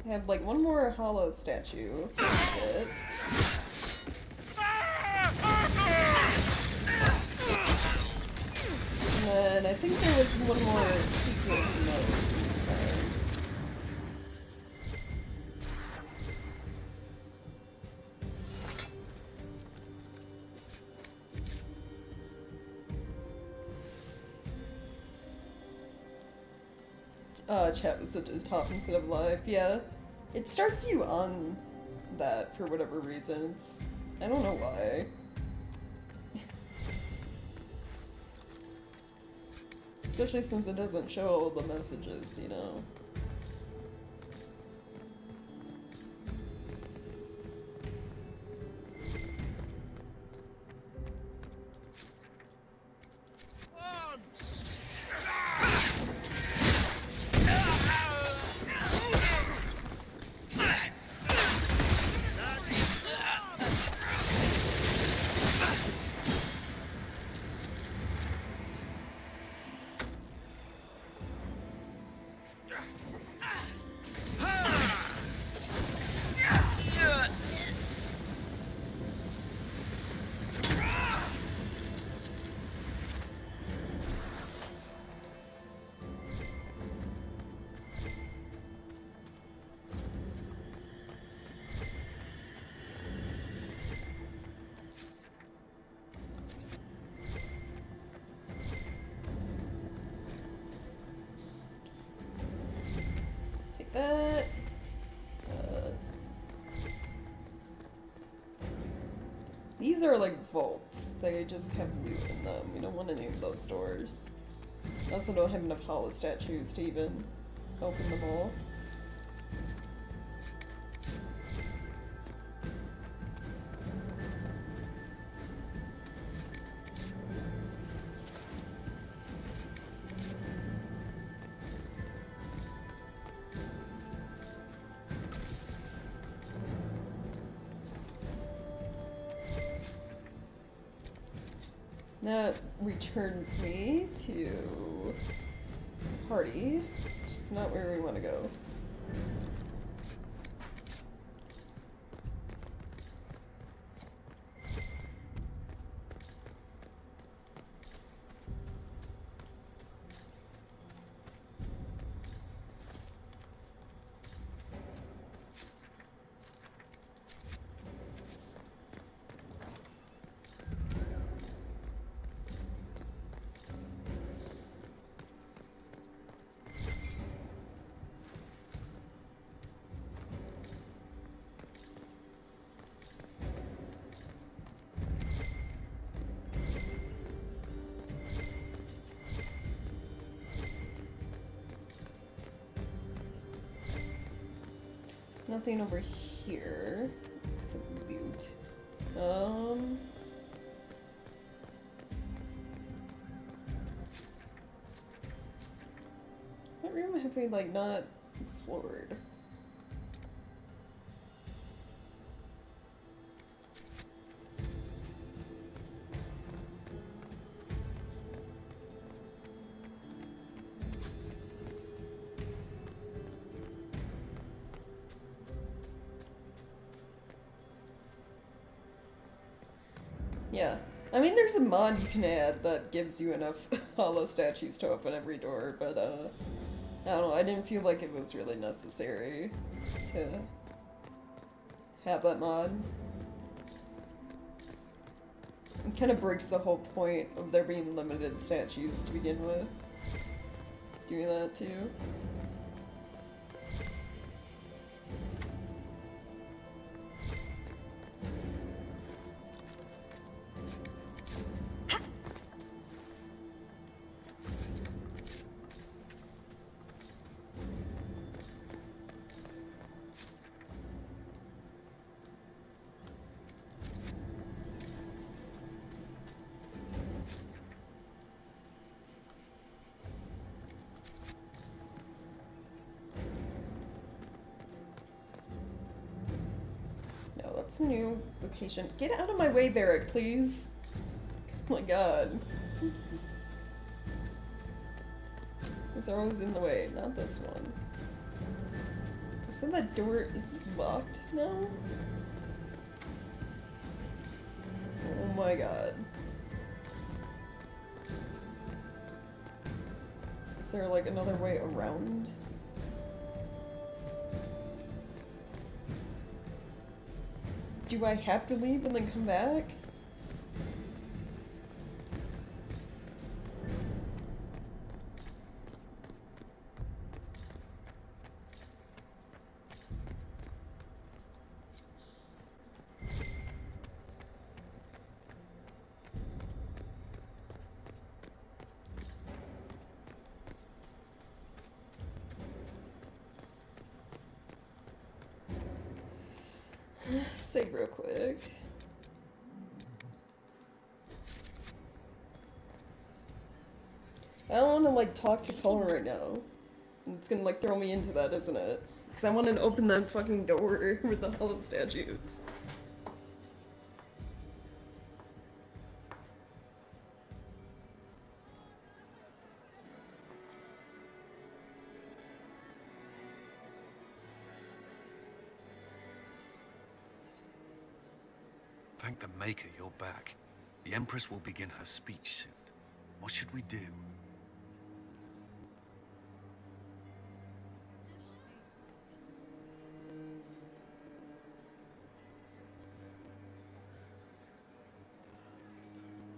I have like one more hollow statue. That's it. And then I think there was one more secret note. Chat was at his top instead of live. Yeah. It starts you on that for whatever reason. I don't know why. Especially since it doesn't show all the messages, you know. That. These are like vaults. They just have loot in them. We don't want any of those doors. I also don't have enough hollow statues to even open them all. That returns me to party, which is not where we want to go. Nothing over here except loot. What room have we like not explored? Yeah. I mean, there's a mod you can add that gives you enough hollow statues to open every door, but, I don't know, I didn't feel like it was really necessary to have that mod. It kind of breaks the whole point of there being limited statues to begin with. Doing that, too. That's the new location. Get out of my way, Barrack, please. Oh my god. These are always in the way, not this one. Is that door, is this locked now? Oh my god. Is there like another way around? Do I have to leave and then come back? save real quick. I don't want to like talk to Colin right now. It's gonna like throw me into that, isn't it? Because I want to open that fucking door with the hollow statues. Thank the Maker you're back. The Empress will begin her speech soon. What should we do?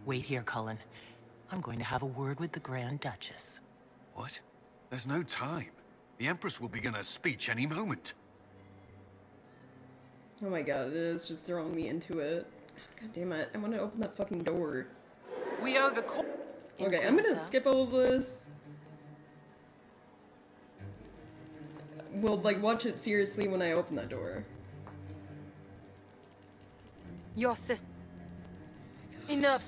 Wait here, Cullen. I'm going to have a word with the Grand Duchess. What? There's no time. The Empress will begin her speech any moment. Oh my god, it is just throwing me into it. God damn it, I want to open that fucking door. We are the Okay, I'm gonna skip all of this. We'll, like, watch it seriously when I open that door. Your sister. Enough!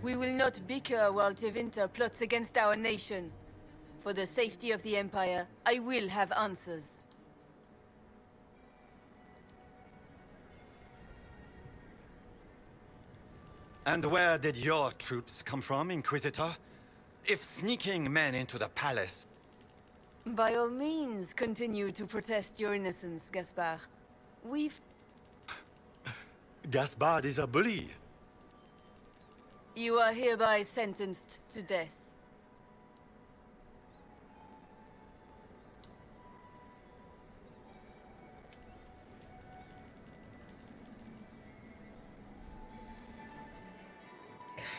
We will not bicker while Tevinter plots against our nation. For the safety of the Empire, I will have answers. And where did your troops come from, Inquisitor? If sneaking men into the palace... By all means, continue to protest your innocence, Gaspard. We've... Gaspard is a bully. You are hereby sentenced to death.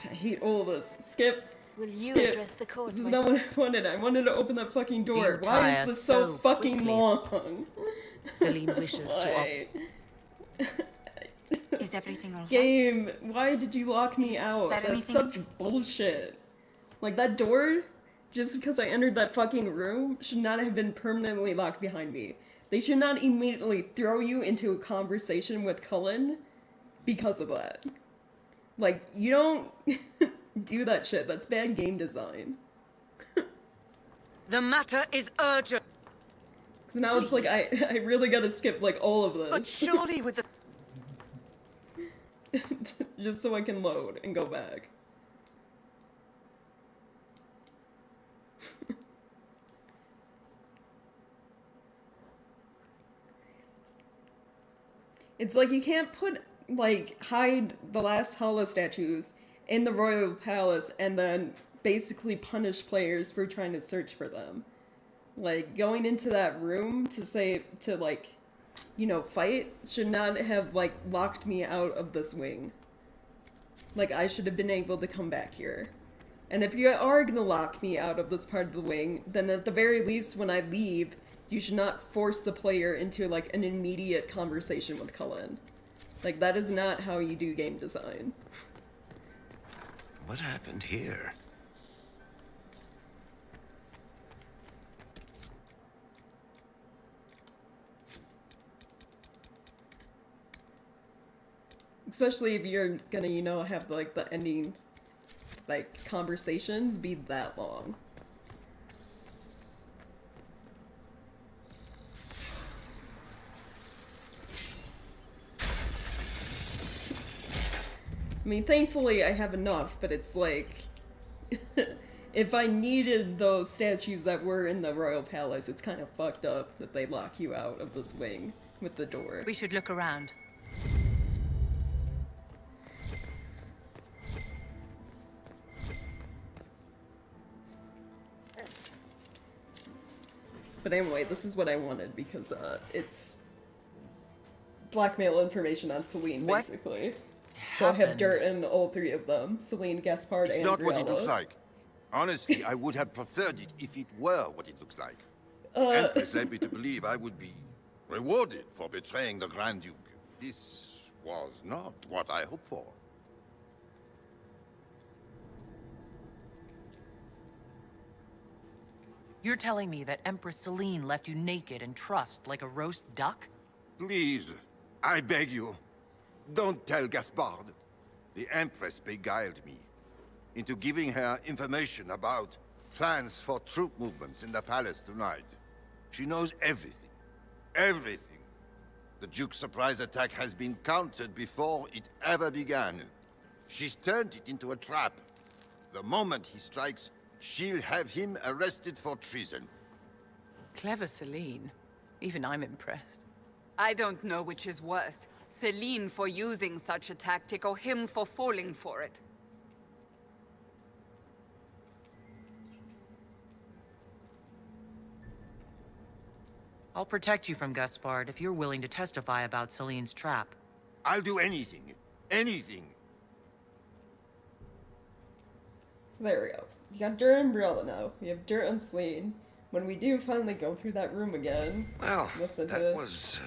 I hate all this. Skip. Will you Skip. address the court? This is not what I wanted. I wanted to open that fucking door. Why is this so fucking quickly. long? Celine wishes Why? Is everything alright? Game, why did you lock me out? that That's anything- such bullshit. Like, that door, just because I entered that fucking room, should not have been permanently locked behind me. They should not immediately throw you into a conversation with Cullen because of that. Like, you don't do that shit. That's bad game design. The matter is urgent. So now it's like, I really gotta skip, like, all of this. But surely with the... Just so I can load and go back. It's like you can't put, like, hide the last hollow statues in the royal palace and then basically punish players for trying to search for them. Like, going into that room to like, you know, fight should not have, like, locked me out of this wing. Like, I should have been able to come back here. And if you are gonna lock me out of this part of the wing, then at the very least, when I leave, you should not force the player into, like, an immediate conversation with Cullen. Like, that is not how you do game design. What happened here? Especially if you're gonna, you know, have, like, the ending, like, conversations be that long. I mean, thankfully I have enough, but it's like... if I needed those statues that were in the royal palace, it's kind of fucked up that they lock you out of this wing with the door. We should look around. But anyway, this is what I wanted because it's blackmail information on Celine, What basically. So I have happened? dirt in all three of them: Celine, Gaspard, It's and not what it Brianna. looks like. Honestly, I would have preferred it if it were what it looks like. Empress led me to believe I would be rewarded for betraying the Grand Duke. This was not what I hoped for. You're telling me that Empress Celine left you naked and trussed like a roast duck? Please, I beg you. Don't tell Gaspard. The Empress beguiled me into giving her information about plans for troop movements in the palace tonight. She knows everything. Everything. The Duke's surprise attack has been countered before it ever began. She's turned it into a trap. The moment he strikes, she'll have him arrested for treason. Clever Celine. Even I'm impressed. I don't know which is worse. Celine for using such a tactic, or him for falling for it. I'll protect you from Gaspard if you're willing to testify about Celine's trap. I'll do anything. Anything. So there we go. You got dirt on Briella now. We have dirt on Celine. When we do finally go through that room again... Well, listen that to... was...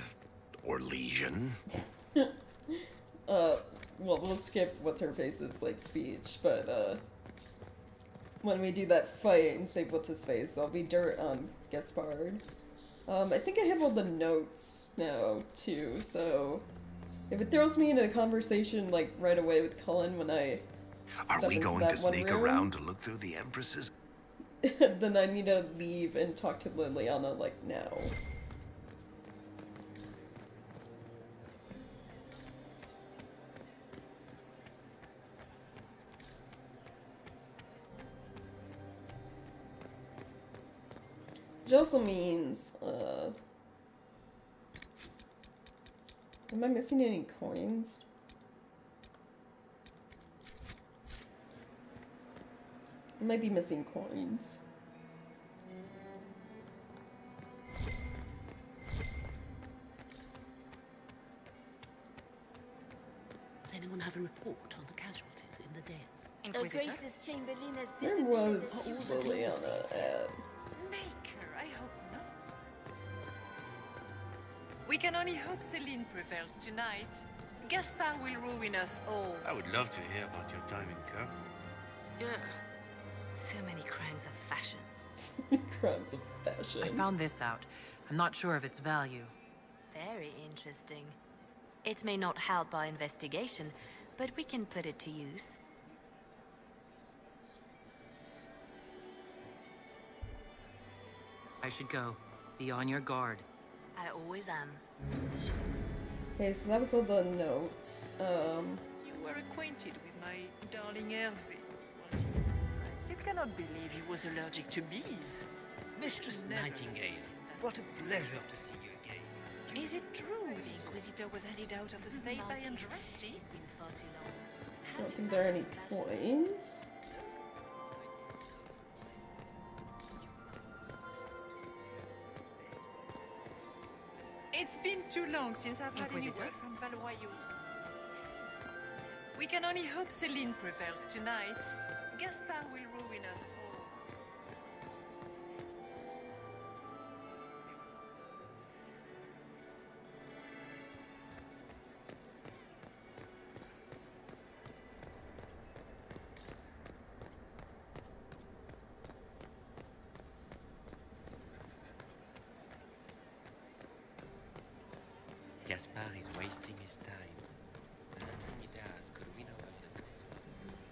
Orlesian. well, we'll skip what's-her-face's, like, speech, but, when we do that fight and save what's-his-face, there'll be dirt on Gaspard. I think I have all the notes now, too, so... If it throws me into a conversation, like, right away with Cullen when I Are step we into going that to one sneak room, around to look through the Empresses? then I need to leave and talk to Liliana, like, now. Which also means, am I missing any coins? I might be missing coins. Does anyone have a report on the casualties in the deaths? Her Grace's Chamberlain has There disappeared. was Liliana ad. Maker, I hope not. We can only hope Celine prevails tonight. Gaspard will ruin us all. I would love to hear about your time in Kerr. Ugh. So many crimes of fashion. Crimes of fashion. I found this out. I'm not sure of its value. Very interesting. It may not help our investigation, but we can put it to use. I should go. Be on your guard. I always am. Okay, so that was all the notes. You were acquainted with my darling Hervé. You cannot believe he was allergic to bees. Mistress Nightingale, what a pleasure to see you again. Is it true the Inquisitor was headed out of the Fae by Andraste? I don't think there are any coins. It's been too long since I've had any Inquisitor? word from Valois. We can only hope Celine prevails tonight. Gaspard will ruin us all. Gaspard is wasting his time. Nothing he does could win over the council.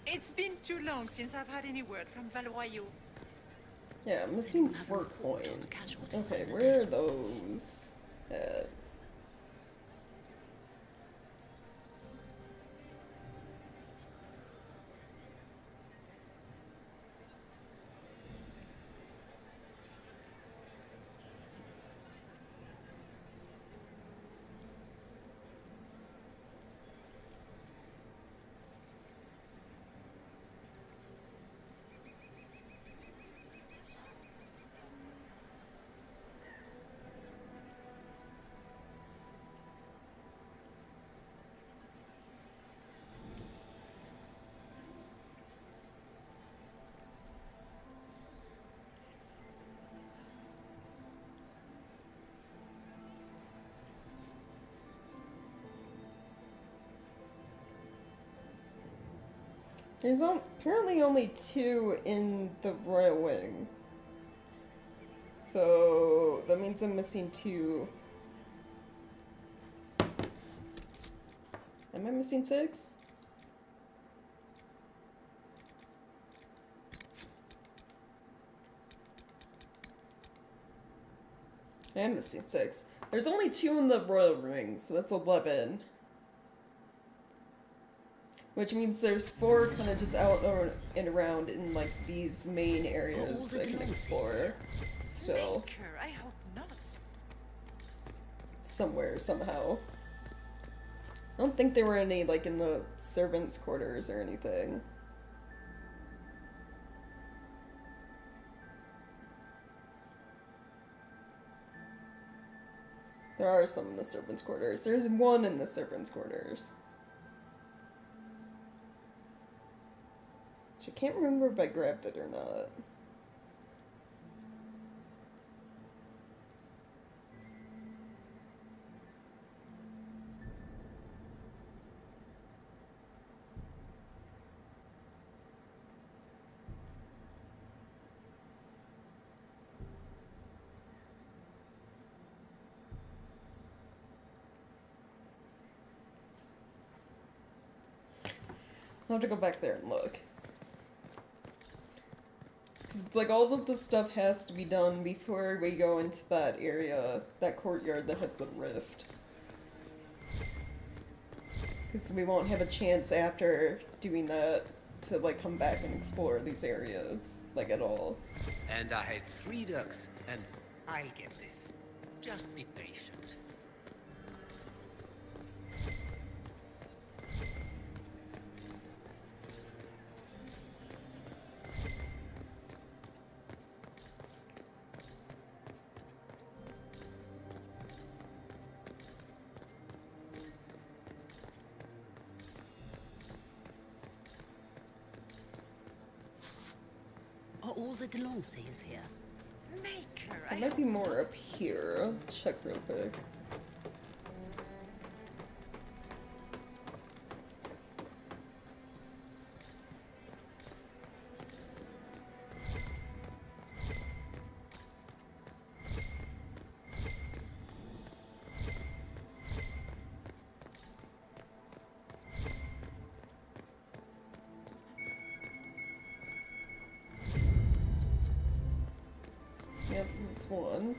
It's been too long since I've had any word from Valois. Yeah, I'm missing 4 coins. Okay, where are those at? There's apparently only 2 in the Royal Wing. So that means I'm missing 2 Am I missing 6? I am missing 6. There's only 2 in the royal ring, so that's 11. Which means there's 4 kind of just out and around in like these main areas I can explore. Still. I hope not. Somewhere, somehow. I don't think there were any like in the servants' quarters or anything. There are some in the servants' quarters. There's 1 in the servants' quarters. I can't remember if I grabbed it or not. I'll have to go back there and look. It's like all of the stuff has to be done before we go into that area, that courtyard that has the rift. Because we won't have a chance after doing that to like come back and explore these areas, like at all. And I have 3 ducks, and I'll get this. Just be patient. Are all the Delancey's here? Maker, There might be more up here. I'll check real quick. Yep, that's 1.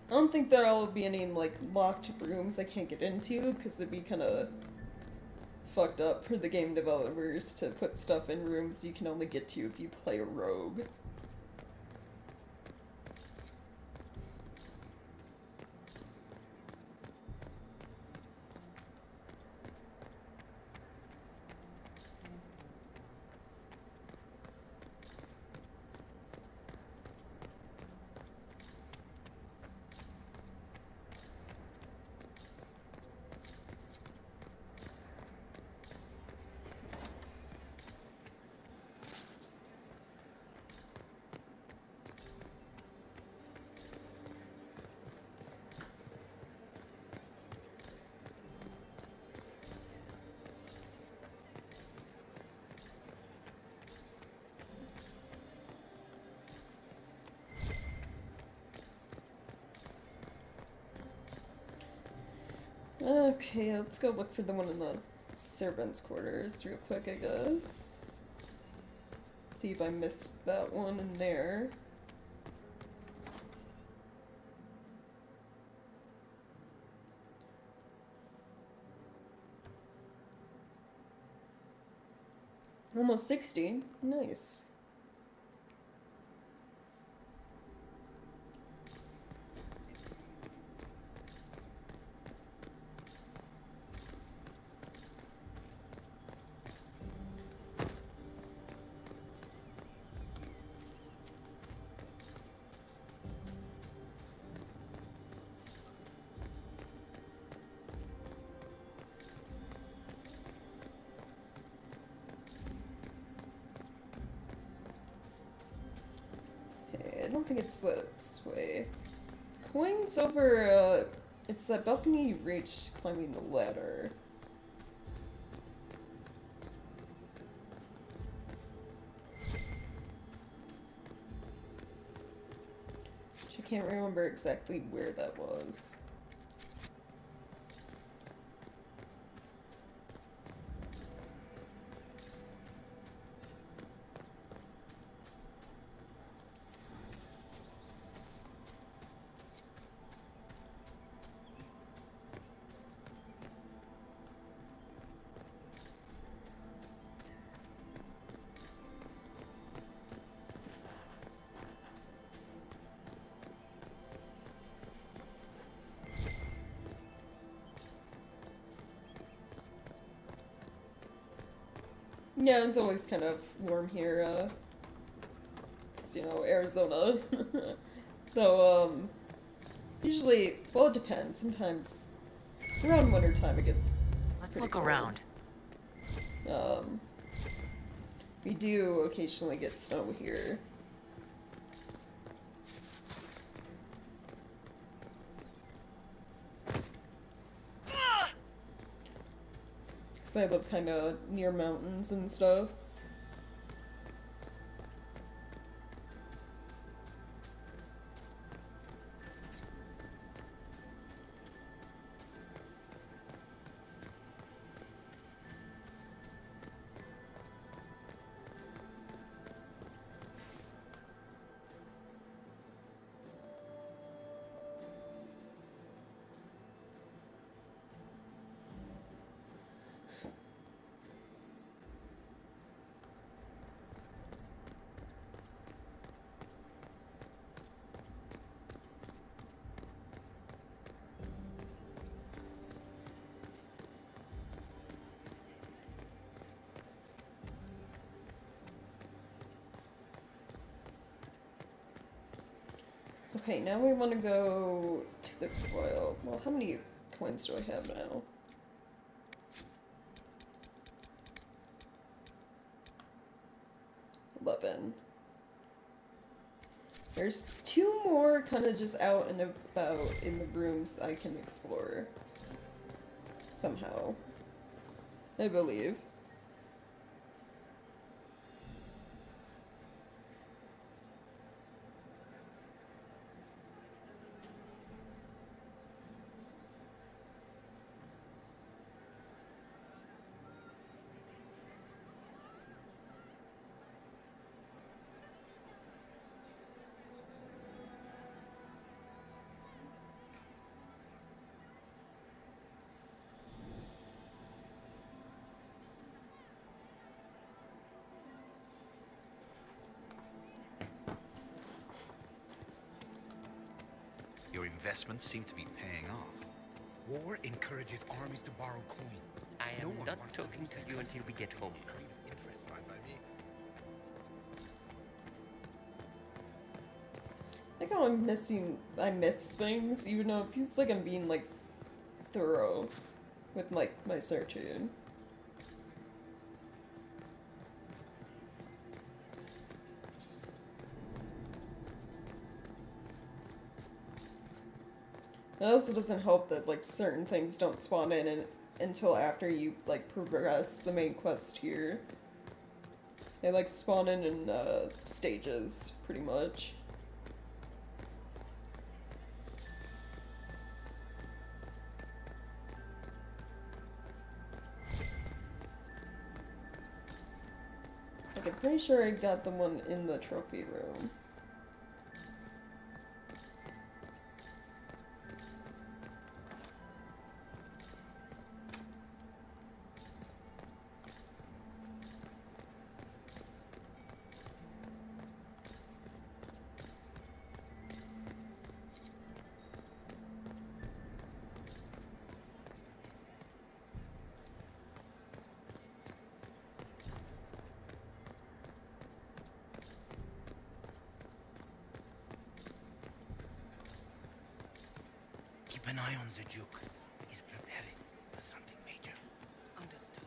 I don't think there'll be any, like, locked rooms I can't get into, because it'd be kind of fucked up for the game developers to put stuff in rooms you can only get to if you play a rogue. Okay, let's go look for the one in the servants' quarters real quick, I guess. See if I missed that one in there. Almost 60. Nice. I don't think it's this way. Coins over, it's that balcony you reached climbing the ladder. I can't remember exactly where that was. Yeah, it's always kind of warm here, 'cause, you know, Arizona. So, usually, well, it depends. Sometimes around wintertime it gets Let's pretty look cold. around. We do occasionally get snow here. Because I live kind of near mountains and stuff. Okay, now we want to go to the royal. Well, how many coins do I have now? There's 2 more kind of just out and about in the rooms I can explore. Somehow. I believe. Your investments seem to be paying off. War encourages armies to borrow coin. I am No one not wants to talking lose to their you until we get home. Interest, fine by me. Like how I miss things, even though it feels like I'm being, like, thorough with, like, my searching. It also doesn't help that, like, certain things don't spawn in until after you, like, progress the main quest here. They, like, spawn in stages, pretty much. I'm pretty sure I got the one in the trophy room. Keep an eye on the Duke. He's preparing for something major. Understood.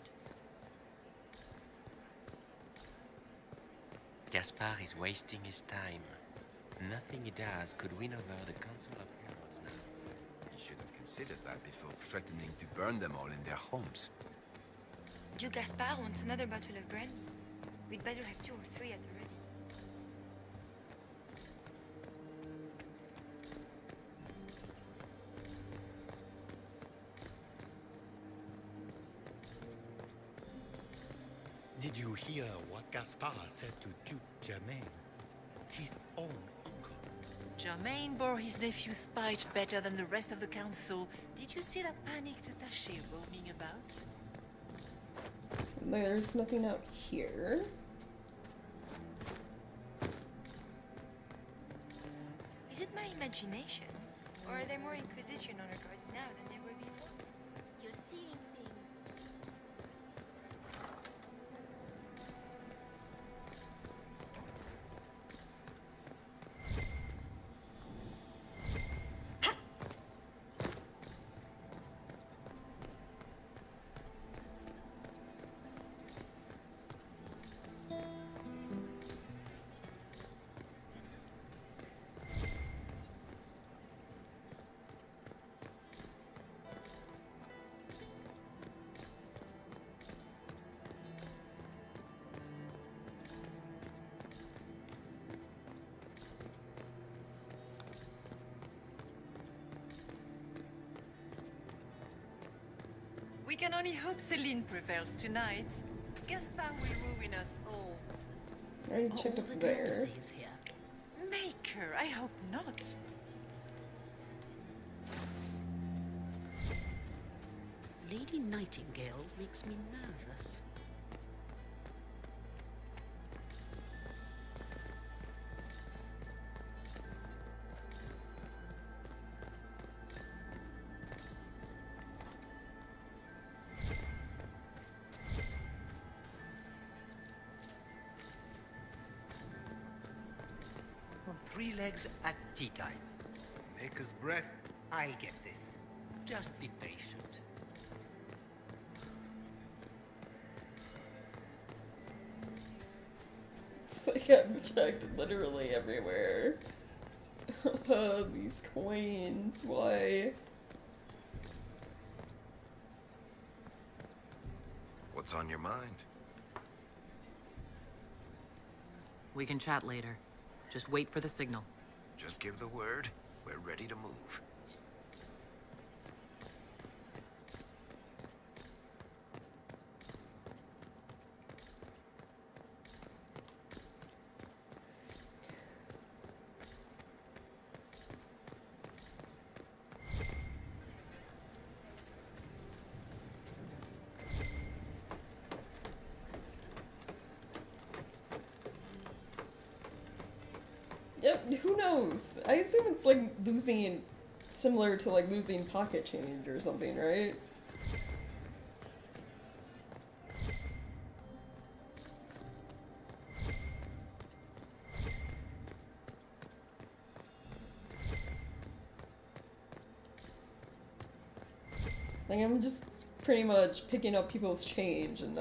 Gaspard is wasting his time. Nothing he does could win over the Council of Heralds now. You should have considered that before threatening to burn them all in their homes. Duke Gaspard wants another bottle of brandy. We'd better have 2 or 3 at the ready. Did you hear what Gaspard said to Duke Germain? His own uncle. Germain bore his nephew's spite better than the rest of the council. Did you see that panicked attaché roaming about? There's nothing out here. Is it my imagination? Or are there more Inquisition honor guards now than there were before? You're seeing things. We can only hope Celine prevails tonight. Gaspard will ruin us all. I already checked up there. Maker, I hope not. Lady Nightingale makes me nervous. On 3 legs at tea time. Maker's breath. I'll get this. Just be patient. It's like I'm checked literally everywhere. These coins, why? What's on your mind? We can chat later. Just wait for the signal. Just give the word. We're ready to move. Yep, who knows? I assume it's like losing, similar to like losing pocket change or something, right? Like I'm just pretty much picking up people's change and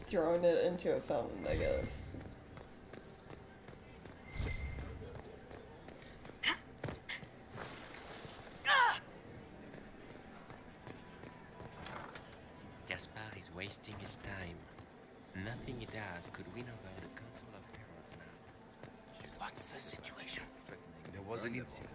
throwing it into a fountain, I guess. Gaspard is wasting his time. Nothing he does could win over the Council of Heralds now. What's the situation? There was an incident.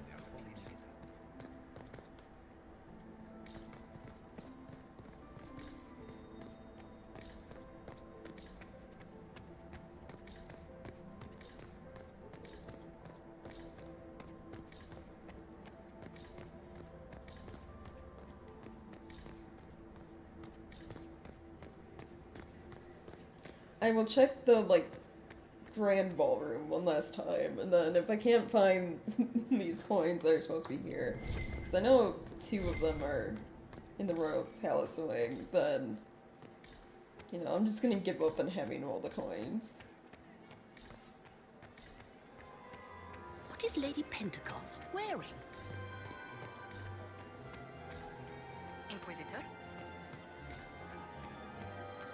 I will check the, like, grand ballroom one last time, and then if I can't find these coins that are supposed to be here, because I know 2 of them are in the royal palace wing, then, you know, I'm just gonna give up on having all the coins. What is Lady Pentecost wearing? Inquisitor?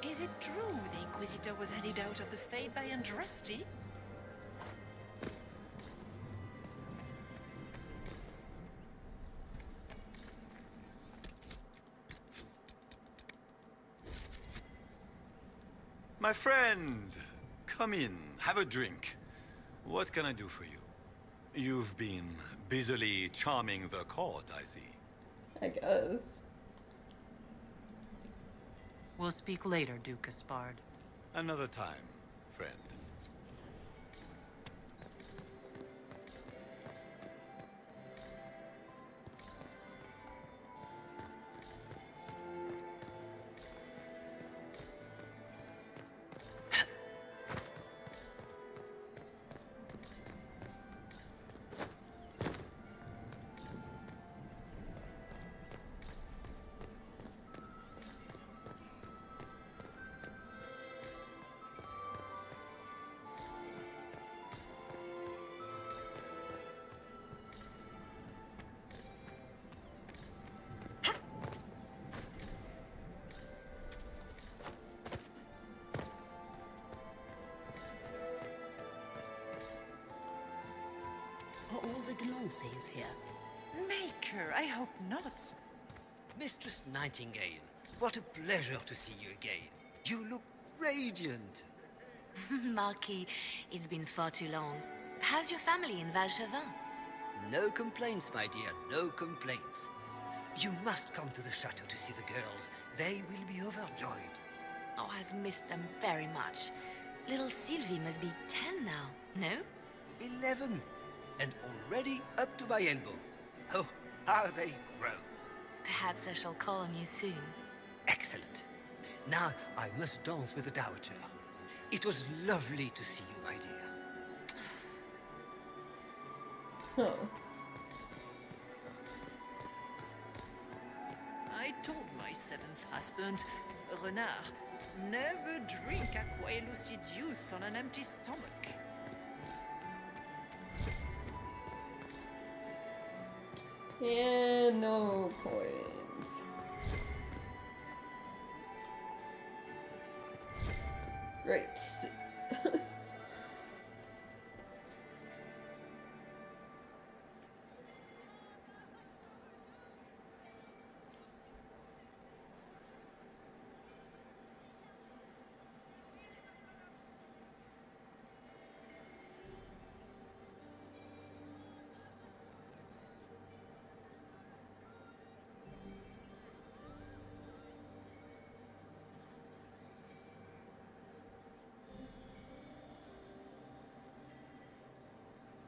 Is it true the Inquisitor was headed out of the Fade by Andraste? My friend, come in, have a drink. What can I do for you? You've been busily charming the court, I see. I guess. We'll speak later, Duke Gaspard. Another time, friend. Are all the Delancers here? Maker, I hope not. Mistress Nightingale, what a pleasure to see you again. You look radiant. Marquis, it's been far too long. How's your family in Valchevin? No complaints, my dear, no complaints. You must come to the chateau to see the girls. They will be overjoyed. Oh, I've missed them very much. Little Sylvie must be 10 now, no? 11. And already up to my elbow. Oh, how they grow. Perhaps I shall call on you soon. Excellent. Now I must dance with the Dowager. It was lovely to see you, my dear. Oh. I told my 7th husband, Renard, never drink aqua lucidius on an empty stomach. And no coins. Great.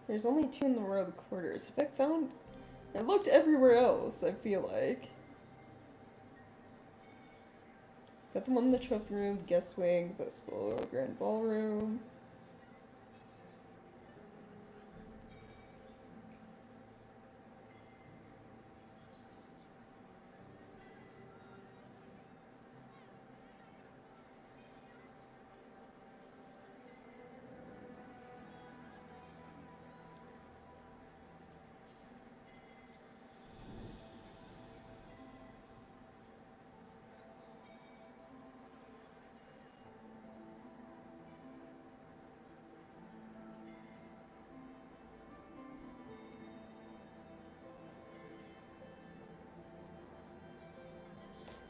There's only 2 in the royal quarters. Have I found... I looked everywhere else, I feel like. Got the one in the trophy room, the guest wing, festival, grand ballroom.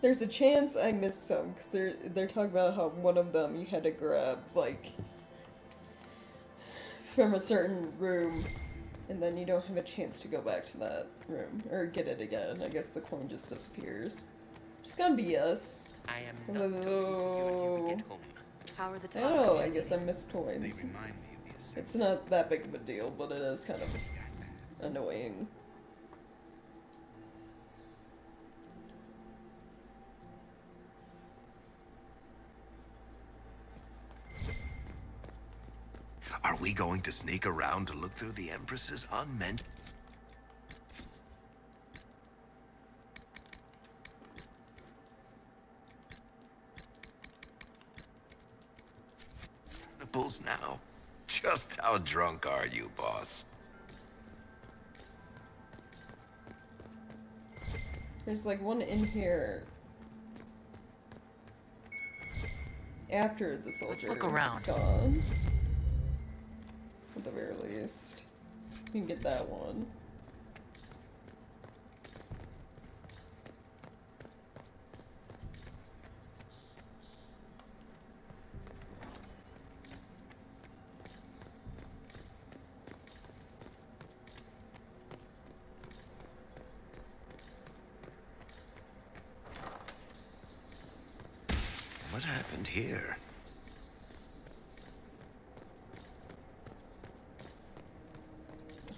There's a chance I missed some, because they're talking about how one of them you had to grab, like, from a certain room, and then you don't have a chance to go back to that room, or get it again. I guess the coin just disappears. Just gonna be us. I am not talking to you until we get home. How are the Oh, I guess I missed coins. They remind me of the assembly. It's not that big of a deal, but it is kind of annoying. we going to sneak around to look through the Empress's unmentionables now? Just how drunk are you, boss? There's like one in here after the soldier look around. is gone. At the very least. You can get that one. What happened here?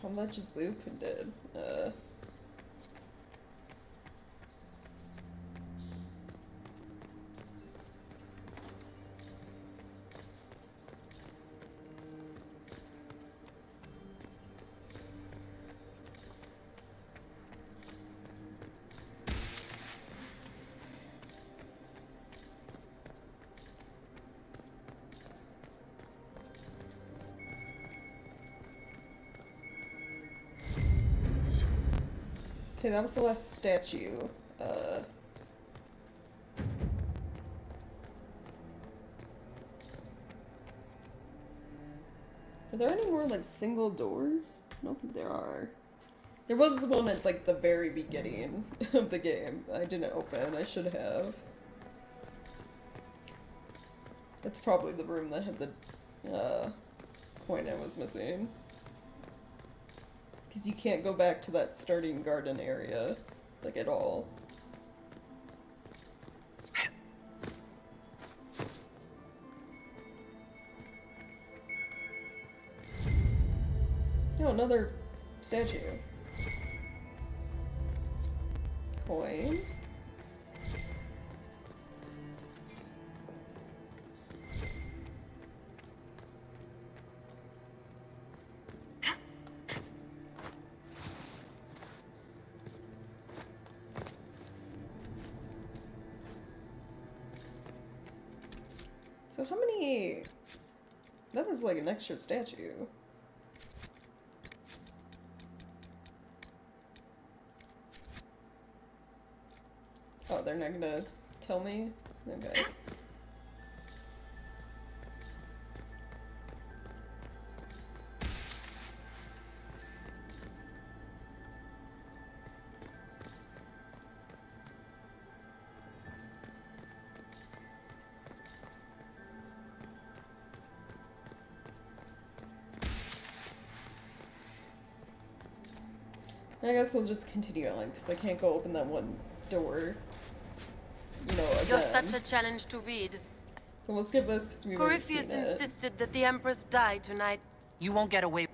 How much is Lupin did? Okay, that was the last statue. Are there any more, like, single doors? I don't think there are. There was one at, like, the very beginning of the game I didn't open. I should have. That's probably the room that had the, coin I was missing. Because you can't go back to that starting garden area, like, at all. Oh, another statue. Coin. So how many... That was like an extra statue. Oh, they're not gonna tell me? Okay. I guess we'll just continue on, because I can't go open that one door, you know, again. You're such a challenge to read. So we'll skip this, because we've already seen Corypheus it. insisted that the Empress die tonight. You won't get away.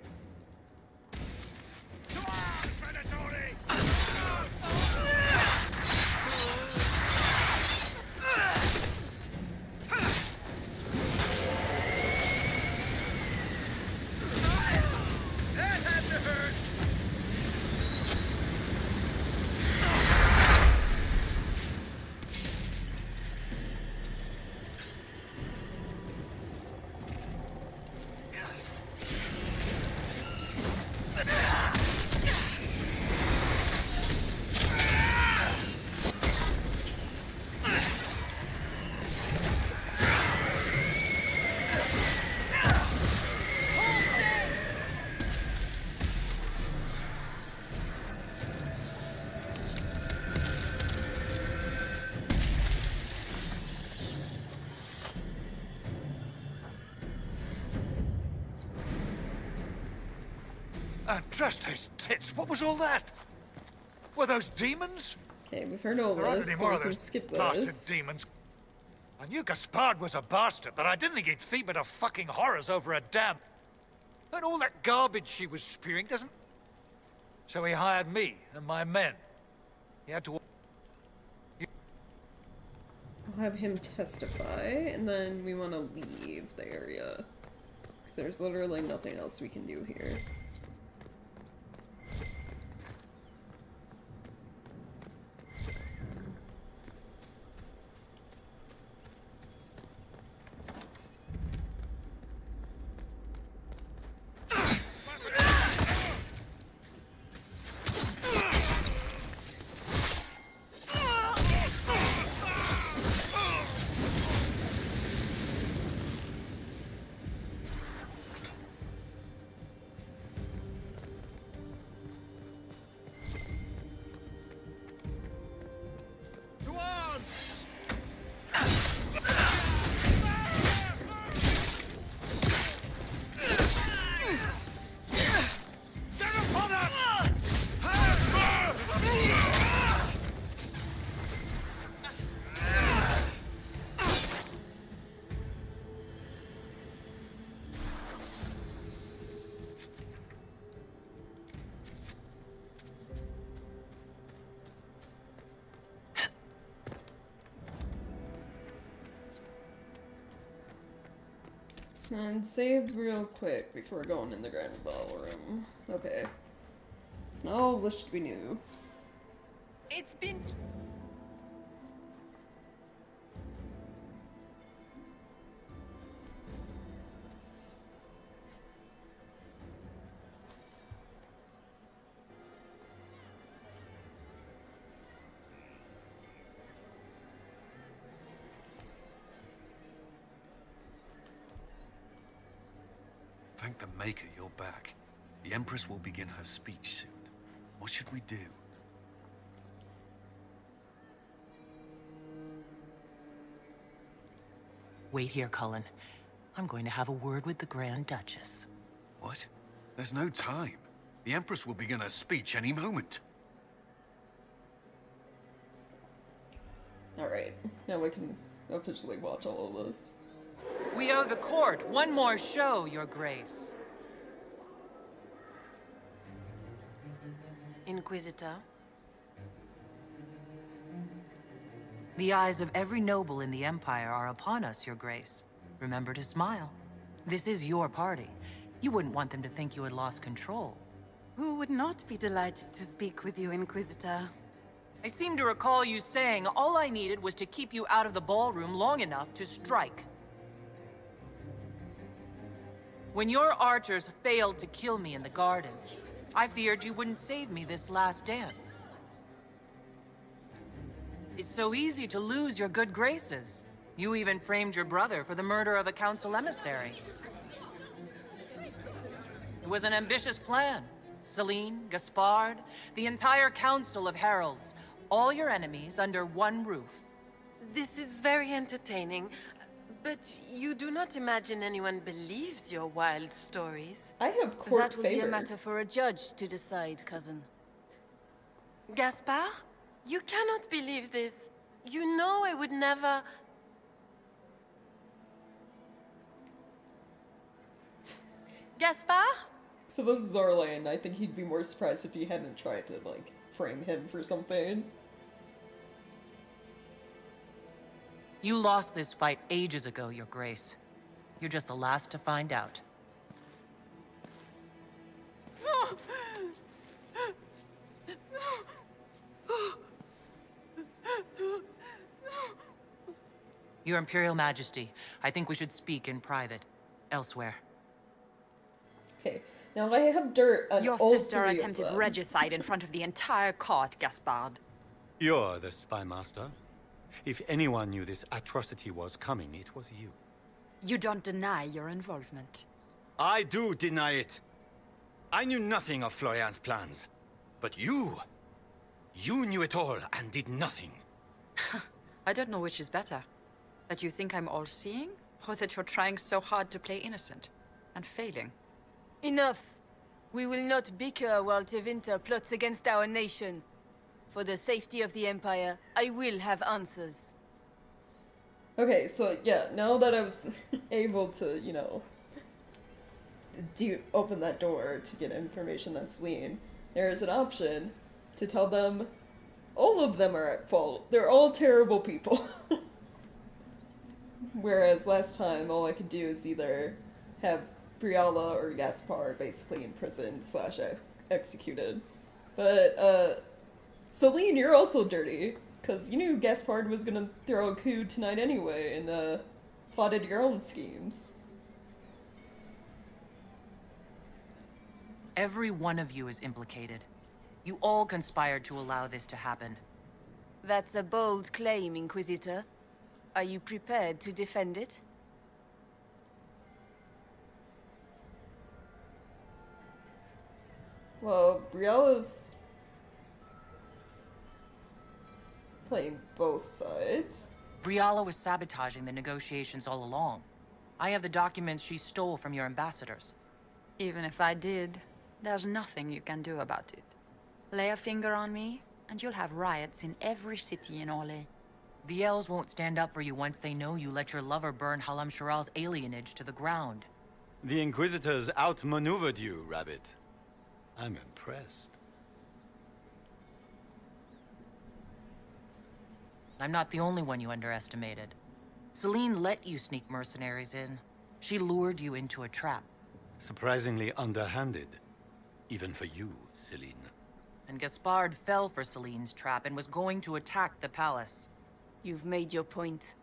And trust his tits. What was all that? Were those demons? Okay, we've heard all There aren't this, any so more we of can those skip blasted this. demons. I knew Gaspard was a bastard, but I didn't think he'd feed me to fucking horrors over a dam. And all that garbage she was spewing doesn't... So he hired me and my men. He had to... We'll have him testify, and then we want to leave the area. Because there's literally nothing else we can do here. And save real quick before going in the Grand Ballroom. Okay. So now all this should be new. It's been... Thank the Maker you're back. The Empress will begin her speech soon. What should we do? Wait here, Cullen. I'm going to have a word with the Grand Duchess. What? There's no time. The Empress will begin her speech any moment. Alright, now we can officially watch all of this. We owe the court one more show, Your Grace. Inquisitor? The eyes of every noble in the Empire are upon us, Your Grace. Remember to smile. This is your party. You wouldn't want them to think you had lost control. Who would not be delighted to speak with you, Inquisitor? I seem to recall you saying all I needed was to keep you out of the ballroom long enough to strike. When your archers failed to kill me in the garden, I feared you wouldn't save me this last dance. It's so easy to lose your good graces. You even framed your brother for the murder of a council emissary. It was an ambitious plan. Celine, Gaspard, the entire council of heralds, all your enemies under one roof. This is very entertaining. But you do not imagine anyone believes your wild stories? I have court That would be a matter for a judge to decide, cousin. Gaspard? You cannot believe this. You know I would never... Gaspard? So this is Orlais, and I think he'd be more surprised if you hadn't tried to, like, frame him for something. You lost this fight ages ago, Your Grace. You're just the last to find out. Your Imperial Majesty, I think we should speak in private, elsewhere. Okay, now I have dirt on Your all sister three attempted of them. regicide in front of the entire court, Gaspard. You're the spy master. If anyone knew this atrocity was coming, it was you. You don't deny your involvement. I do deny it. I knew nothing of Florian's plans. But you knew it all and did nothing. I don't know which is better. That you think I'm all-seeing, or that you're trying so hard to play innocent and failing. Enough. We will not bicker while Tevinter plots against our nation. For the safety of the Empire, I will have answers. Okay, so yeah, now that I was able to, you know, open that door to get information that's lean, there is an option to tell them all of them are at fault. They're all terrible people. Whereas last time, all I could do is either have Briella or Gaspar basically in prison / executed. But, Celine, you're also dirty. Because you knew Gaspard was gonna throw a coup tonight anyway, and, plotted your own schemes. Every one of you is implicated. You all conspired to allow this to happen. That's a bold claim, Inquisitor. Are you prepared to defend it? Well, Briella's playing both sides. Briella was sabotaging the negotiations all along. I have the documents she stole from your ambassadors. Even if I did, there's nothing you can do about it. Lay a finger on me, and you'll have riots in every city in Orlais. The elves won't stand up for you once they know you let your lover burn Halam Shiral's alienage to the ground. The Inquisitors outmaneuvered you, Rabbit. I'm impressed. I'm not the only one you underestimated. Celine let you sneak mercenaries in. She lured you into a trap. Surprisingly underhanded. Even for you, Celine. And Gaspard fell for Celine's trap and was going to attack the palace. You've made your point.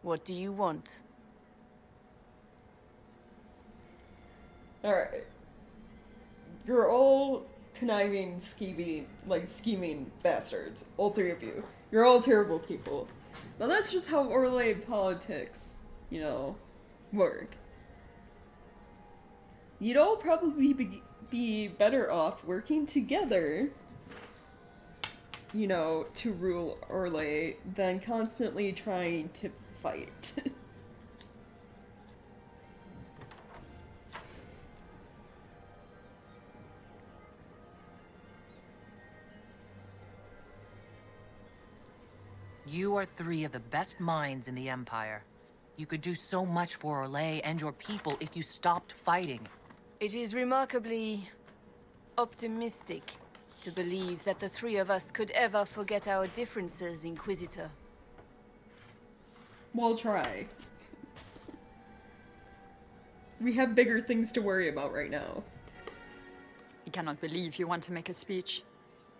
What do you want? Alright. You're all conniving, scheming bastards. All three of you. You're all terrible people. Now that's just how Orlais politics, work. You'd all probably be better off working together, to rule Orlais than constantly trying to fight. You are three of the best minds in the Empire. You could do so much for Orlais and your people if you stopped fighting. It is remarkably optimistic to believe that the three of us could ever forget our differences, Inquisitor. We'll try. We have bigger things to worry about right now. I cannot believe you want to make a speech.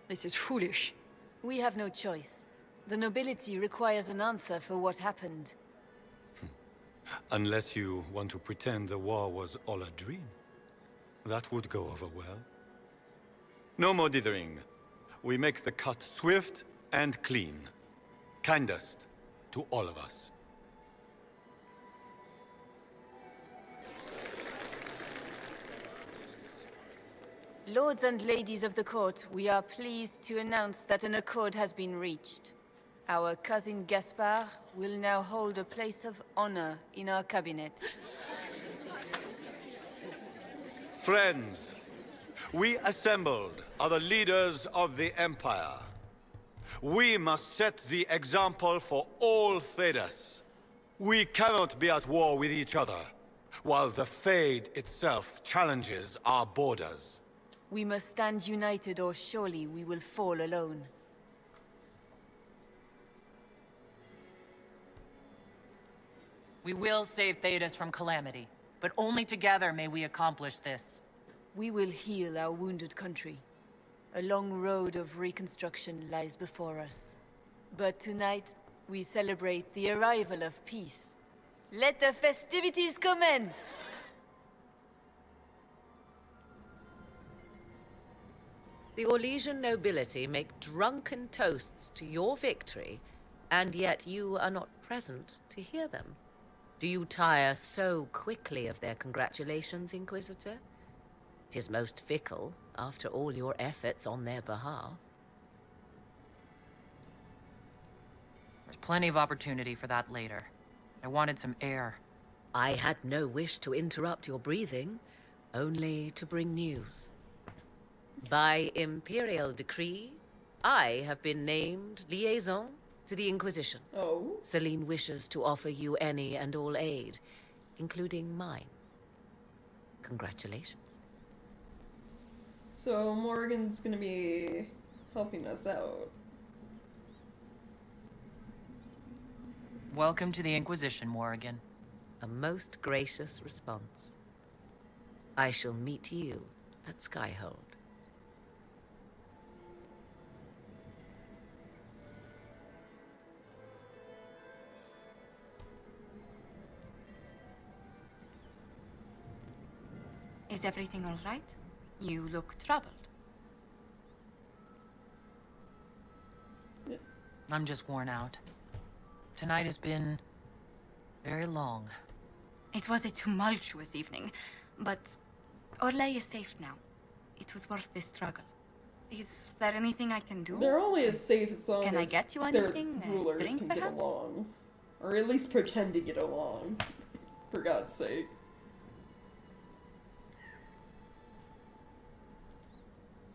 This is foolish. We have no choice. The nobility requires an answer for what happened. Unless you want to pretend the war was all a dream. That would go over well. No more dithering. We make the cut swift and clean. Kindest to all of us. Lords and ladies of the court, we are pleased to announce that an accord has been reached. Our cousin Gaspard will now hold a place of honor in our cabinet. Friends, we assembled are the leaders of the Empire. We must set the example for all Thedas. We cannot be at war with each other, while the Fade itself challenges our borders. We must stand united or surely we will fall alone. We will save Thedas from calamity, but only together may we accomplish this. We will heal our wounded country. A long road of reconstruction lies before us. But tonight, we celebrate the arrival of peace. Let the festivities commence! The Orlesian nobility make drunken toasts to your victory, and yet you are not present to hear them. Do you tire so quickly of their congratulations, Inquisitor? 'Tis most fickle, after all your efforts on their behalf. There's plenty of opportunity for that later. I wanted some air. I had no wish to interrupt your breathing, only to bring news. By imperial decree, I have been named liaison to the Inquisition. Oh? Celine wishes to offer you any and all aid, including mine. Congratulations. So Morgan's gonna be helping us out. Welcome to the Inquisition, Morrigan. A most gracious response. I shall meet you at Skyhold. Is everything all right? You look troubled. I'm just worn out. Tonight has been very long. It was a tumultuous evening, but Orlais is safe now. It was worth the struggle. Is there anything I can do? They're only as safe as long Can I as get you their anything? rulers Drink, can perhaps? get along. Or at least pretend to get along. For God's sake.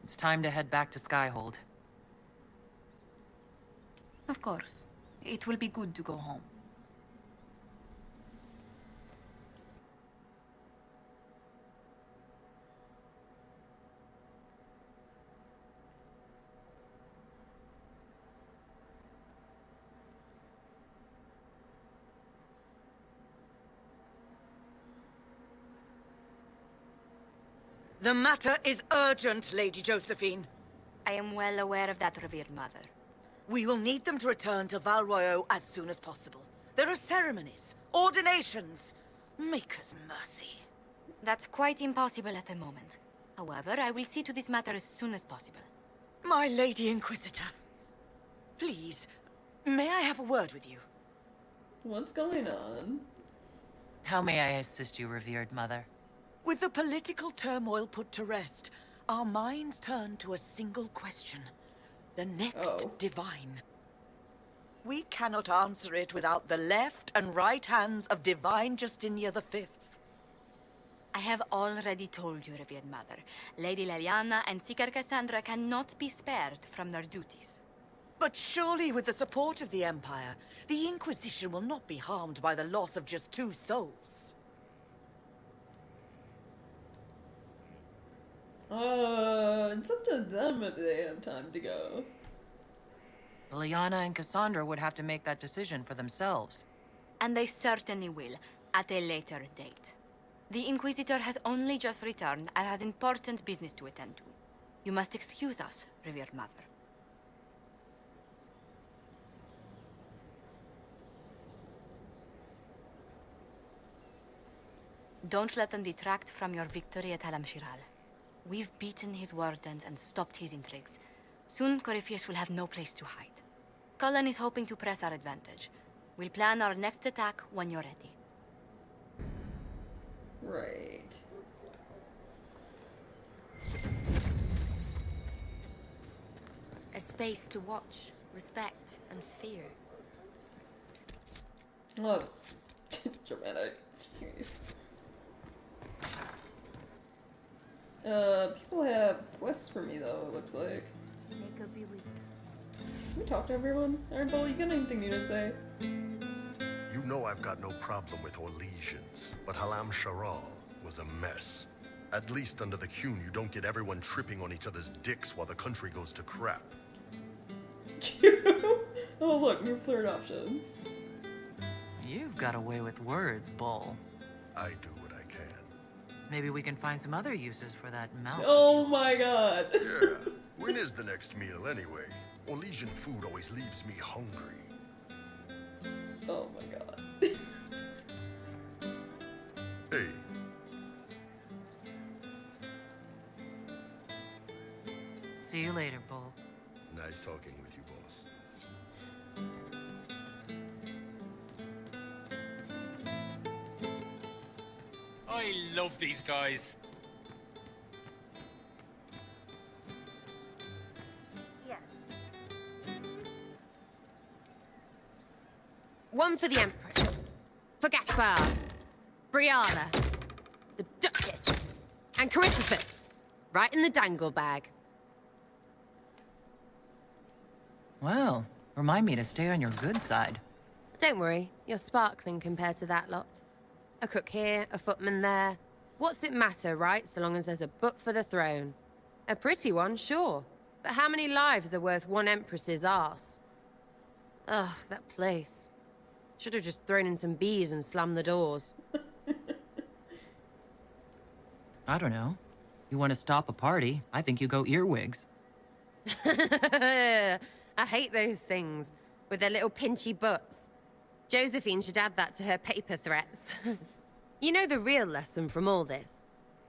It's time to head back to Skyhold. Of course. It will be good to go home. The matter is urgent, Lady Josephine. I am well aware of that, revered mother. We will need them to return to Val Royeaux as soon as possible. There are ceremonies, ordinations. Make us mercy. That's quite impossible at the moment. However, I will see to this matter as soon as possible. My Lady Inquisitor, please, may I have a word with you? What's going on? How may I assist you, revered mother? With the political turmoil put to rest, our minds turn to a single question. The next divine. We cannot answer it without the left and right hands of Divine Justinia V. I have already told you, revered mother. Lady Leliana and Seeker Cassandra cannot be spared from their duties. But surely with the support of the Empire, the Inquisition will not be harmed by the loss of just 2 souls. It's up to them if they have time to go. Leliana and Cassandra would have to make that decision for themselves. And they certainly will, at a later date. The Inquisitor has only just returned and has important business to attend to. You must excuse us, revered mother. Don't let them detract from your victory at Alam-Shiral. We've beaten his wardens and stopped his intrigues. Soon, Corypheus will have no place to hide. Cullen is hoping to press our advantage. We'll plan our next attack when you're ready. Right. A space to watch, respect, and fear. Oh, that's dramatic. Jeez. People have quests for me though, it looks like. Can we talk to everyone? Arbol, you got anything new to say? You know I've got no problem with Orlesians, but Alam-Shiral was a mess. At least under the Qun, you don't get everyone tripping on each other's dicks while the country goes to crap. Oh look, new flirt options. You've got away with words, Bull. I do what I can. Maybe we can find some other uses for that mouth. Oh my god. Yeah. When is the next meal anyway? Orlesian food always leaves me hungry. Oh my god. Hey. See you later, Bull. Nice talking with you, boss. I love these guys. One for the Empress, for Gaspard, Brianna, the Duchess, and Corypheus, right in the dangle bag. Well, remind me to stay on your good side. Don't worry, you're sparkling compared to that lot. A cook here, a footman there. What's it matter, right, so long as there's a butt for the throne? A pretty one, sure, but how many lives are worth one Empress's arse? Ugh, that place. Should have just thrown in some bees and slammed the doors. I don't know. You want to stop a party? I think you go earwigs. I hate those things with their little pinchy butts. Josephine should add that to her paper threats. You know the real lesson from all this?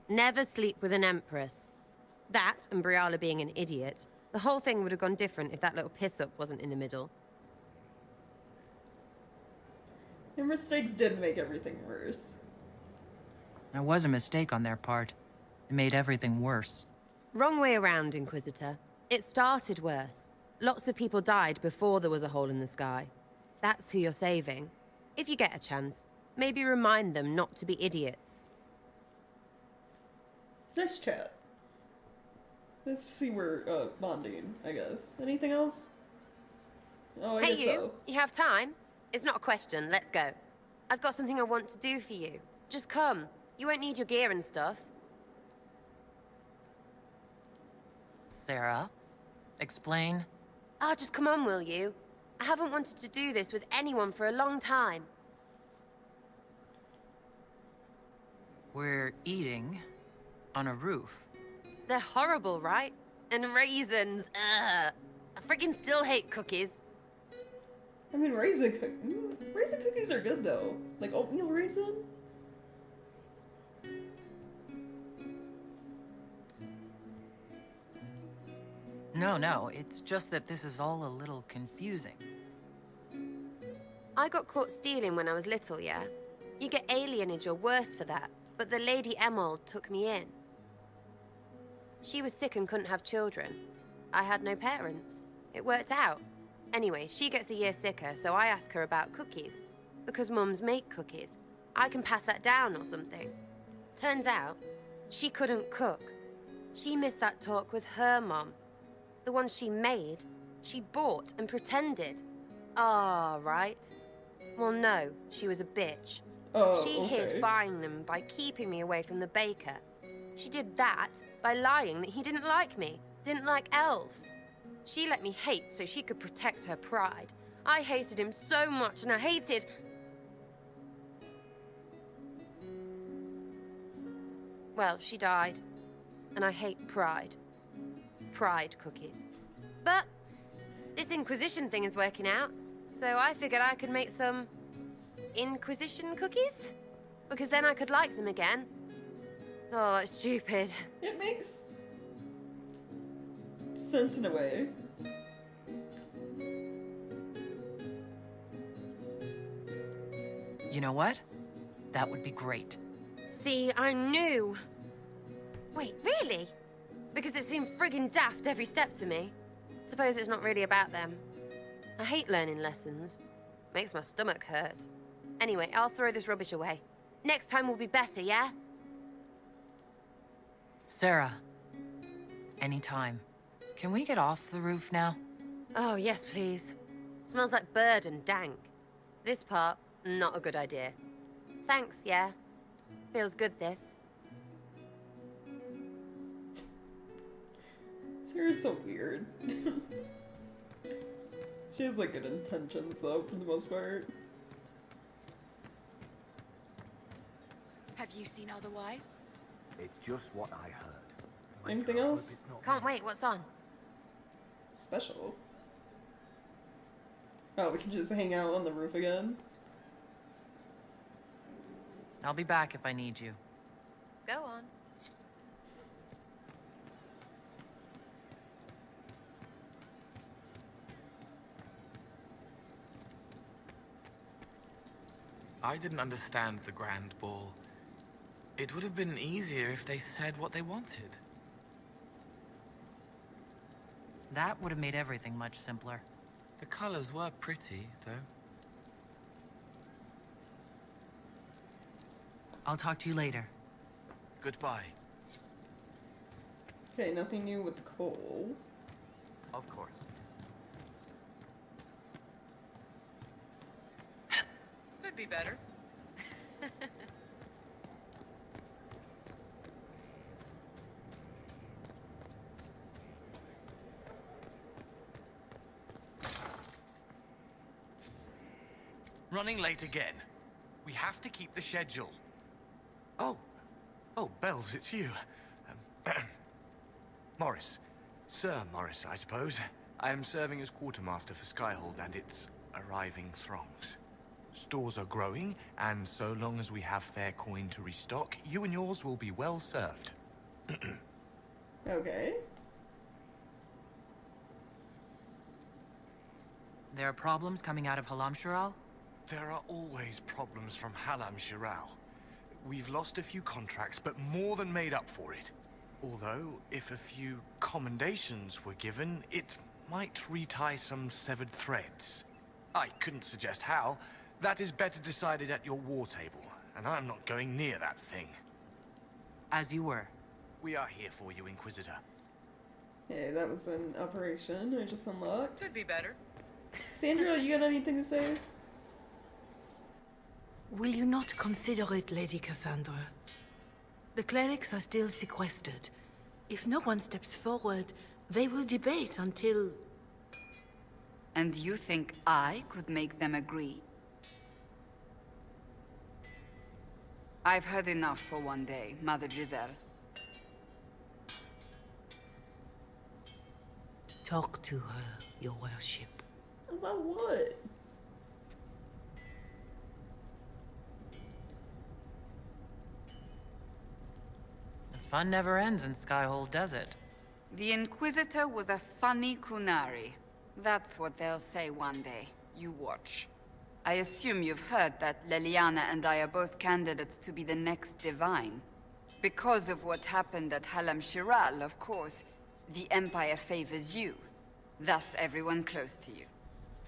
Never sleep with an empress. That, and Briala being an idiot. The whole thing would have gone different if that little piss-up wasn't in the middle. Your mistakes did make everything worse. There was a mistake on their part. It made everything worse. Wrong way around, Inquisitor. It started worse. Lots of people died before there was a hole in the sky. That's who you're saving. If you get a chance, maybe remind them not to be idiots. Nice chat. Nice to see we're bonding, I guess. Anything else? Oh, I Hey guess you, so. you have time? It's not a question, let's go. I've got something I want to do for you. Just come. You won't need your gear and stuff. Sarah, explain. Ah, just come on, will you? I haven't wanted to do this with anyone for a long time. We're eating on a roof. They're horrible, right? And raisins, ugh. I freaking still hate cookies. I mean, raisin cookies are good though. Like oatmeal raisin. No, it's just that this is all a little confusing. I got caught stealing when I was little, yeah? You get alienage or worse for that, but the Lady Emerald took me in. She was sick and couldn't have children. I had no parents. It worked out. Anyway, she gets a year sicker, so I ask her about cookies. Because mums make cookies. I can pass that down or something. Turns out, she couldn't cook. She missed that talk with her mom. The ones she made, she bought and pretended. Ah, right. Well, no, she was a bitch. Oh, she okay. hid buying them by keeping me away from the baker. She did that by lying that he didn't like me, didn't like elves. She let me hate so she could protect her pride. I hated him so much, and I hated... Well, she died. And I hate pride. Pride cookies. But this Inquisition thing is working out, so I figured I could make some Inquisition cookies? Because then I could like them again. Oh, it's stupid. It makes sense in a way. You know what? That would be great. See, I knew. Wait, really? Because it seemed friggin' daft every step to me. Suppose it's not really about them. I hate learning lessons. Makes my stomach hurt. Anyway, I'll throw this rubbish away. Next time will be better, yeah? Sarah, anytime. Can we get off the roof now? Oh, yes, please. Smells like bird and dank. This part, not a good idea. Thanks, yeah. Feels good, this. Sarah's so weird. She has like good intentions though, for the most part. Have you seen otherwise? It's just what I heard. Anything else? Can't wait, what's on? Special. Oh, we can just hang out on the roof again? I'll be back if I need you. Go on. I didn't understand the Grand Ball. It would have been easier if they said what they wanted. That would have made everything much simpler. The colors were pretty, though. I'll talk to you later. Goodbye. Okay, nothing new with the coal. Of course. Could be better. Running late again. We have to keep the schedule. Oh, Oh, Bells, it's you. Morris. Sir Morris, I suppose. I am serving as quartermaster for Skyhold and its arriving throngs. Stores are growing, and so long as we have fair coin to restock, you and yours will be well served. Okay. There are problems coming out of Halam-Shiral? There are always problems from Halam-Shiral. We've lost a few contracts, but more than made up for it. Although, if a few commendations were given, it might retie some severed threads. I couldn't suggest how. That is better decided at your war table, and I'm not going near that thing. As you were. We are here for you, Inquisitor. Hey, that was an operation I just unlocked. Could be better. Sandra, you got anything to say? Will you not consider it, Lady Cassandra? The clerics are still sequestered. If no one steps forward, they will debate until... And you think I could make them agree? I've heard enough for one day, Mother Giselle. Talk to her, your worship. About what? The fun never ends in Skyhold, does it? The Inquisitor was a funny Kunari. That's what they'll say one day. You watch. I assume you've heard that Leliana and I are both candidates to be the next Divine. Because of what happened at Halam-Shiral, of course, the Empire favors you. Thus everyone close to you.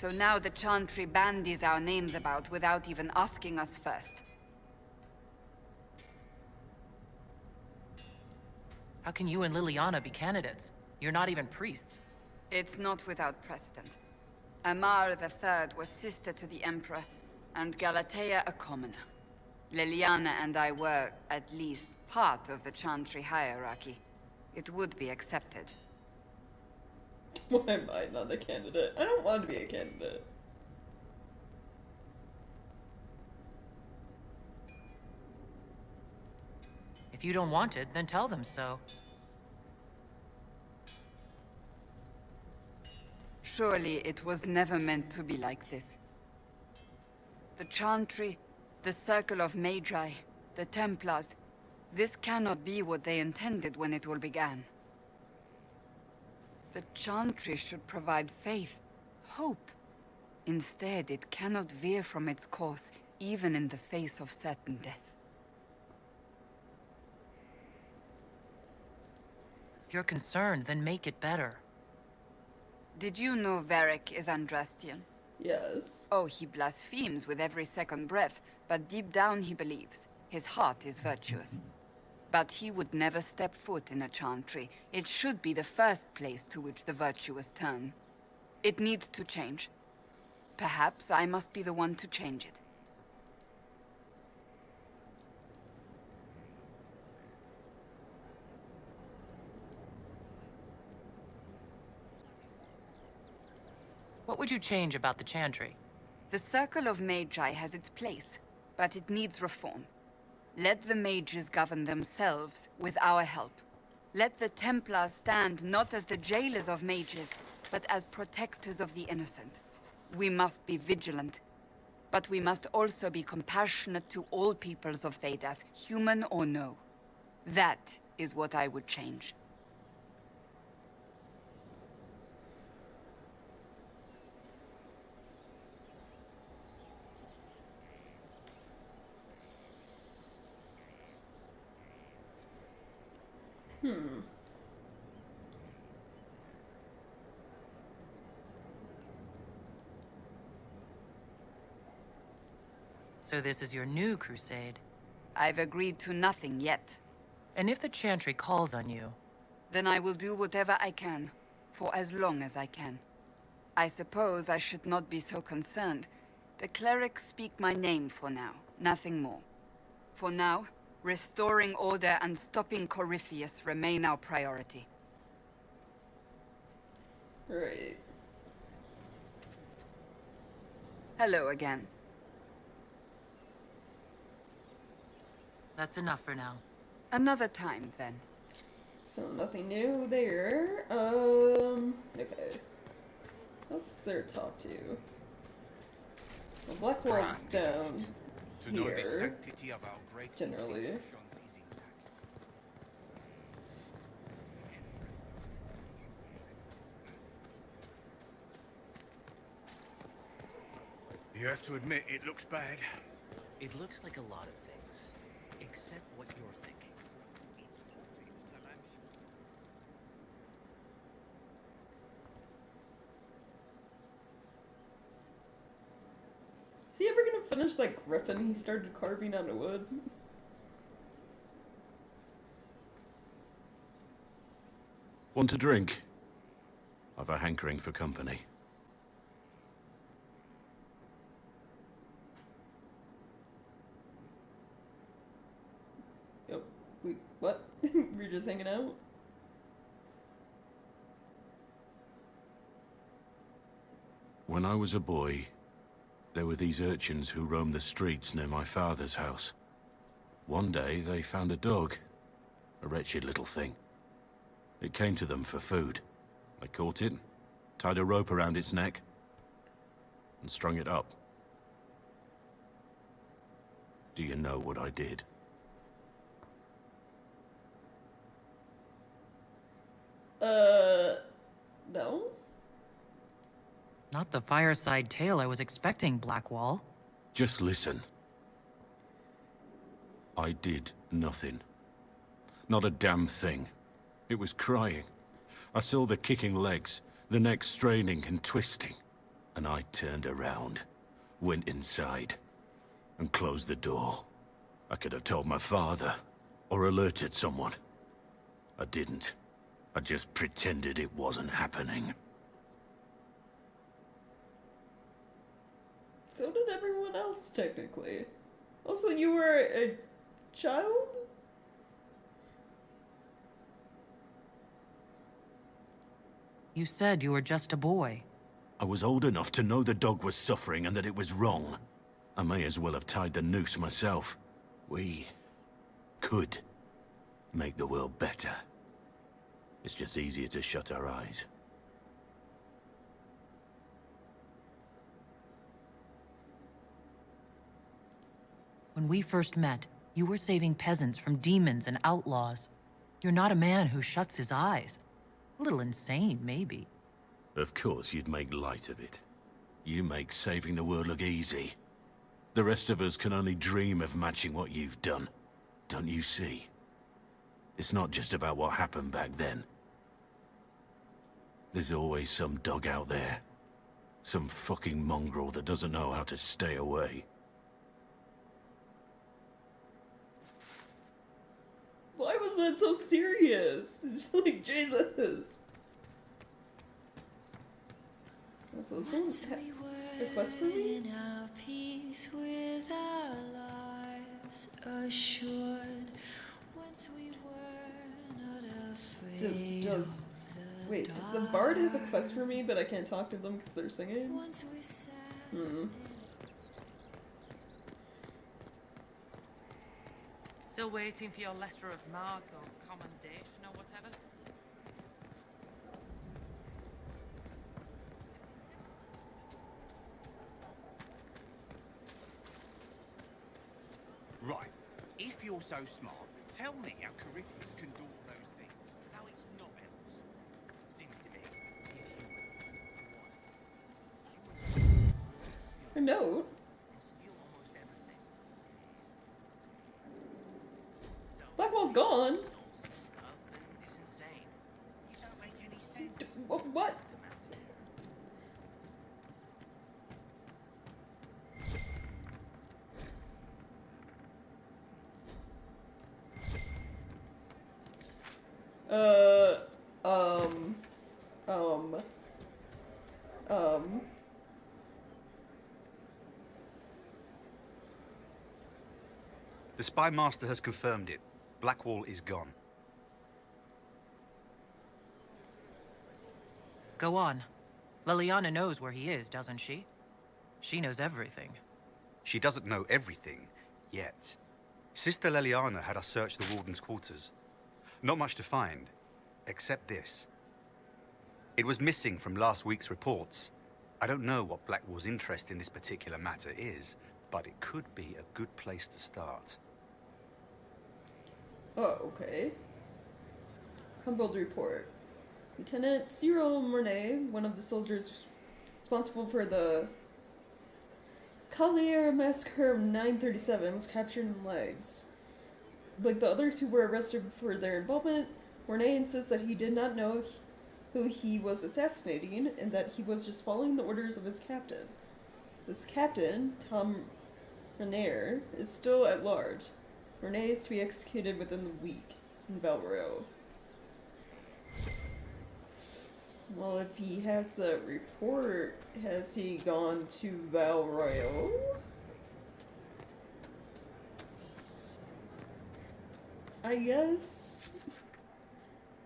So now the Chantry bandies our names about without even asking us first. How can you and Liliana be candidates? You're not even priests. It's not without precedent. Amar III was sister to the Emperor, and Galatea a commoner. Liliana and I were, at least, part of the Chantry hierarchy. It would be accepted. Why am I not a candidate? I don't want to be a candidate. If you don't want it, then tell them so. Surely it was never meant to be like this. The Chantry, the Circle of Magi, the Templars, this cannot be what they intended when it all began. The Chantry should provide faith, hope. Instead, it cannot veer from its course, even in the face of certain death. If you're concerned, then make it better. Did you know Varric is Andrastian? Yes. Oh, he blasphemes with every second breath, but deep down he believes. His heart is virtuous. But he would never step foot in a Chantry. It should be the first place to which the virtuous turn. It needs to change. Perhaps I must be the one to change it. What would you change about the Chantry? The Circle of Magi has its place, but it needs reform. Let the mages govern themselves with our help. Let the Templars stand not as the jailers of mages, but as protectors of the innocent. We must be vigilant, but we must also be compassionate to all peoples of Thedas, human or no. That is what I would change. So this is your new crusade? I've agreed to nothing yet. And if the Chantry calls on you? Then I will do whatever I can, for as long as I can. I suppose I should not be so concerned. The clerics speak my name for now, nothing more. For now, restoring order and stopping Corypheus remain our priority. Right. Hello again. That's enough for now. Another time, then. So nothing new there. Okay. What else is there to talk to? Well, Blackwall's down To know the here, sanctity of our great generally. institutions is intact. You have to admit, it looks bad. It looks like a lot of things, except what you're thinking. Is he ever gonna finish that griffin he started carving out of wood? Want a drink? I've a hankering for company. Yep. What? We're just hanging out? When I was a boy, there were these urchins who roamed the streets near my father's house. One day, they found a dog. A wretched little thing. It came to them for food. I caught it, tied a rope around its neck, and strung it up. Do you know what I did? No? Not the fireside tale I was expecting, Blackwall. Just listen. I did nothing. Not a damn thing. It was crying. I saw the kicking legs, the neck straining and twisting. And I turned around, went inside, and closed the door. I could have told my father, or alerted someone. I didn't. I just pretended it wasn't happening. So did everyone else, technically. Also, you were a child? You said you were just a boy. I was old enough to know the dog was suffering and that it was wrong. I may as well have tied the noose myself. We could make the world better. It's just easier to shut our eyes. When we first met, you were saving peasants from demons and outlaws. You're not a man who shuts his eyes. A little insane, maybe. Of course you'd make light of it. You make saving the world look easy. The rest of us can only dream of matching what you've done. Don't you see? It's not just about what happened back then. There's always some dog out there. Some fucking mongrel that doesn't know how to stay away. Why was that so serious? It's like, Jesus. Also, someone request for me? Peace with our lives assured. Once we were not afraid. Does the bard have a quest for me, but I can't talk to them because they're singing? Once we sat Still waiting for your letter of marque or commendation or whatever? Right. If you're so smart, tell me how Corypheus can do all those things. How it's not else. Seems to me A note? Blackwall's gone. What? The spy master has confirmed it. Blackwall is gone. Go on. Liliana knows where he is, doesn't she? She knows everything. She doesn't know everything, yet. Sister Leliana had us search the warden's quarters. Not much to find, except this. It was missing from last week's reports. I don't know what Blackwall's interest in this particular matter is, but it could be a good place to start. Oh, okay. Humbled report. Lieutenant Cyril Mornay, one of the soldiers responsible for the Collier Massacre of 937, was captured in Legs. Like the others who were arrested for their involvement, Mornay insists that he did not know who he was assassinating and that he was just following the orders of his captain. This captain, Tom Renair, is still at large. Mornay is to be executed within the week in Valroyal. Well, if he has the report, has he gone to Valroyal? I guess.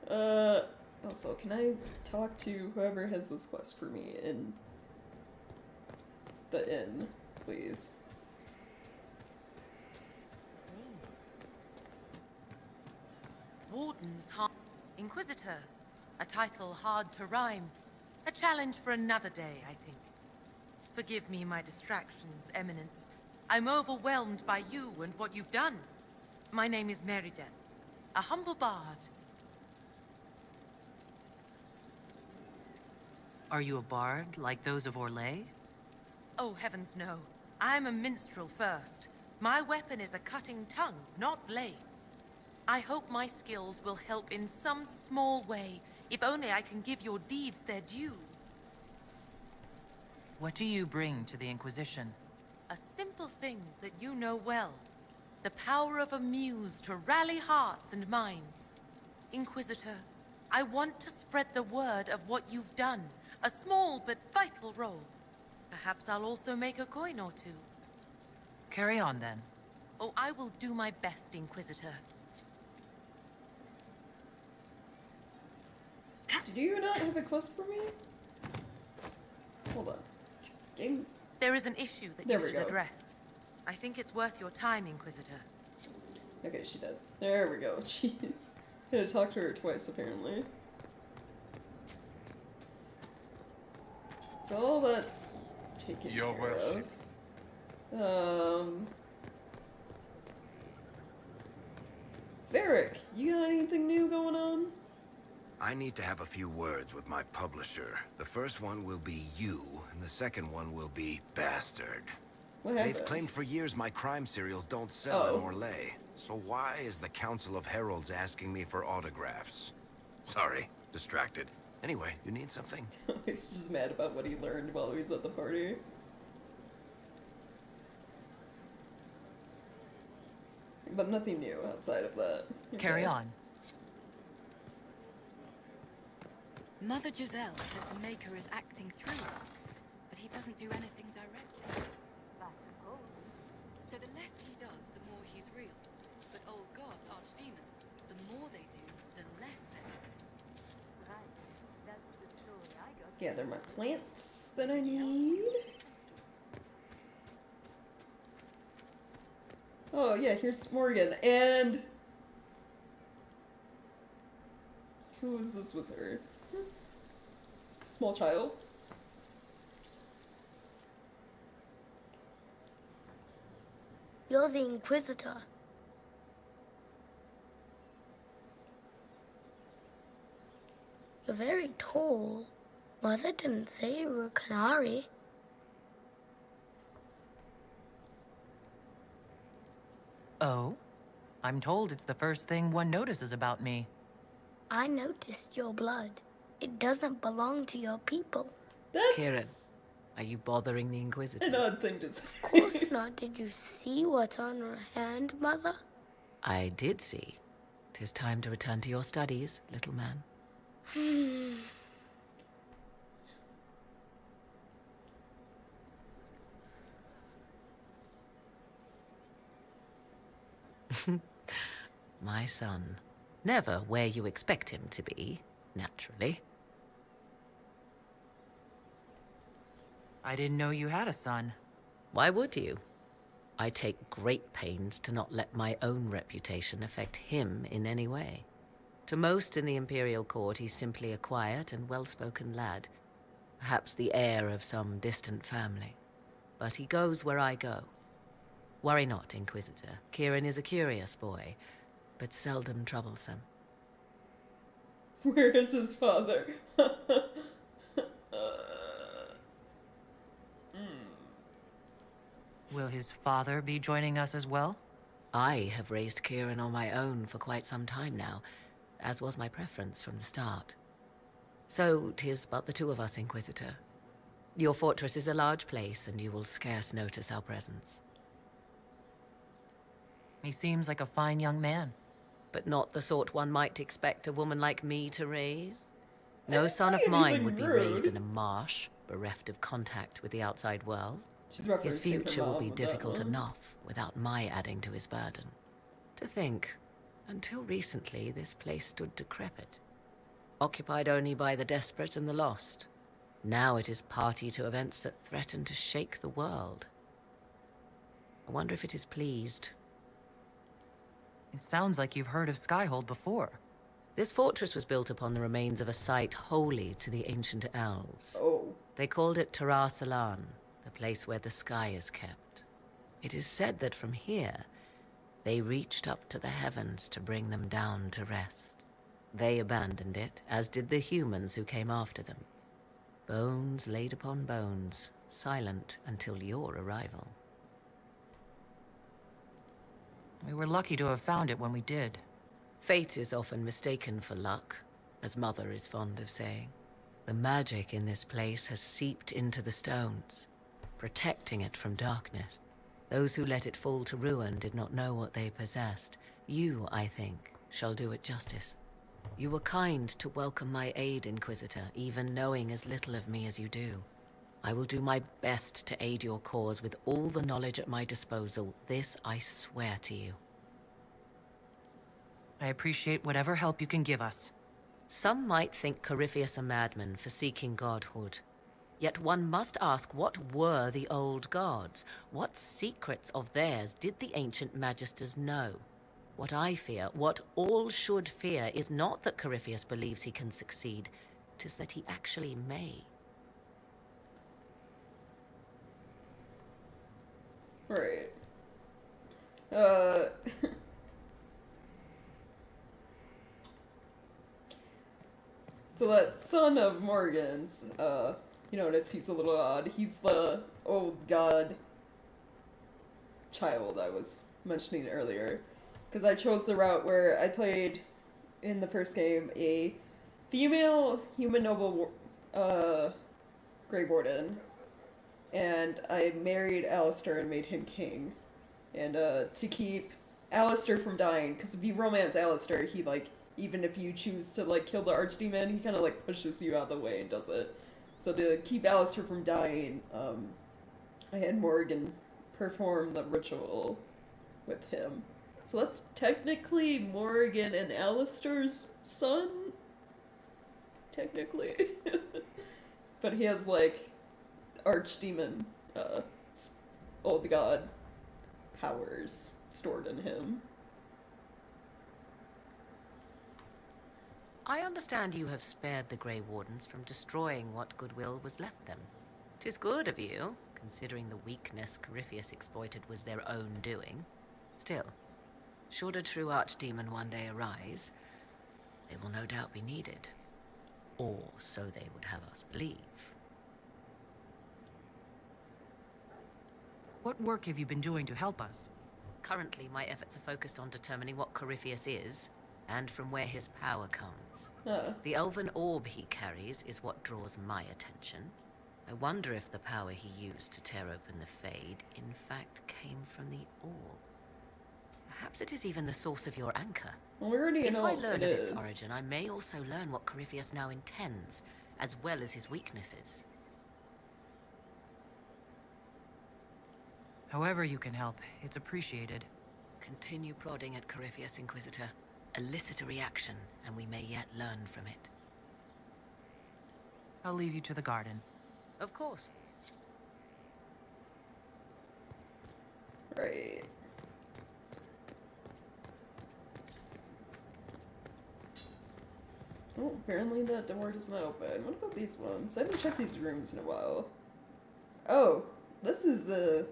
Also, can I talk to whoever has this quest for me in the inn, please? Warden's Inquisitor. A title hard to rhyme. A challenge for another day, I think. Forgive me my distractions, Eminence. I'm overwhelmed by you and what you've done. My name is Meriden, a humble bard. Are you a bard like those of Orlais? Oh, heavens no. I'm a minstrel first. My weapon is a cutting tongue, not blades. I hope my skills will help in some small way, if only I can give your deeds their due. What do you bring to the Inquisition? A simple thing that you know well. The power of a muse to rally hearts and minds. Inquisitor, I want to spread the word of what you've done. A small but vital role. Perhaps I'll also make a coin or two. Carry on, then. Oh, I will do my best, Inquisitor. Did you not have a quest for me? Hold on. Game. There is an issue that There you we should go. address. I think it's worth your time, Inquisitor. Okay, she did. There we go. Jeez. Had to talk to her twice, apparently. So that's taken Your care worship. of. Varric, you got anything new going on? I need to have a few words with my publisher. The first one will be you, and the second one will be Bastard. What They've happened? claimed for years my crime serials don't sell Oh. in Orlais. So why is the Council of Heralds asking me for autographs? Sorry, distracted. Anyway, you need something? He's just mad about what he learned while he was at the party. But nothing new outside of that. Carry Okay. on. Mother Giselle said the Maker is acting through us, but he doesn't do anything directly. So the less he does, the more he's real. But old gods, archdemons, the more they do, the less they do. Right. That's the story I got. Gather my plants that I need. Oh yeah, here's Morgan, and who is this with her? Small child. You're the Inquisitor. You're very tall. Mother didn't say you were a Canary. Oh? I'm told it's the first thing one notices about me. I noticed your blood. It doesn't belong to your people. That's Kieran, are you bothering the Inquisitor? an odd thing to say. Of course not. Did you see what's on her hand, Mother? I did see. 'Tis time to return to your studies, little man. My son. Never where you expect him to be, naturally. I didn't know you had a son. Why would you? I take great pains to not let my own reputation affect him in any way. To most in the Imperial Court, he's simply a quiet and well-spoken lad, perhaps the heir of some distant family. But he goes where I go. Worry not, Inquisitor. Kieran is a curious boy, but seldom troublesome. Where is his father? Will his father be joining us as well? I have raised Kieran on my own for quite some time now, as was my preference from the start. So 'tis but the two of us, Inquisitor. Your fortress is a large place, and you will scarce notice our presence. He seems like a fine young man. But not the sort one might expect a woman like me to raise. No son of mine would be raised in a marsh, bereft of contact with the outside world. His future will be difficult enough without my adding to his burden. To think, until recently this place stood decrepit, occupied only by the desperate and the lost. Now it is party to events that threaten to shake the world. I wonder if it is pleased. It sounds like you've heard of Skyhold before. This fortress was built upon the remains of a site holy to the ancient elves. Oh. They called it Tara Salan, the place where the sky is kept. It is said that from here, they reached up to the heavens to bring them down to rest. They abandoned it, as did the humans who came after them. Bones laid upon bones, silent until your arrival. We were lucky to have found it when we did. Fate is often mistaken for luck, as Mother is fond of saying. The magic in this place has seeped into the stones, protecting it from darkness. Those who let it fall to ruin did not know what they possessed. You, I think, shall do it justice. You were kind to welcome my aid, Inquisitor, even knowing as little of me as you do. I will do my best to aid your cause with all the knowledge at my disposal. This I swear to you. I appreciate whatever help you can give us. Some might think Corypheus a madman for seeking godhood. Yet one must ask, what were the old gods? What secrets of theirs did the ancient magisters know? What I fear, what all should fear, is not that Corypheus believes he can succeed. 'Tis that he actually may. Right. So that son of Morgan's, you notice he's a little odd. He's the old god child I was mentioning earlier. Because I chose the route where I played, in the first game, a female human noble Grey Warden. And I married Alistair and made him king. And to keep Alistair from dying, because if you romance Alistair, he, like, even if you choose to, like, kill the archdemon, he kind of, like, pushes you out of the way and does it. So to keep Alistair from dying, I had Morgan perform the ritual with him. So that's technically Morgan and Alistair's son? Technically. But he has, like, archdemon, old god powers stored in him. I understand you have spared the Grey Wardens from destroying what goodwill was left them. 'Tis good of you, considering the weakness Corypheus exploited was their own doing. Still, should a true archdemon one day arise, they will no doubt be needed. Or so they would have us believe. What work have you been doing to help us? Currently, my efforts are focused on determining what Corypheus is, and from where his power comes. The elven orb he carries is what draws my attention. I wonder if the power he used to tear open the Fade, in fact, came from the orb. Perhaps it is even the source of your anchor. Well, we already if know I learn it of its is. origin, I may also learn what Corypheus now intends, as well as his weaknesses. However you can help, it's appreciated. Continue prodding at Corypheus, Inquisitor. Elicit a reaction, and we may yet learn from it. I'll leave you to the garden. Of course. Right. Oh, apparently that door doesn't open. What about these ones? I haven't checked these rooms in a while. Oh, this is a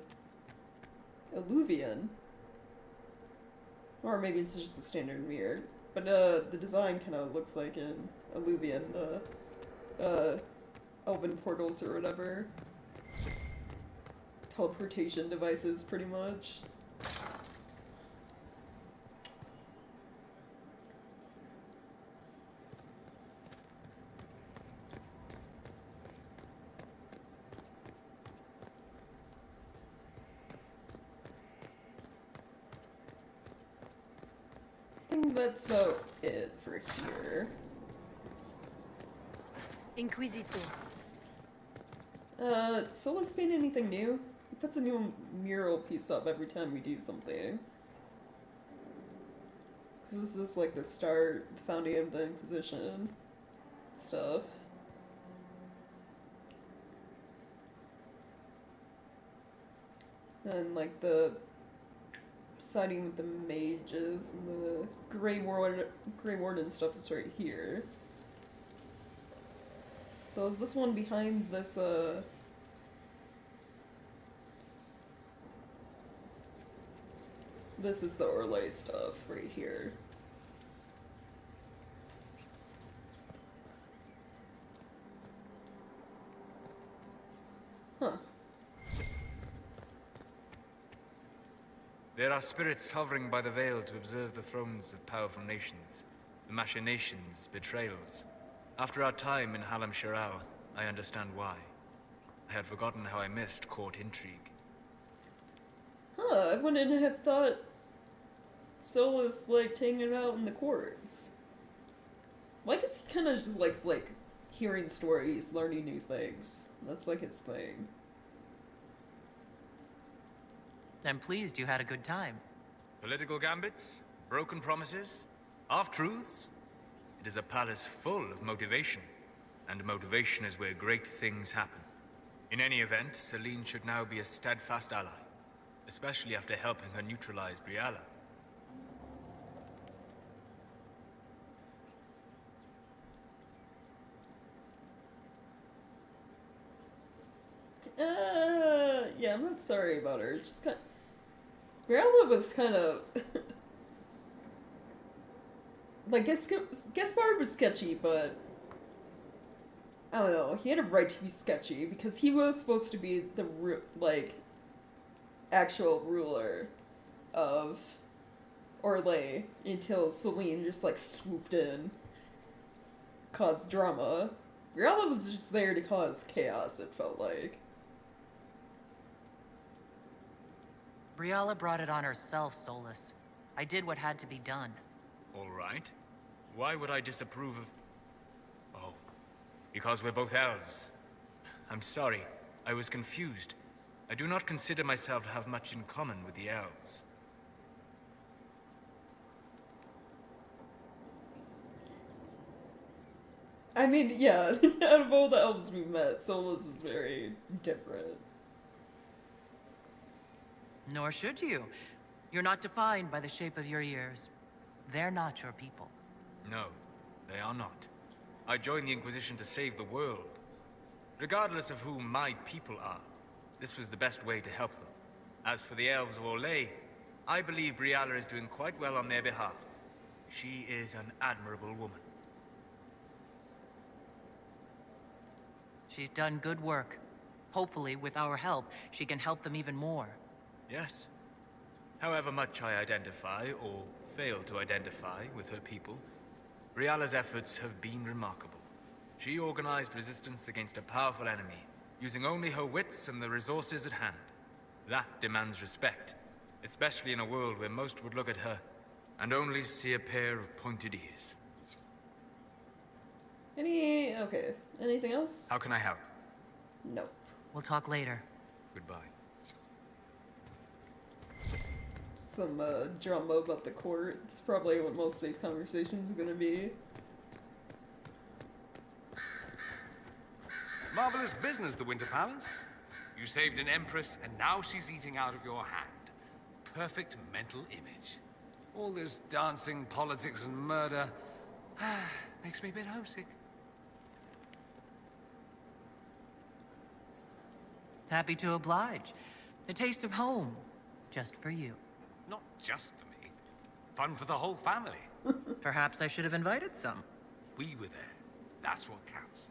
Alluvian. Or maybe it's just a standard mirror. But the design kind of looks like an Alluvian, the elven portals or whatever. Teleportation devices, pretty much. I think that's about it for here. Inquisitor. Solus paint anything new? He puts a new mural piece up every time we do something. Because this is like the start, the founding of the Inquisition stuff. And like the siding with the mages and the Grey Warden stuff is right here. So is this one behind this, this is the Orlais stuff right here. Huh. There are spirits hovering by the veil to observe the thrones of powerful nations, the machinations, betrayals. After our time in Halam Shiral, I understand why. I had forgotten how I missed court intrigue. Huh, I wouldn't have thought Solus liked hanging out in the courts. Well, I guess he kind of just likes, like, hearing stories, learning new things. That's, like, his thing. I'm pleased you had a good time. Political gambits, broken promises, half-truths. It is a palace full of motivation, and motivation is where great things happen. In any event, Celine should now be a steadfast ally, especially after helping her neutralize Briala. Yeah, I'm not sorry about her. It's just kind of... Briala was kind of... like, Gaspard was sketchy, but... I don't know, he had a right to be sketchy, because he was supposed to be the, like, actual ruler of Orlais, until Celine just, like, swooped in. Caused drama. Briala was just there to cause chaos, it felt like. Briala brought it on herself, Solus. I did what had to be done. All right. Why would I disapprove of... Oh, because we're both elves. I'm sorry, I was confused. I do not consider myself to have much in common with the elves. I mean, yeah, out of all the elves we've met, Solus is very different. Nor should you. You're not defined by the shape of your ears. They're not your people. No, they are not. I joined the Inquisition to save the world. Regardless of who my people are, this was the best way to help them. As for the elves of Orlais, I believe Briala is doing quite well on their behalf. She is an admirable woman. She's done good work. Hopefully, with our help, she can help them even more. Yes. However much I identify, or fail to identify, with her people, Briala's efforts have been remarkable. She organized resistance against a powerful enemy, using only her wits and the resources at hand. That demands respect, especially in a world where most would look at her and only see a pair of pointed ears. Okay. Anything else? How can I help? Nope. We'll talk later. Goodbye. Some drama about the court. It's probably what most of these conversations are gonna be. Marvelous business, the Winter Palace. You saved an empress, and now she's eating out of your hand. perfect mental image. All this dancing, politics, and murder makes me a bit homesick. Happy to oblige. A taste of home, just for you. Not just for me. Fun for the whole family. Perhaps I should have invited some. We were there. That's what counts.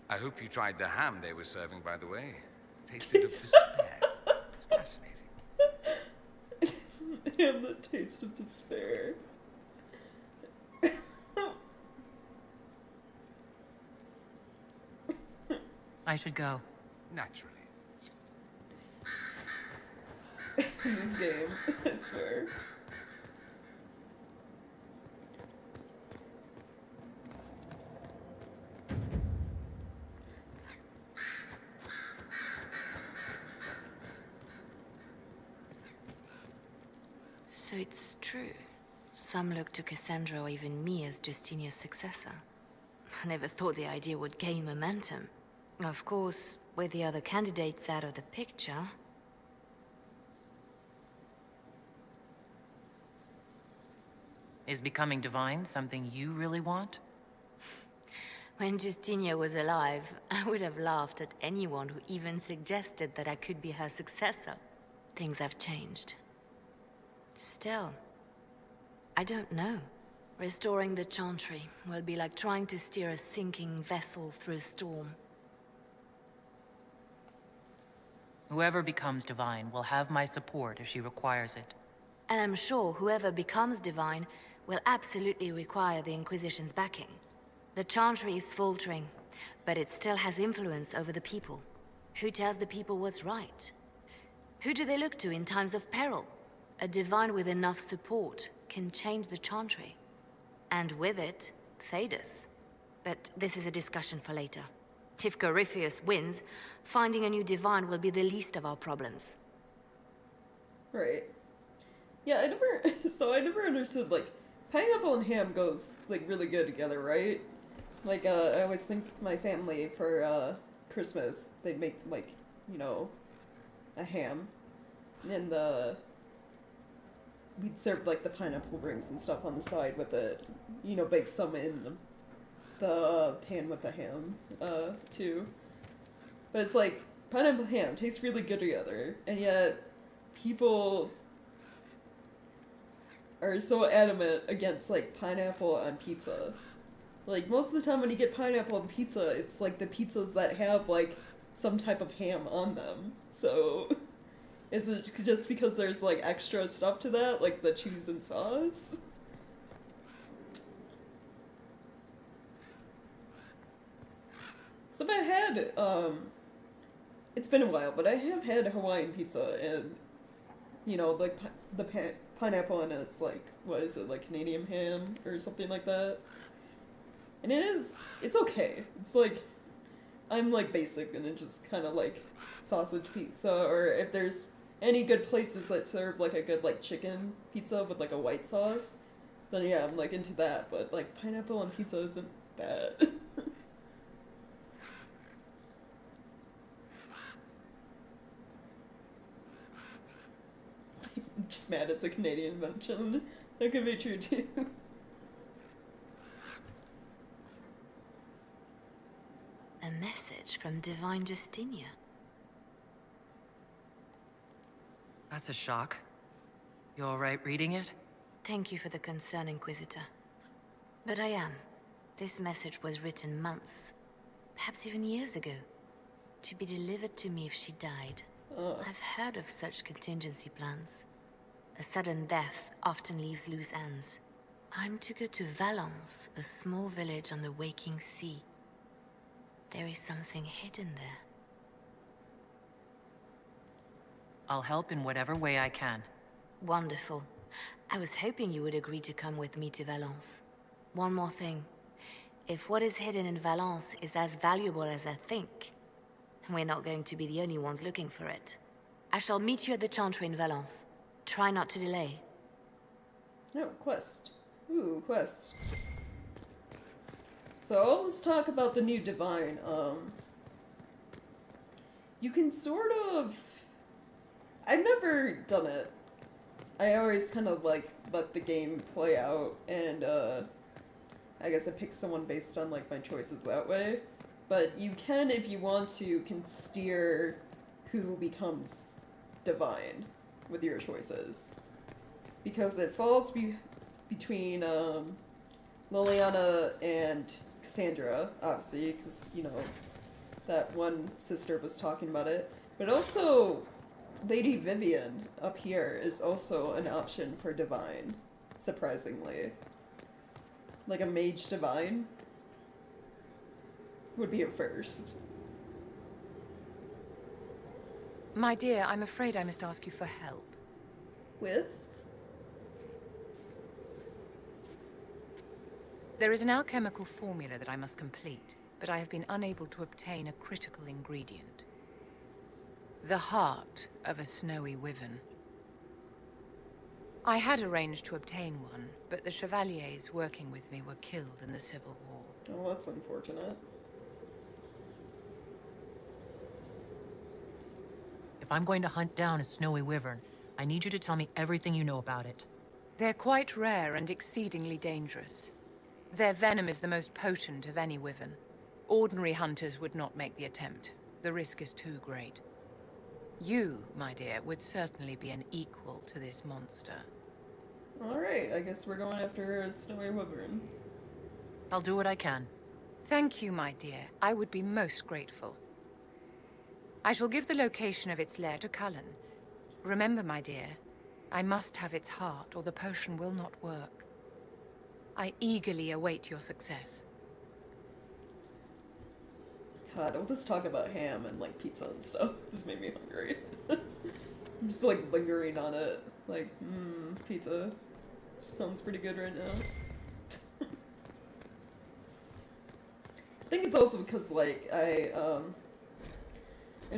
I hope you tried the ham they were serving, by the way. Tasted of despair. It's fascinating. Ham, the taste of despair. I should go. Naturally. In this game, I swear. So it's true. Some look to Cassandra or even me as Justinia's successor. I never thought the idea would gain momentum. Of course, with the other candidates out of the picture... Is becoming divine something you really want? When Justinia was alive, I would have laughed at anyone who even suggested that I could be her successor. Things have changed. Still, I don't know. Restoring the Chantry will be like trying to steer a sinking vessel through a storm. Whoever becomes divine will have my support if she requires it. And I'm sure whoever becomes divine will absolutely require the Inquisition's backing. The Chantry is faltering, but it still has influence over the people. Who tells the people what's right? Who do they look to in times of peril? A divine with enough support can change the Chantry. And with it, Thedas. But this is a discussion for later. If Corypheus wins, finding a new divine will be the least of our problems. Right. Yeah, I never understood, like, pineapple and ham goes, like, really good together, right? Like, I always think my family, for, Christmas, they'd make, like, you know, a ham. And, we'd serve, like, the pineapple rings and stuff on the side with the, you know, bake some in the pan with the ham, too. But it's like, pineapple and ham tastes really good together, and yet people are so adamant against, like, pineapple on pizza. Like, most of the time when you get pineapple on pizza, it's, like, the pizzas that have, like, some type of ham on them. So, is it just because there's, like, extra stuff to that? Like, the cheese and sauce? So I had, it's been a while, but I have had Hawaiian pizza, and, you know, like, pineapple in it's like, what is it, like Canadian ham or something like that? And it's okay. It's like, I'm like basic, and it's just kind of like sausage pizza, or if there's any good places that serve like a good like chicken pizza with like a white sauce, then yeah, I'm like into that, but like pineapple on pizza isn't bad. I'm just mad it's a Canadian invention. That could be true too. A message from Divine Justinia. That's a shock. You all right reading it? Thank you for the concern, Inquisitor. But I am. This message was written months, perhaps even years ago, to be delivered to me if she died. I've heard of such contingency plans. A sudden death often leaves loose ends. I'm to go to Valence, a small village on the waking sea. There is something hidden there. I'll help in whatever way I can. Wonderful. I was hoping you would agree to come with me to Valence. One more thing. If what is hidden in Valence is as valuable as I think, we're not going to be the only ones looking for it. I shall meet you at the Chantry in Valence. Try not to delay. Oh, quest. Ooh, quest. So let's talk about the new divine. You can sort of... I've never done it, I always kind of like let the game play out, and I guess I pick someone based on like my choices that way. But you can, if you want to, can steer who becomes divine with your choices, because it falls between Liliana and Cassandra, obviously, because you know that one sister was talking about it, but also Lady Vivian up here is also an option for divine, surprisingly. Like a mage divine would be a first. My dear, I'm afraid I must ask you for help. With? There is an alchemical formula that I must complete, but I have been unable to obtain a critical ingredient. The heart of a snowy wyvern. I had arranged to obtain one, but the chevaliers working with me were killed in the Civil War. Oh, that's unfortunate. If I'm going to hunt down a snowy wyvern, I need you to tell me everything you know about it. They're quite rare and exceedingly dangerous. Their venom is the most potent of any wyvern. Ordinary hunters would not make the attempt. The risk is too great. You, my dear, would certainly be an equal to this monster. Alright, I guess we're going after a snowy wyvern. I'll do what I can. Thank you, my dear. I would be most grateful. I shall give the location of its lair to Cullen. Remember, my dear, I must have its heart, or the potion will not work. I eagerly await your success. God, all this talk about ham and like pizza and stuff has made me hungry. I'm just like lingering on it. Like, pizza. Sounds pretty good right now. I think it's also because like I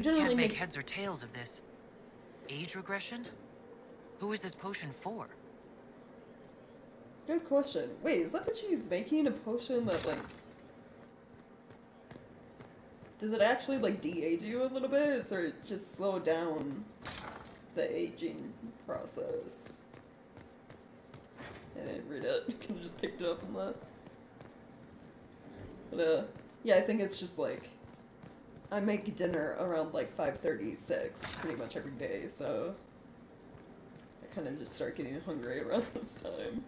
generally Can't make heads or tails of this. Age regression? Who is this potion for? Good question. Wait, is that what she's making? A potion that like... Does it actually like de-age you a little bit? Or just slow down the aging process? I didn't read it. I could have just picked it up on that. But yeah, I think it's just like... I make dinner around like 5:36 pretty much every day, so... I kind of just start getting hungry around this time.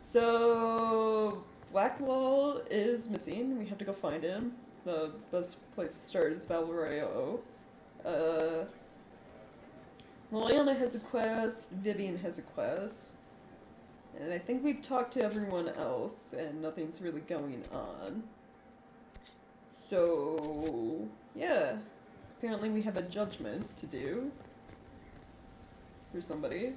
So... Blackwall is missing. We have to go find him. The best place to start is Valoreo. Liliana has a quest, Vivian has a quest. And I think we've talked to everyone else, and nothing's really going on. So, yeah. Apparently we have a judgment to do. For somebody.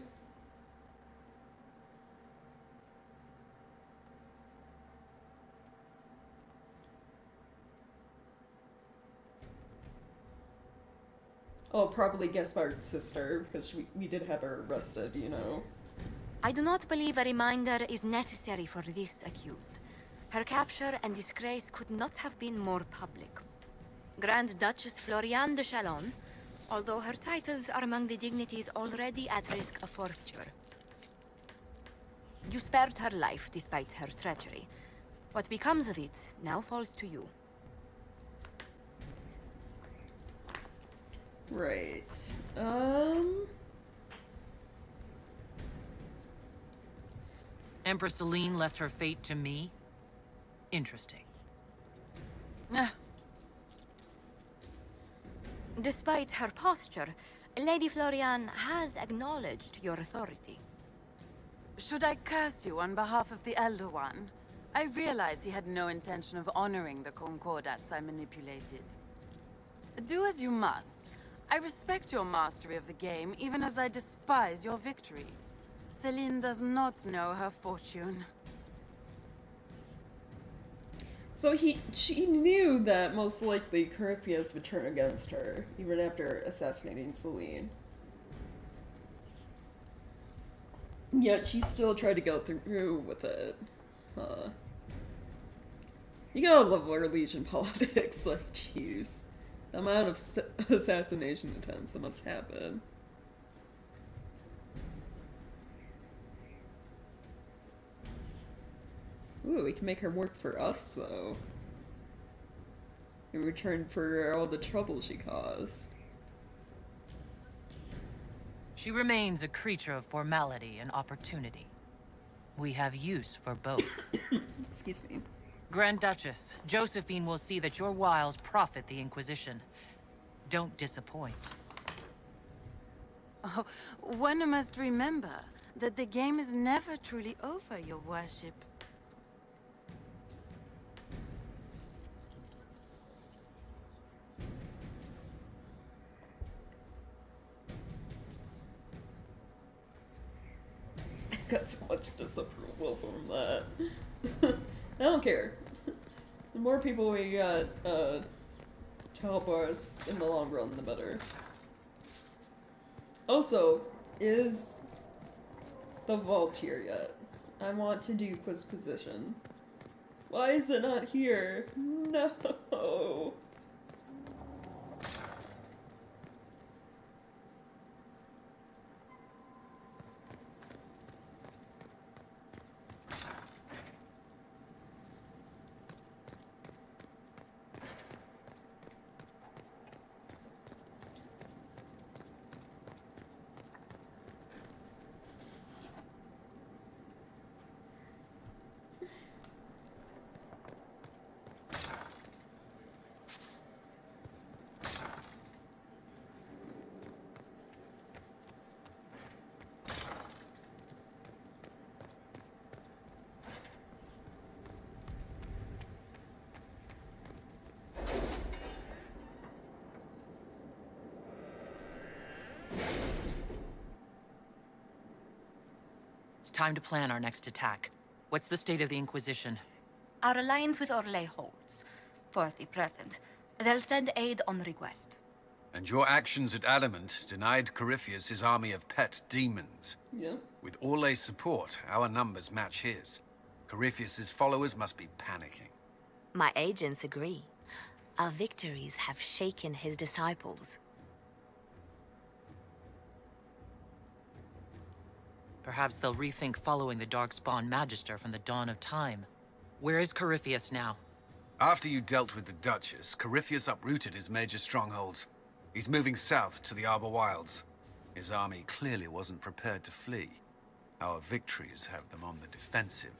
Oh, probably Gaspard's sister, because we did have her arrested, you know. I do not believe a reminder is necessary for this accused. Her capture and disgrace could not have been more public. Grand Duchess Floriane de Chalon, although her titles are among the dignities already at risk of forfeiture. You spared her life despite her treachery. What becomes of it now falls to you. Right. Empress Celine left her fate to me? Interesting. Despite her posture, Lady Floriane has acknowledged your authority. Should I curse you on behalf of the Elder One? I realize he had no intention of honoring the concordats I manipulated. Do as you must. I respect your mastery of the game, even as I despise your victory. Celine does not know her fortune. So she knew that most likely Corypheus would turn against her, even after assassinating Celine. Yet she still tried to go through with it. You gotta love Orlesian politics, like, jeez. The amount of assassination attempts that must happen. Ooh, we can make her work for us, though. In return for all the trouble she caused. She remains a creature of formality and opportunity. We have use for both. Excuse me. Grand Duchess, Josephine will see that your wiles profit the Inquisition. Don't disappoint. Oh, one must remember that the game is never truly over, your worship. I got so much disapproval from that. I don't care. The more people we got to help us in the long run, the better. Also, is the vault here yet? I want to do Quizposition. Why is it not here? No. It's time to plan our next attack. What's the state of the Inquisition? Our alliance with Orlais holds, for the present. They'll send aid on request. And your actions at Adamant denied Corypheus his army of pet demons. Yeah. With Orlais' support, our numbers match his. Corypheus' followers must be panicking. My agents agree. Our victories have shaken his disciples. Perhaps they'll rethink following the Darkspawn Magister from the dawn of time. Where is Corypheus now? After you dealt with the Duchess, Corypheus uprooted his major strongholds. He's moving south to the Arbor Wilds. His army clearly wasn't prepared to flee. Our victories have them on the defensive.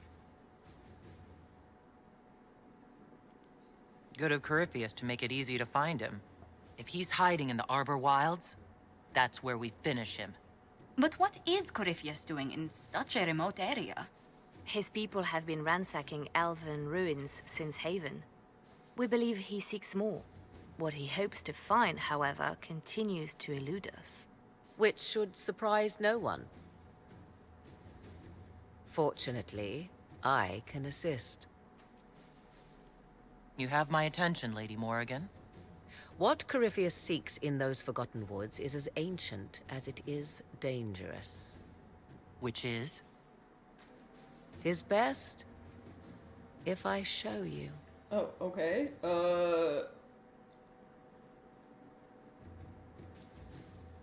Good of Corypheus to make it easy to find him. If he's hiding in the Arbor Wilds, that's where we finish him. But what is Corypheus doing in such a remote area? His people have been ransacking elven ruins since Haven. We believe he seeks more. What he hopes to find, however, continues to elude us. Which should surprise no one. Fortunately, I can assist. You have my attention, Lady Morrigan. What Corypheus seeks in those Forgotten Woods is as ancient as it is dangerous. Which is? Tis best if I show you. Oh, okay.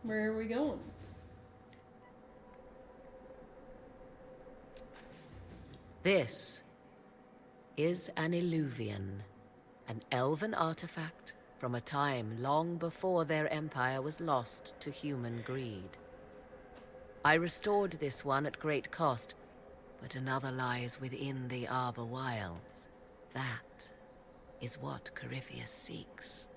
Where are we going? This is an illuvian, an elven artifact from a time long before their empire was lost to human greed. I restored this one at great cost, but another lies within the Arbor Wilds. That is what Corypheus seeks.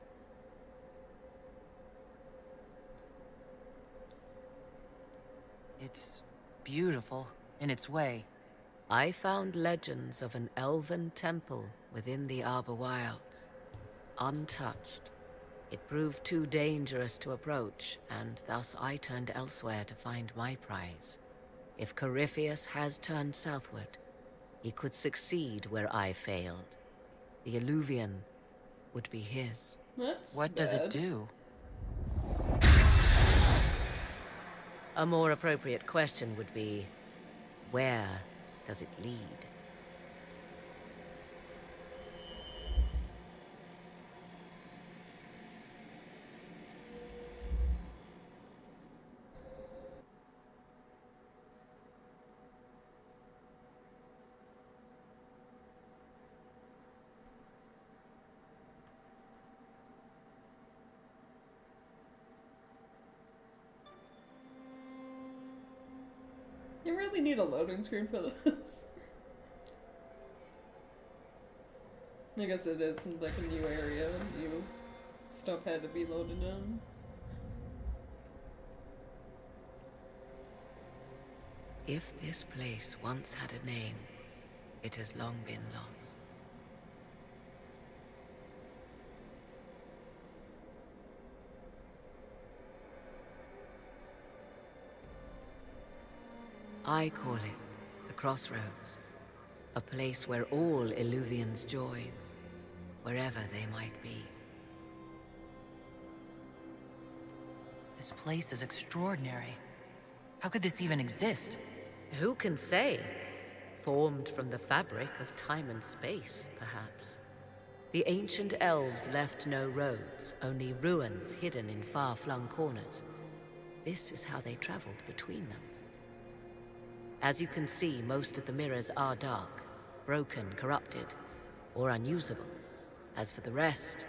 It's beautiful in its way. I found legends of an elven temple within the Arbor Wilds, untouched. It proved too dangerous to approach, and thus I turned elsewhere to find my prize. If Corypheus has turned southward, he could succeed where I failed. The Illuvian would be his. What does it do? A more appropriate question would be, where does it lead? You really need a loading screen for this. I guess it is like a new area, new stuff had to be loaded in. If this place once had a name, it has long been lost. I call it the Crossroads, a place where all Illuvians join, wherever they might be. This place is extraordinary. How could this even exist? Who can say? Formed from the fabric of time and space, perhaps. The ancient elves left no roads, only ruins hidden in far-flung corners. This is how they traveled between them. As you can see, most of the mirrors are dark, broken, corrupted, or unusable. As for the rest,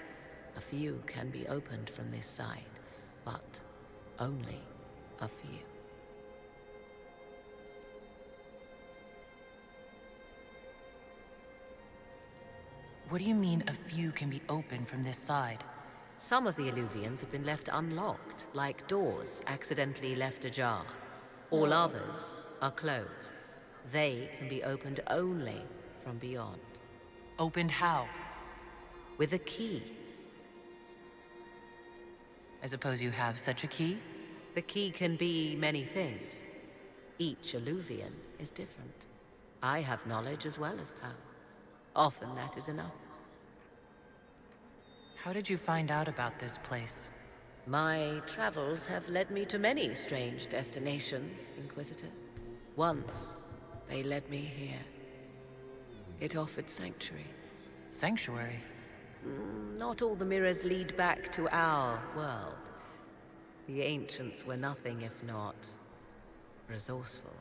a few can be opened from this side, but only a few. What do you mean a few can be opened from this side? Some of the Illuvians have been left unlocked, like doors accidentally left ajar. All others are closed. They can be opened only from beyond. Opened how? With a key. I suppose you have such a key? The key can be many things. Each Illuvian is different. I have knowledge as well as power. Often that is enough. How did you find out about this place? My travels have led me to many strange destinations, Inquisitor. Once, they led me here. It offered sanctuary. Sanctuary? Not all the mirrors lead back to our world. The ancients were nothing if not resourceful.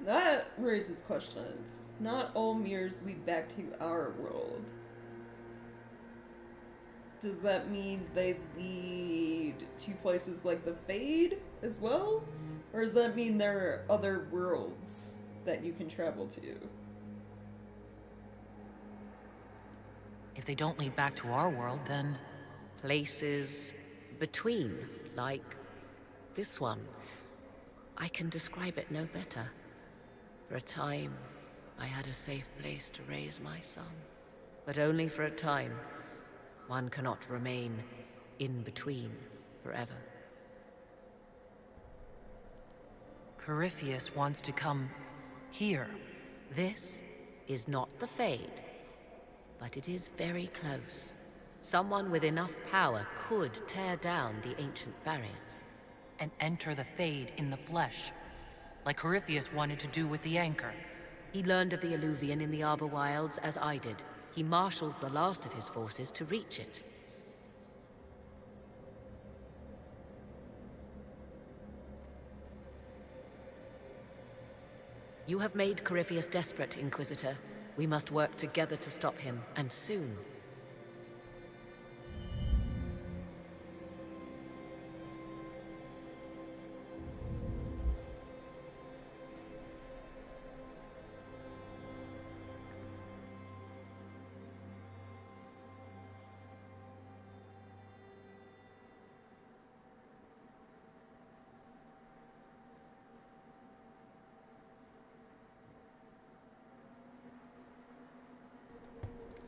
That raises questions. Not all mirrors lead back to our world. Does that mean they lead to places like the Fade as well? Or does that mean there are other worlds that you can travel to? If they don't lead back to our world, then... Places between, like this one. I can describe it no better. For a time, I had a safe place to raise my son. But only for a time. One cannot remain in between forever. Corypheus wants to come here. This is not the Fade, but it is very close. Someone with enough power could tear down the ancient barriers. And enter the Fade in the flesh, like Corypheus wanted to do with the Anchor. He learned of the Illuvian in the Arbor Wilds as I did. He marshals the last of his forces to reach it. You have made Corypheus desperate, Inquisitor. We must work together to stop him, and soon.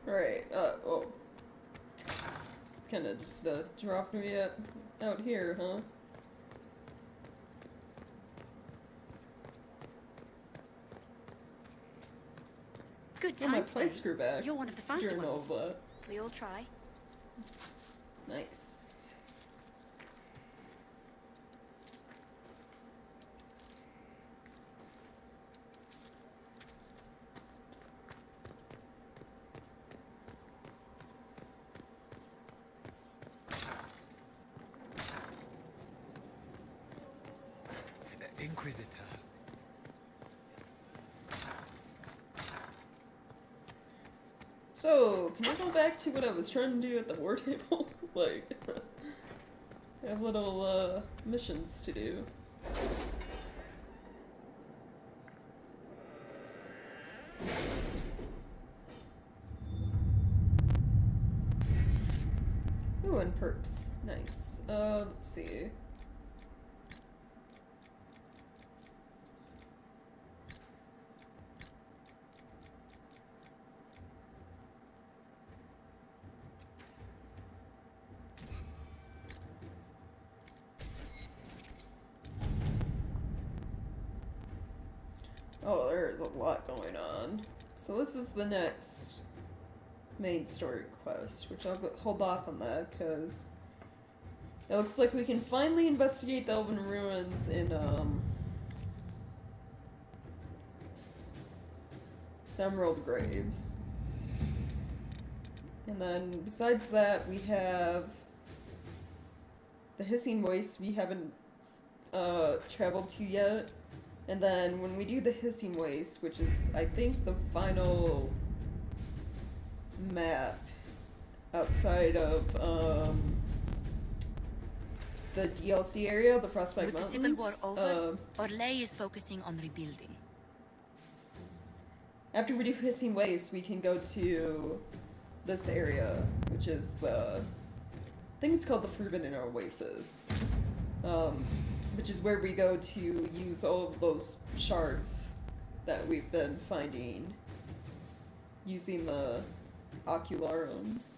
Right, oh. Kinda just, dropped me out here, huh? Good Oh, my time plate today. screw back. You're one of the faster during all ones. of that. We all try. Nice. Inquisitor. So, can I go back to what I was trying to do at the war table? Like, I have little, missions to do. Ooh, and perks. Nice. Let's see. Oh, there's a lot going on. So this is the next main story quest, which I'll hold off on that, because it looks like we can finally investigate the Elven Ruins in, the Emerald Graves. And then, besides that, we have the Hissing Waste we haven't, traveled to yet. And then when we do the Hissing Waste, which is, I think, the final map outside of, the DLC area, the Frostbite With the Mountains. Civil War over, Orlais is focusing on rebuilding. After we do Hissing Waste, we can go to this area, which is the... I think it's called the Forbidden Oasis. Which is where we go to use all of those shards that we've been finding using the ocularums.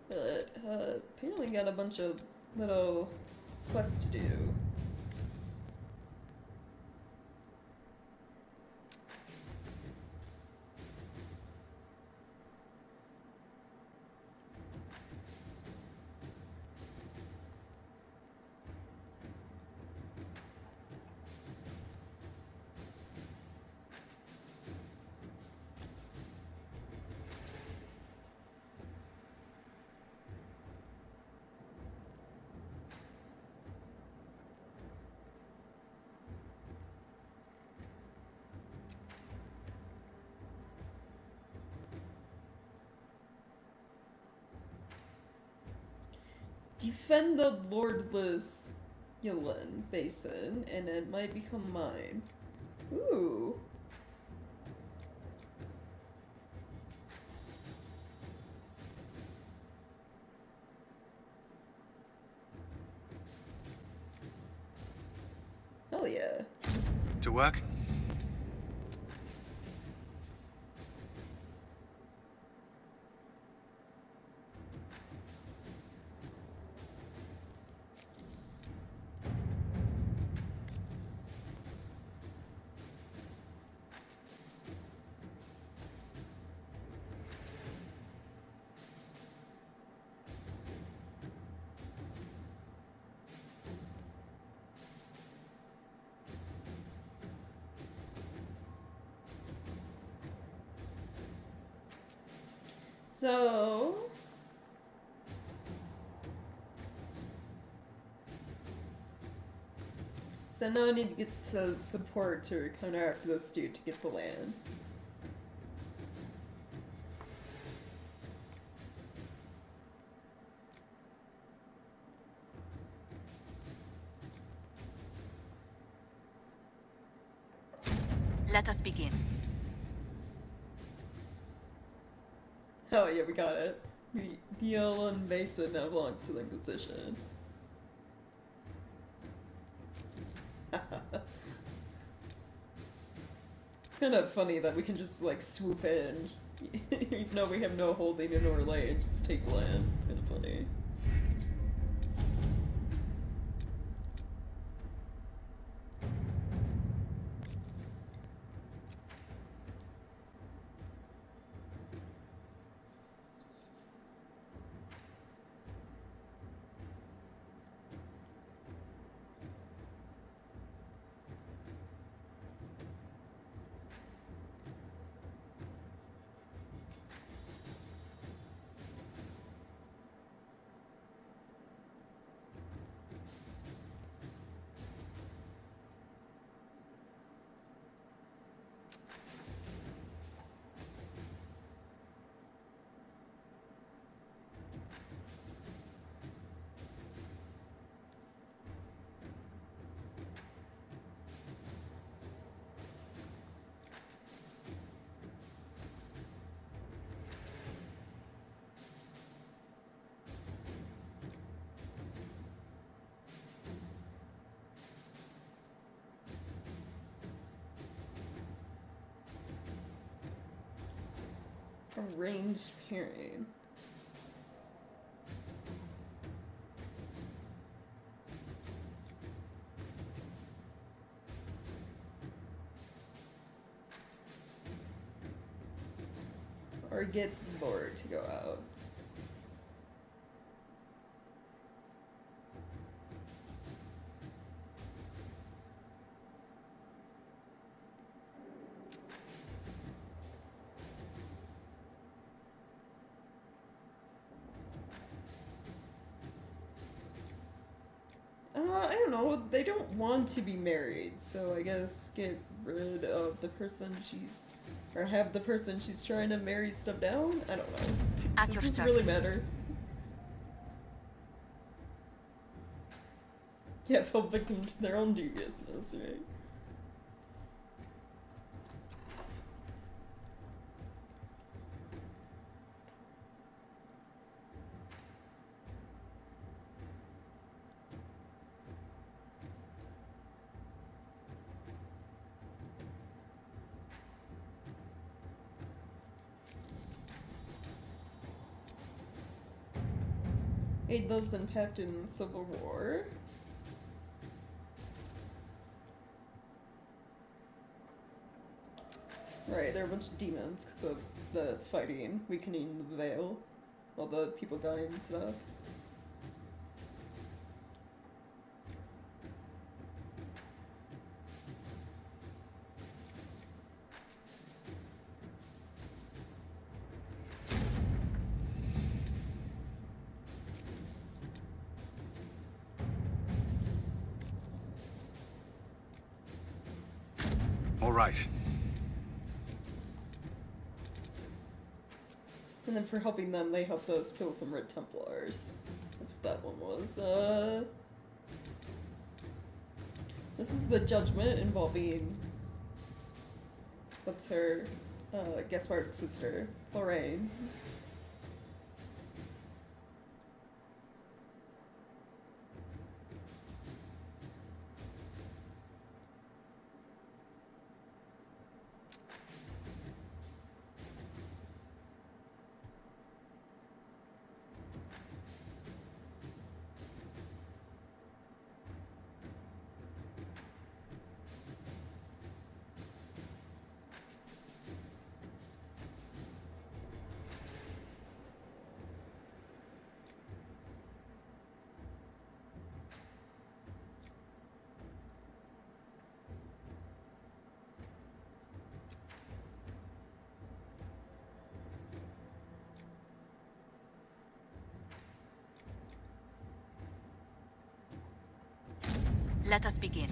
But, apparently got a bunch of little quests to do. Defend the Lordless Yulin Basin, and it might become mine. Ooh. Hell yeah. To work? So now I need to get to support to counteract this dude to get the land. Let us begin. Oh yeah, we got it. The Yulin Basin now belongs to the Inquisition. It's kind of funny that we can just like swoop in, even though we have no holding in Orlais, and just take land. It's kind of funny. Arranged pairing. Or get Lord to go out. I don't know, they don't want to be married, so I guess get rid of the person she's, or have the person she's trying to marry step down? I don't know. At your Does this really service. matter? Yeah, fell victim to their own deviousness, right? Aid those impacted in the Civil War. Right, there are a bunch of demons because of the fighting, weakening the veil, all the people dying and stuff. All right. And then for helping them, they helped us kill some Red Templars. That's what that one was. This is the judgment involving, what's her, Gaspard's sister, Lorraine. Let us begin.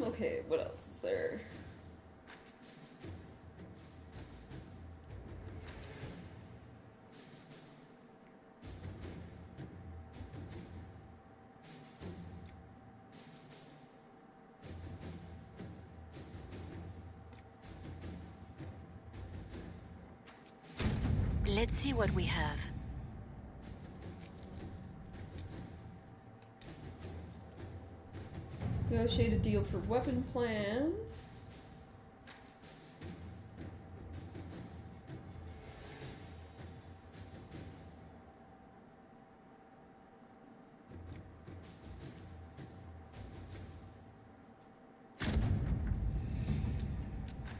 Okay, what else is there? Let's see what we have. Negotiate a deal for weapon plans.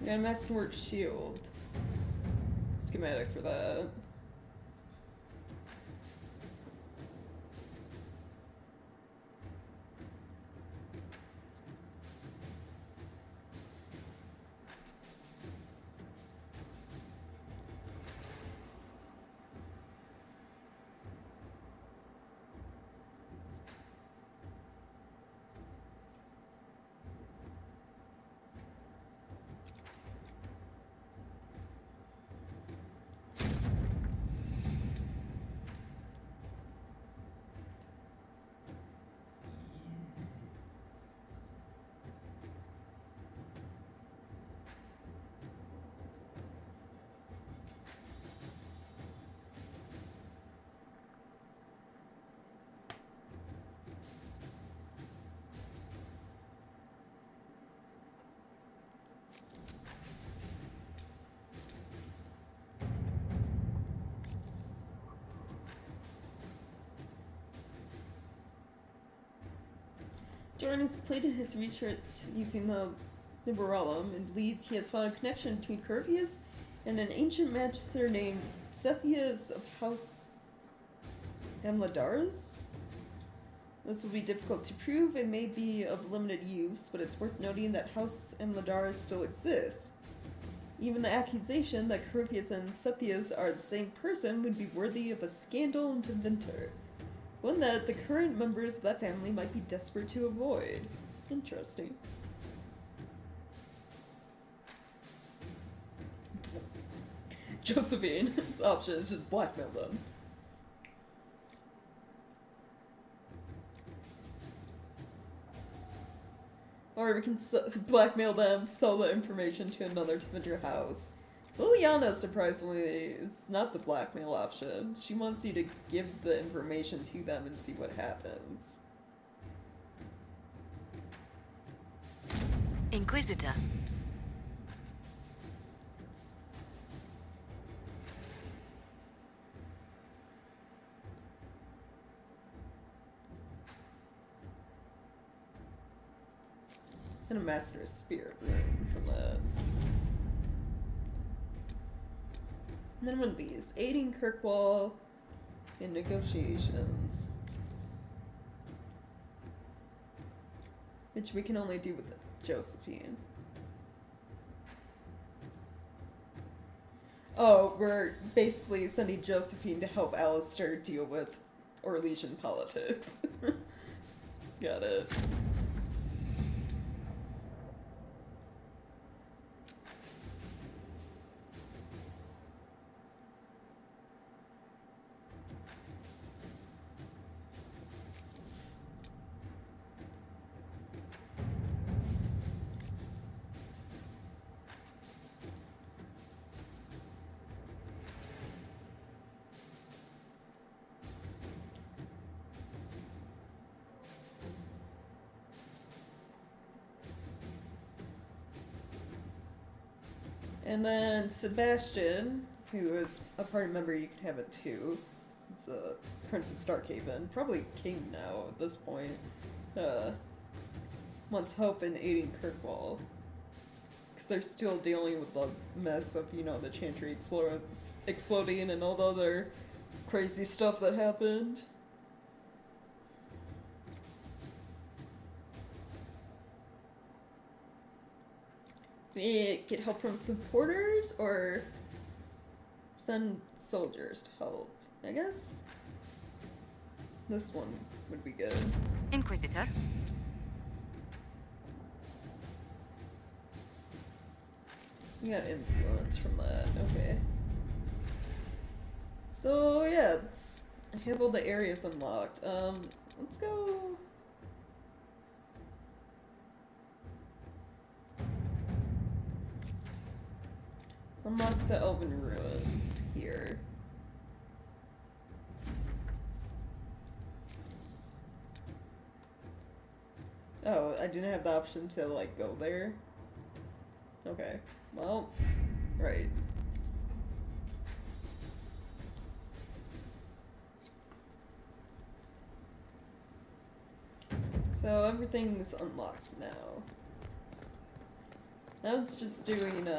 Yeah, masterwork shield. Schematic for that. Doran has completed his research using the Liberellum and believes he has found a connection between Curvius and an ancient magister named Sethias of House Amladaris. This will be difficult to prove and may be of limited use, but it's worth noting that House Amladaris still exists. Even the accusation that Curvius and Sethias are the same person would be worthy of a scandal and inventor. One that the current members of that family might be desperate to avoid. Interesting. Josephine's option is just blackmail them. Or we can blackmail them, sell the information to another Teventer house. Liliana, surprisingly, is not the blackmail option. She wants you to give the information to them and see what happens. Inquisitor. And a Master of Spirit rune from that. And then one of these. Aiding Kirkwall in negotiations. Which we can only do with Josephine. Oh, we're basically sending Josephine to help Alistair deal with Orlesian politics. Got it. And then Sebastian, who is a party member, you can have it too. It's the Prince of Starkhaven, probably king now at this point. Wants help in aiding Kirkwall. Because they're still dealing with the mess of, you know, the Chantry exploding and all the other crazy stuff that happened. Get help from supporters or send soldiers to help. I guess this one would be good. Inquisitor. We got influence from that. Okay. So yeah, I have all the areas unlocked. Let's go. Unlock the Elven Ruins here. Oh, I didn't have the option to, like, go there? Okay. Well, right. So everything's unlocked now. Now it's just doing,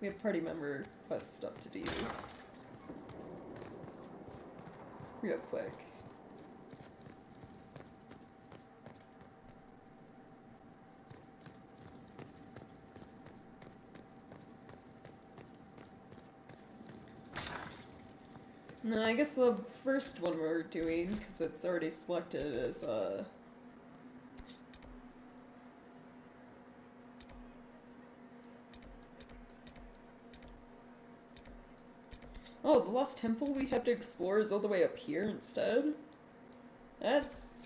we have party member quest stuff to do. Real quick. No, I guess the first one we're doing, because it's already selected, is, oh, the Lost Temple we have to explore is all the way up here instead? That's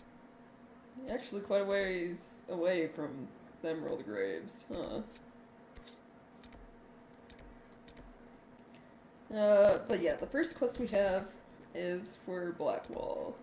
actually quite a ways away from the Emerald Graves, huh? But yeah, the first quest we have is for Blackwall.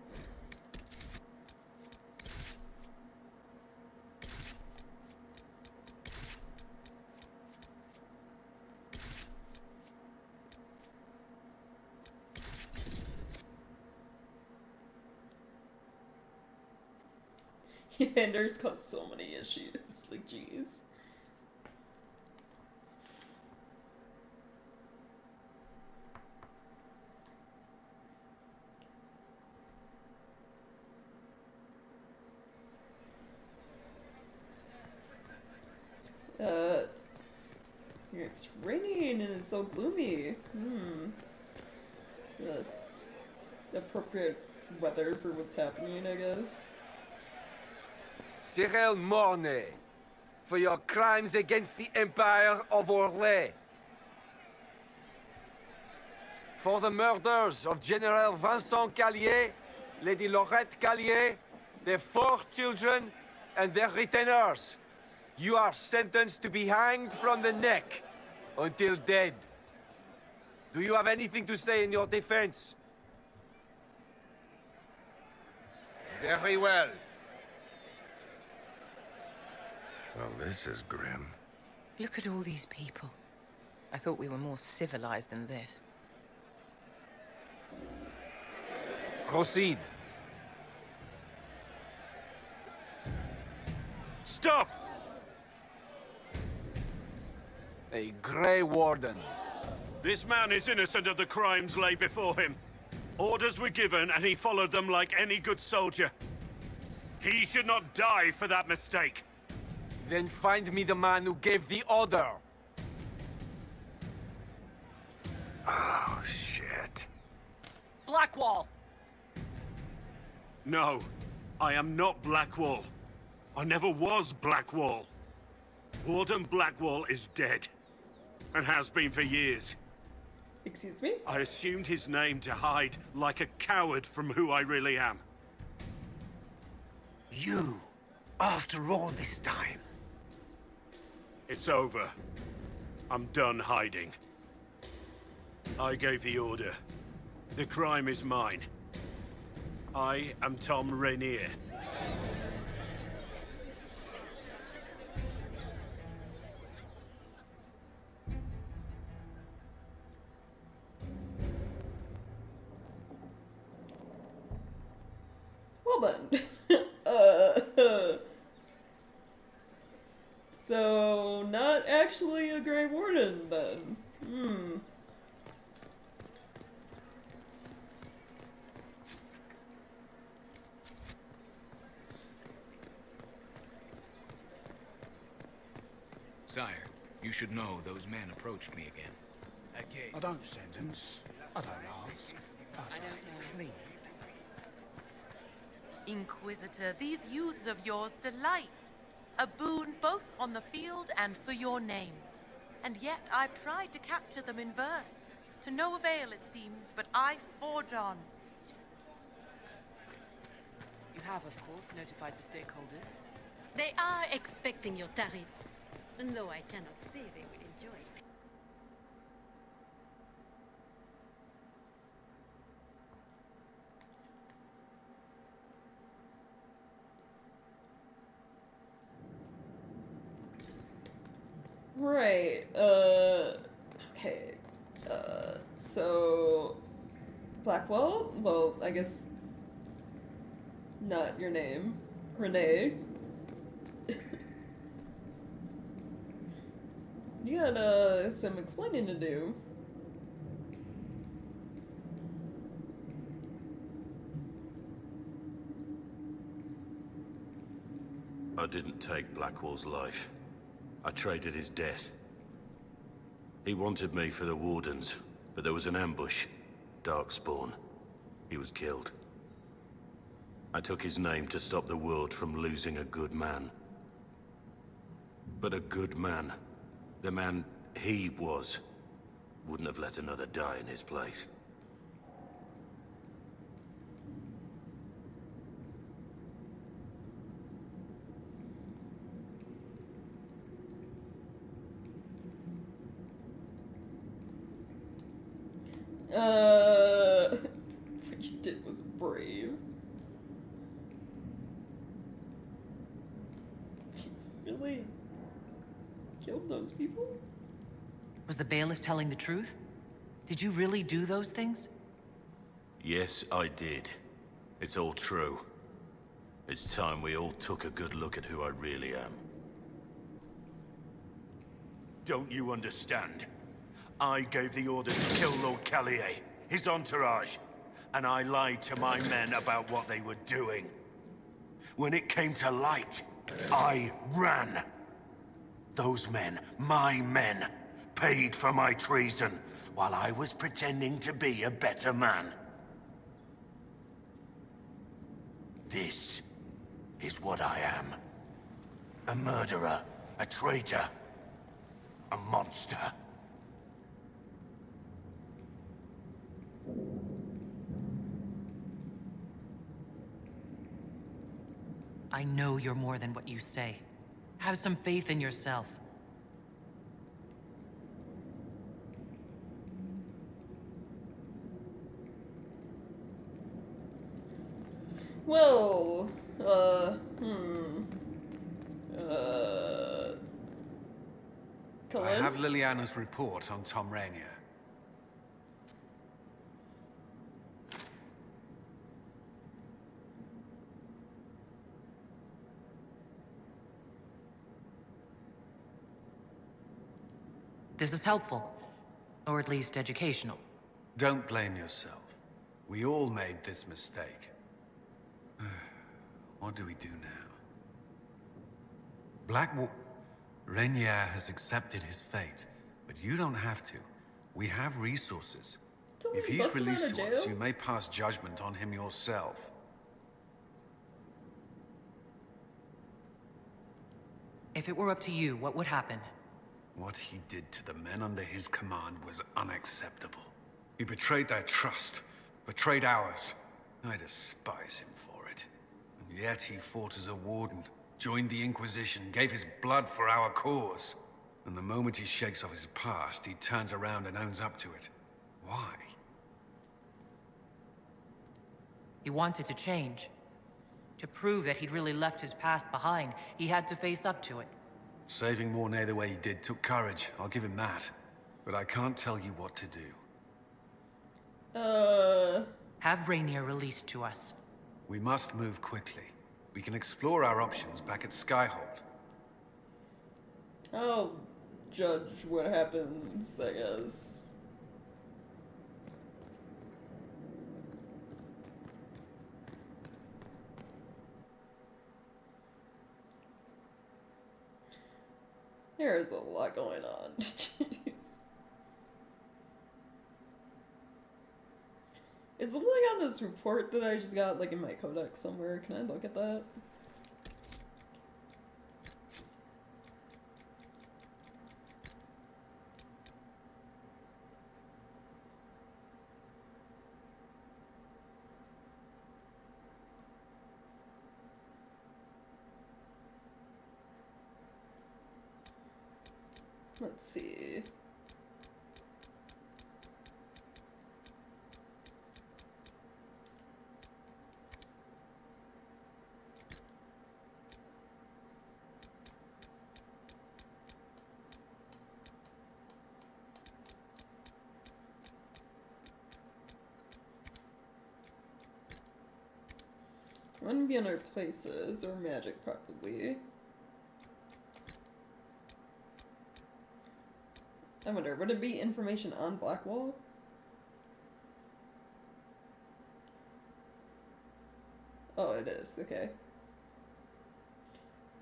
Yeah, Anders caused so many issues. Like, jeez. It's raining and it's all gloomy. Yes. Appropriate weather for what's happening, I guess. Cyril Mornay, for your crimes against the Empire of Orlais. For the murders of General Vincent Callier, Lady Laurette Callier, their 4 children, and their retainers. You are sentenced to be hanged from the neck until dead. Do you have anything to say in your defense? Very well. Well, this is grim. Look at all these people. I thought we were more civilized than this. Proceed. Stop! A Grey Warden. This man is innocent of the crimes laid before him. Orders were given, and he followed them like any good soldier. He should not die for that mistake. Then find me the man who gave the order. Oh, shit. Blackwall! No, I am not Blackwall. I never was Blackwall. Warden Blackwall is dead, and has been for years. Excuse me? I assumed his name to hide like a coward from who I really am. You, after all this time. It's over. I'm done hiding. I gave the order. The crime is mine. I am Tom Rainier. Well then. So, not actually a Grey Warden, then. Sire, you should know those men approached me again. Again. I don't sentence. I don't ask. I just plead. Inquisitor, these youths of yours delight. A boon both on the field and for your name. And yet I've tried to capture them in verse. To no avail, it seems, but I forge on. You have, of course, notified the stakeholders. They are expecting your tariffs, and though I cannot say they will enjoy it. Right, okay. So... Blackwell? Well, I guess... not your name. Renee. You got, some explaining to do. I didn't take Blackwall's life. I traded his death. He wanted me for the Wardens, but there was an ambush. Darkspawn. He was killed. I took his name to stop the world from losing a good man. But a good man, the man he was, wouldn't have let another die in his place. What you did was brave. Really killed those people? Was the bailiff telling the truth? Did you really do those things? Yes, I did. It's all true. It's time we all took a good look at who I really am. Don't you understand? I gave the order to kill Lord Callier, his entourage, and I lied to my men about what they were doing. When it came to light, I ran. Those men, my men, paid for my treason, while I was pretending to be a better man. This is what I am. A murderer, a traitor, a monster. I know you're more than what you say. Have some faith in yourself. Whoa. I Cullen? have Liliana's report on Tom Rainier. This is helpful. Or at least educational. Don't blame yourself. We all made this mistake. What do we do now? Rainier has accepted his fate, but you don't have to. We have resources. If he's released to us, you may pass judgment on him yourself. If it were up to you, what would happen? What he did to the men under his command was unacceptable. He betrayed their trust, betrayed ours. I despise him for it. And yet he fought as a warden, joined the Inquisition, gave his blood for our cause. And the moment he shakes off his past, he turns around and owns up to it. Why? He wanted to change. To prove that he'd really left his past behind, he had to face up to it. Saving Mornay the way he did took courage, I'll give him that. But I can't tell you what to do. Have Rainier released to us. We must move quickly. We can explore our options back at Skyhold. I'll judge what happens, I guess. There is a lot going on. Jeez. Is the link on this report that I just got, like, in my codex somewhere? Can I look at that? Let's see. Wouldn't be in our places, or magic probably. I wonder, would it be information on Blackwall? Oh, it is, okay.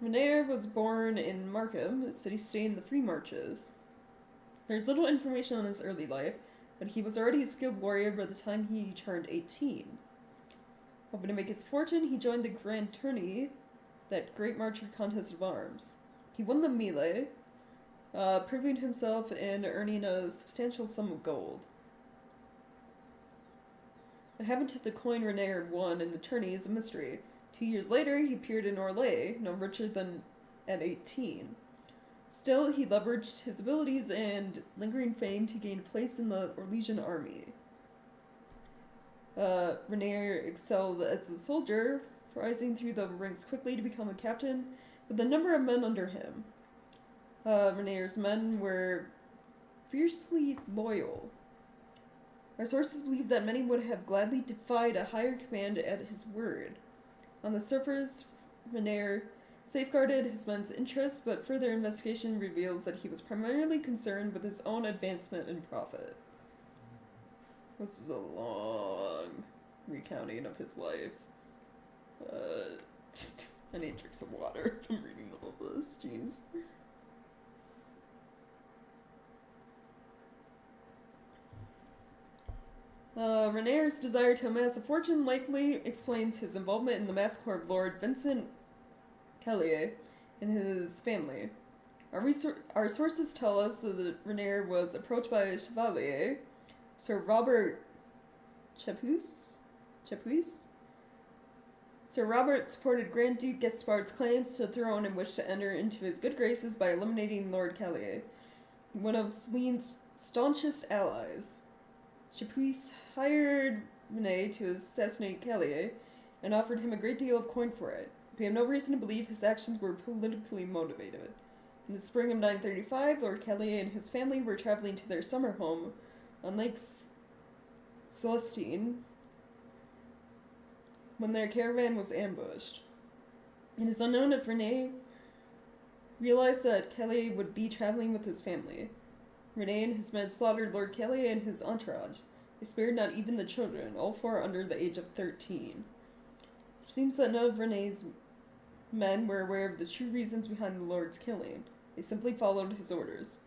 Rainier was born in Markham, a city-state in the Free Marches. There's little information on his early life, but he was already a skilled warrior by the time he turned 18. Hoping to make his fortune, he joined the Grand Tourney, that great marcher contest of arms. He won the melee, proving himself and earning a substantial sum of gold. What happened to the coin Rainier won in the tourney is a mystery. 2 years later, he appeared in Orlais, no richer than at 18. Still, he leveraged his abilities and lingering fame to gain a place in the Orlesian army. Rainier excelled as a soldier, rising through the ranks quickly to become a captain with a number of men under him. Rainier's men were fiercely loyal. Our sources believe that many would have gladly defied a higher command at his word. On the surface, Renaer safeguarded his men's interests, but further investigation reveals that he was primarily concerned with his own advancement and profit. This is a long recounting of his life. I need to drink some water from reading all this, jeez. Renaer's desire to amass a fortune likely explains his involvement in the massacre of Lord Vincent Kellier and his family. Our sources tell us that Renaer was approached by a chevalier, Sir Robert Chapuis? Sir Robert supported Grand Duke Gaspard's claims to the throne and wished to enter into his good graces by eliminating Lord Kellier, one of Celine's staunchest allies. Chapuis hired Renaer to assassinate Kellier and offered him a great deal of coin for it. We have no reason to believe his actions were politically motivated. In the spring of 935, Lord Kellier and his family were traveling to their summer home on Lake Celestine when their caravan was ambushed. It is unknown if Renaer realized that Kellier would be traveling with his family. Renaer and his men slaughtered Lord Kellier and his entourage. They spared not even the children, all four under the age of 13. It seems that none of Renaer's men were aware of the true reasons behind the Lord's killing. They simply followed his orders.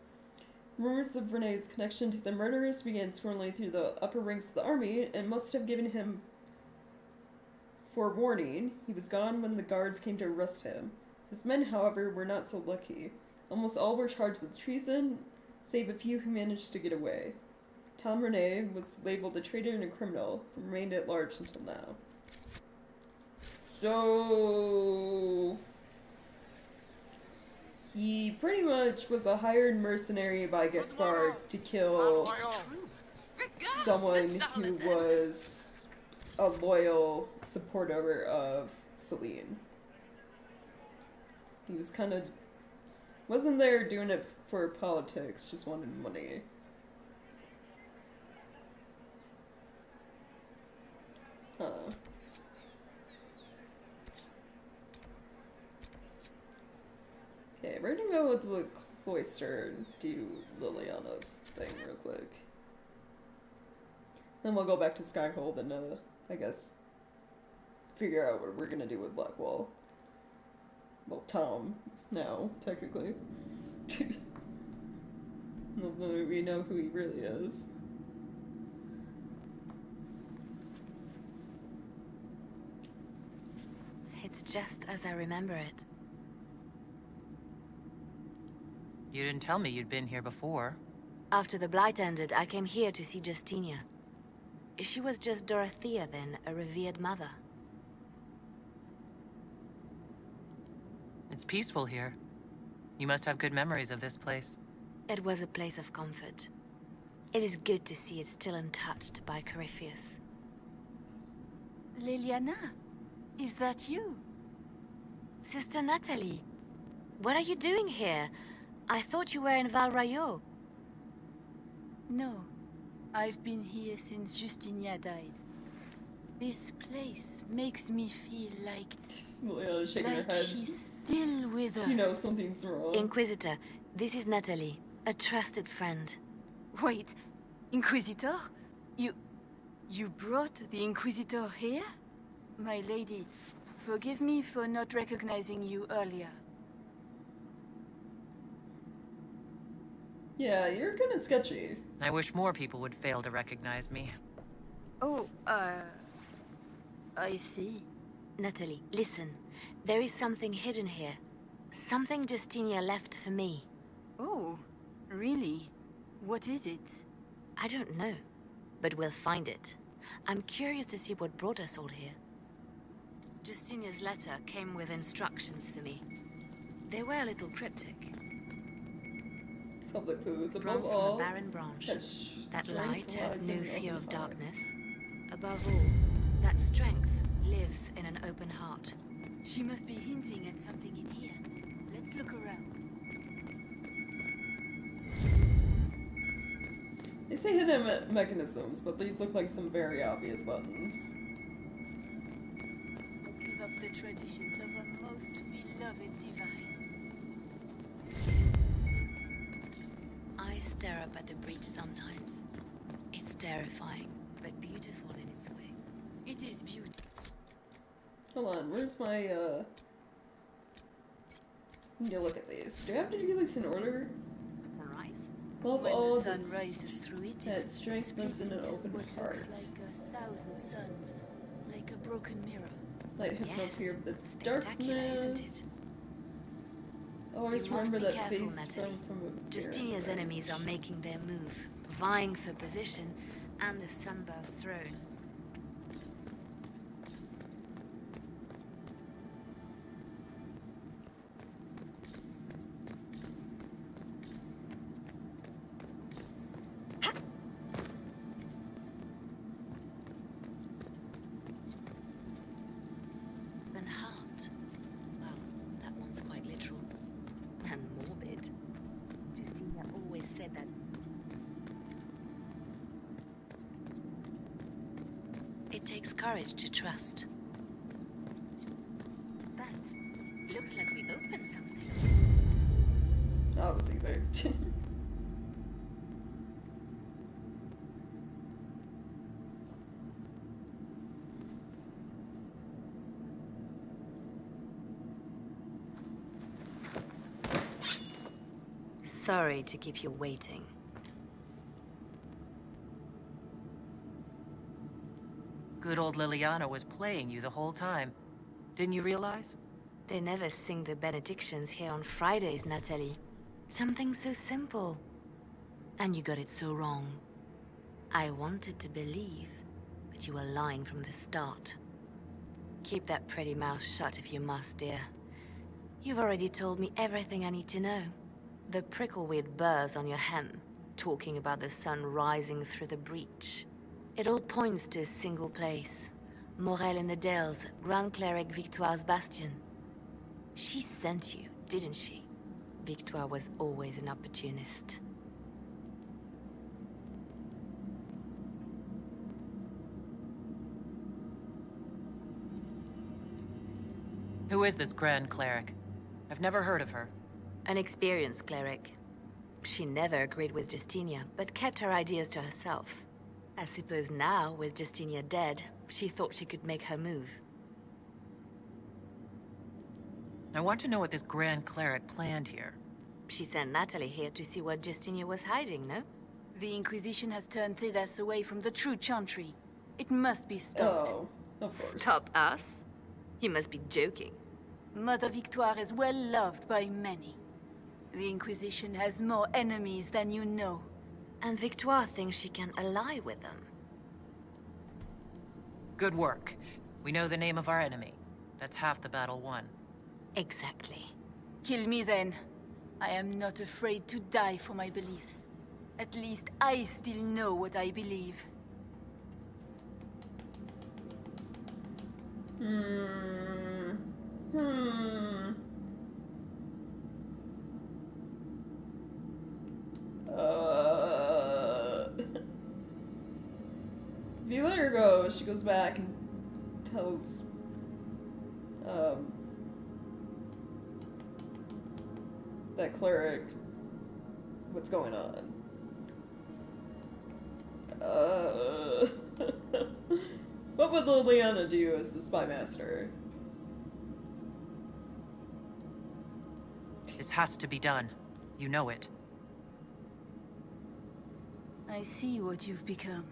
Rumors of Renaer's connection to the murderers began swirling through the upper ranks of the army and must have given him forewarning. He was gone when the guards came to arrest him. His men, however, were not so lucky. Almost all were charged with treason, save a few who managed to get away. Tom Renaer was labeled a traitor and a criminal, and remained at large until now. So he pretty much was a hired mercenary by Gaspard to kill someone who was a loyal supporter of Celine. He was kind of wasn't there doing it for politics, just wanted money. Huh. Okay, we're gonna go with the cloister and do Liliana's thing real quick. Then we'll go back to Skyhold and, I guess, figure out what we're gonna do with Blackwall. Well, Tom, now, technically. We know who he really is. It's just as I remember it. You didn't tell me you'd been here before. After the Blight ended, I came here to see Justinia. She was just Dorothea then, a revered mother. It's peaceful here. You must have good memories of this place. It was a place of comfort. It is good to see it still untouched by Corypheus. Liliana, is that you? Sister Natalie, what are you doing here? I thought you were in Val Rayo. No, I've been here since Justinia died. This place makes me feel like... Liliana shaking her head. She's still with us. You know something's wrong. Inquisitor, this is Natalie, a trusted friend. Wait, Inquisitor? You brought the Inquisitor here? My lady, forgive me for not recognizing you earlier. Yeah, you're kind of sketchy. I wish more people would fail to recognize me. Oh, I see. Natalie, listen. There is something hidden here. Something Justinia left for me. Oh, really? What is it? I don't know, but we'll find it. I'm curious to see what brought us all here. Justinia's letter came with instructions for me. They were a little cryptic. Some of the clues Grown above from all. a barren branch, that light has no fear of darkness. Above all, that strength lives in an open heart. She must be hinting at something in here. Let's look around. They say hidden mechanisms, but these look like some very obvious buttons. Give up the beloved divine. I stare up at the breach sometimes. It's terrifying, but beautiful in its way. It is beautiful. Hold on, where's my, Need to look at these. Do I have to do these in order? Love When all the sun this rises through it, that it strength lives in an splits into open what heart. looks like 1,000 suns, like a broken mirror. Light has no fear of the Spectacular, isn't darkness. Always You must remember be that careful, faith sprung Natalie. from a Justinia's barren enemies are making their move, vying for position and the Sunburst throne. And heart. Well, that one's quite literal. And morbid. Justinia always said that. It takes courage to trust. That looks like we opened something. That was easy. Sorry to keep you waiting. Good old Liliana was playing you the whole time. Didn't you realize? They never sing the benedictions here on Fridays, Natalie. Something so simple. And you got it so wrong. I wanted to believe, but you were lying from the start. Keep that pretty mouth shut if you must, dear. You've already told me everything I need to know. The prickleweed burrs on your hem, talking about the sun rising through the breach. It all points to a single place. Morel in the Dales, Grand Cleric Victoire's bastion. She sent you, didn't she? Victoire was always an opportunist. Who is this Grand Cleric? I've never heard of her. An experienced cleric. She never agreed with Justinia, but kept her ideas to herself. I suppose now, with Justinia dead, she thought she could make her move. I want to know what this Grand Cleric planned here. She sent Natalie here to see what Justinia was hiding, no? The Inquisition has turned Thedas away from the true chantry. It must be stopped. Oh, of course. Stop us? You must be joking. Mother Victoire is well loved by many. The Inquisition has more enemies than you know. And Victoire thinks she can ally with them. Good work. We know the name of our enemy. That's half the battle won. Exactly. Kill me then. I am not afraid to die for my beliefs. At least I still know what I believe. If you let her go, she goes back and tells, that cleric what's going on. What would Liliana do as the spy master? This has to be done. You know it. I see what you've become.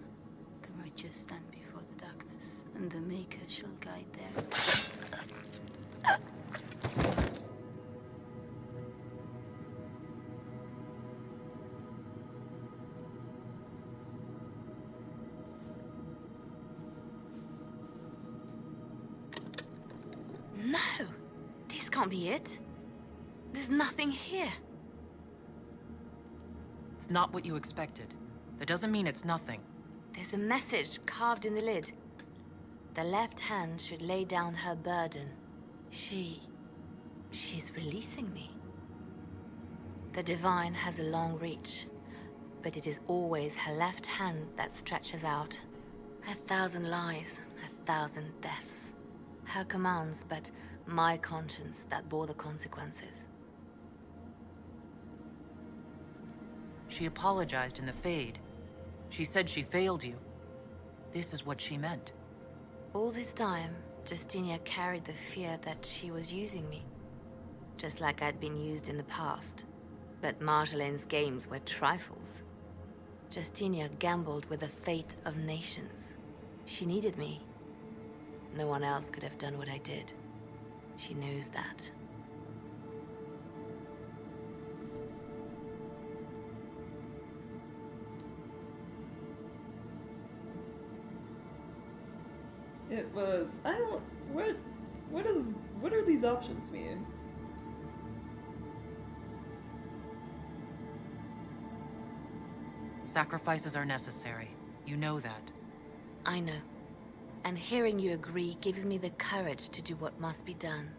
The righteous stand before the darkness, and the Maker shall guide them. No! This can't be it. There's nothing here. It's not what you expected. That doesn't mean it's nothing. There's a message carved in the lid. The left hand should lay down her burden. She's releasing me. The divine has a long reach, but it is always her left hand that stretches out. 1,000 lies, 1,000 deaths. Her commands, but My conscience that bore the consequences. She apologized in the Fade. She said she failed you. This is what she meant. All this time, Justinia carried the fear that she was using me. Just like I'd been used in the past. But Marjolaine's games were trifles. Justinia gambled with the fate of nations. She needed me. No one else could have done what I did. She knows that. It was... I don't... What are these options mean? Sacrifices are necessary. You know that. I know. And hearing you agree gives me the courage to do what must be done.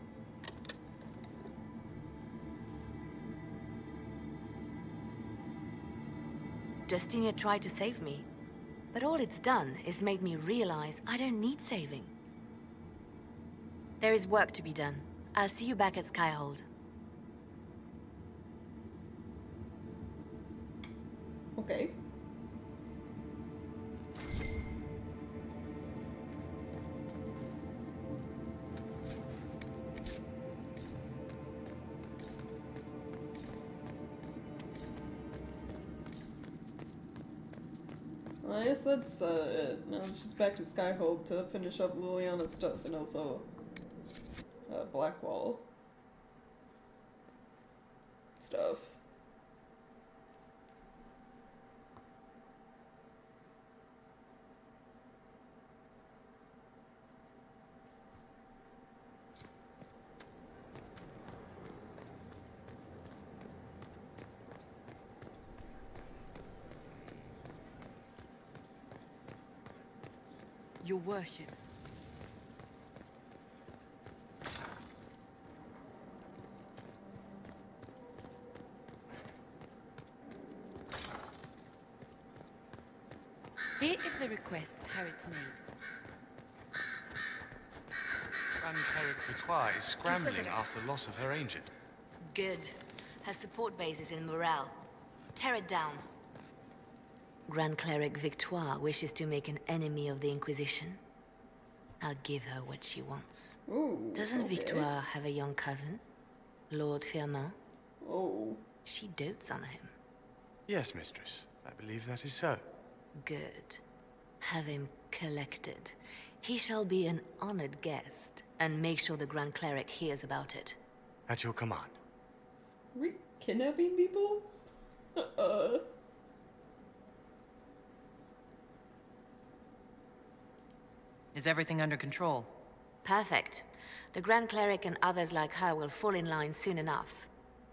Justinia tried to save me, but all it's done is made me realize I don't need saving. There is work to be done. I'll see you back at Skyhold. Okay. Well, I guess that's it. Now it's just back to Skyhold to finish up Liliana's stuff and also Blackwall stuff. Your worship. Here is the request Harriet made. Grand Cleric Vitois is scrambling after the loss of her agent. Good. Her support base is in Morale. Tear it down. Grand Cleric Victoire wishes to make an enemy of the Inquisition. I'll give her what she wants. Ooh, Doesn't okay. Victoire have a young cousin? Lord Firmin? Oh. She dotes on him. Yes, mistress. I believe that is so. Good. Have him collected. He shall be an honored guest, and make sure the Grand Cleric hears about it. At your command. Are we kidnapping people? Is everything under control? Perfect. The Grand Cleric and others like her will fall in line soon enough.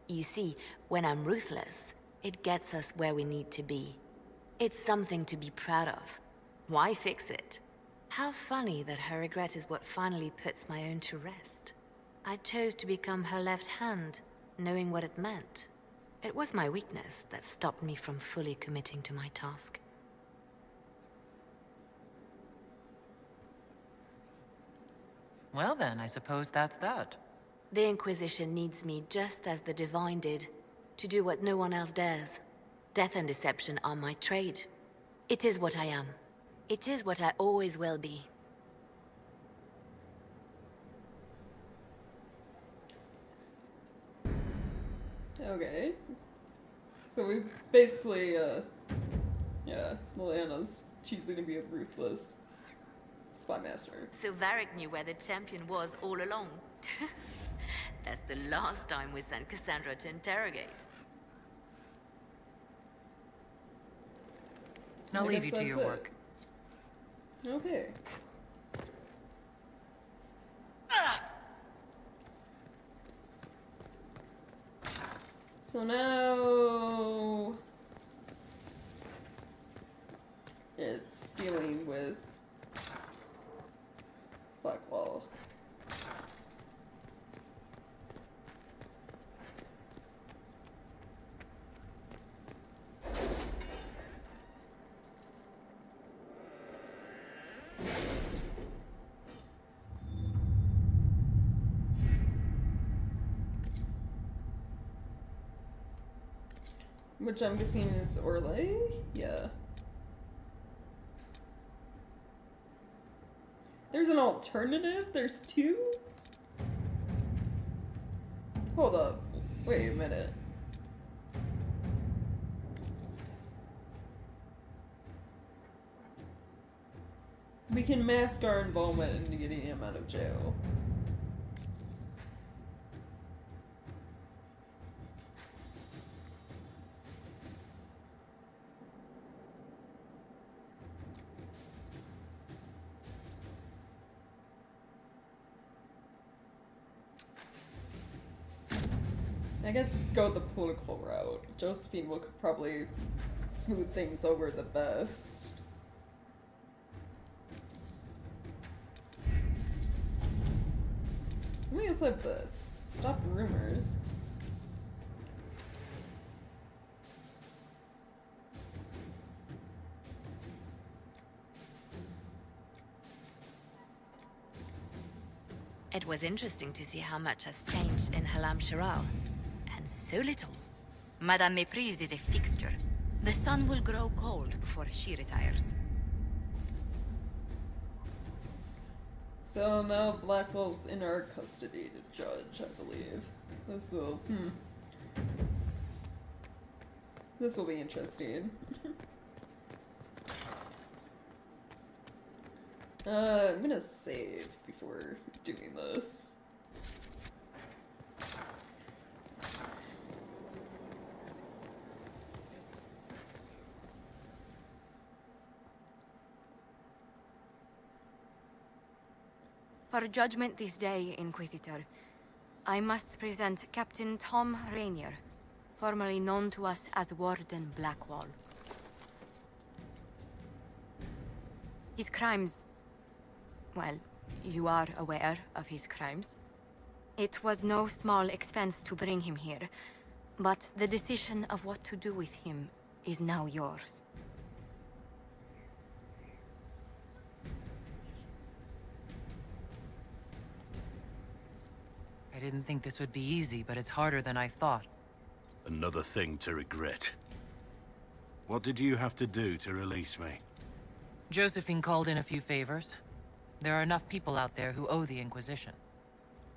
You see, when I'm ruthless, it gets us where we need to be. It's something to be proud of. Why fix it? How funny that her regret is what finally puts my own to rest. I chose to become her left hand, knowing what it meant. It was my weakness that stopped me from fully committing to my task. Well then, I suppose that's that. The Inquisition needs me just as the Divine did, to do what no one else dares. Death and deception are my trade. It is what I am. It is what I always will be. Okay. So we basically, yeah, Liliana's choosing to be a ruthless spy master. So Varric knew where the champion was all along. That's the last time we sent Cassandra to interrogate. I'll I leave guess you to that's your it. work. Okay. So now it's dealing with Blackwall. Which I'm guessing is Orlais? Yeah. There's an alternative? There's two? Hold up. Wait a minute. We can mask our involvement into getting him out of jail. I guess go the political route. Josephine will probably smooth things over the best. Let me just have this. Stop rumors. It was interesting to see how much has changed in Halam Shiral. And so little. Madame Méprise is a fixture. The sun will grow cold before she retires. So now Blackwell's in our custody to judge, I believe. This will, This will be interesting. I'm gonna save before doing this. For judgment this day, Inquisitor, I must present Captain Tom Rainier, formerly known to us as Warden Blackwall. His crimes... well, you are aware of his crimes. It was no small expense to bring him here, but the decision of what to do with him is now yours. I didn't think this would be easy, but it's harder than I thought. Another thing to regret. What did you have to do to release me? Josephine called in a few favors. There are enough people out there who owe the Inquisition.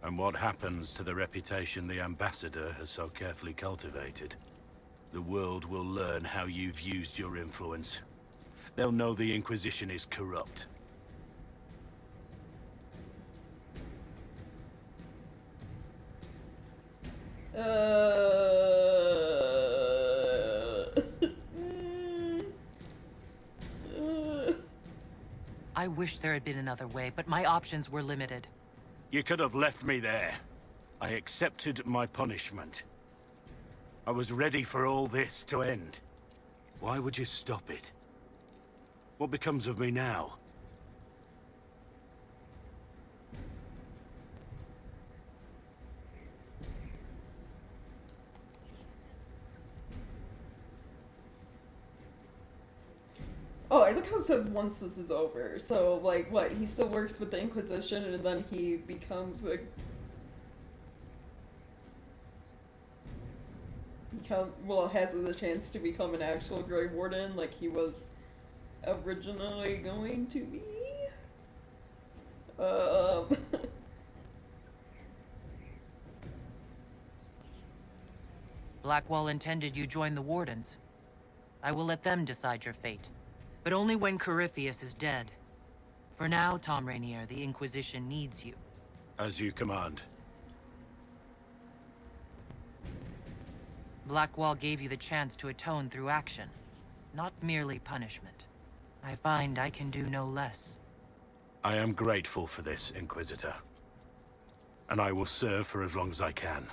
And what happens to the reputation the Ambassador has so carefully cultivated? The world will learn how you've used your influence. They'll know the Inquisition is corrupt. I wish there had been another way, but my options were limited. You could have left me there. I accepted my punishment. I was ready for all this to end. Why would you stop it? What becomes of me now? Oh, I look how it says once this is over. So, like, what? He still works with the Inquisition and then he becomes like... has the chance to become an actual Grey Warden like he was originally going to be? Blackwall intended you join the Wardens. I will let them decide your fate. But only when Corypheus is dead. For now, Tom Rainier, the Inquisition needs you. As you command. Blackwall gave you the chance to atone through action, not merely punishment. I find I can do no less. I am grateful for this, Inquisitor. And I will serve for as long as I can.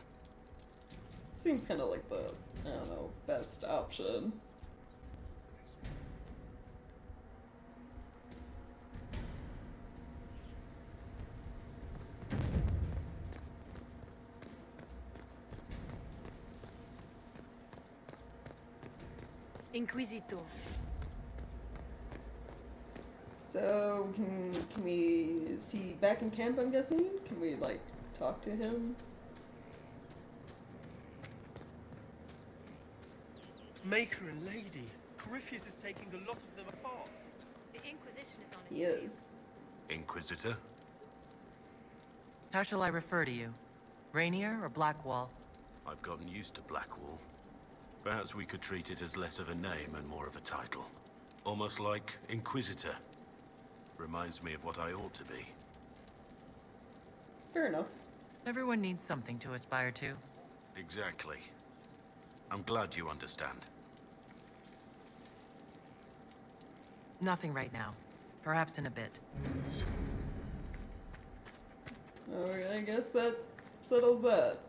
Seems kind of like the, I don't know, best option. Inquisitor. So, can we see back in camp, I'm guessing? Can we, like, talk to him? Maker and Lady. Corypheus is taking the lot of them apart. The Inquisition is on He is. Inquisitor? How shall I refer to you? Rainier or Blackwall? I've gotten used to Blackwall. Perhaps we could treat it as less of a name and more of a title. Almost like Inquisitor. Reminds me of what I ought to be. Fair enough. Everyone needs something to aspire to. Exactly. I'm glad you understand. Nothing right now. Perhaps in a bit. Alright, I guess that settles that.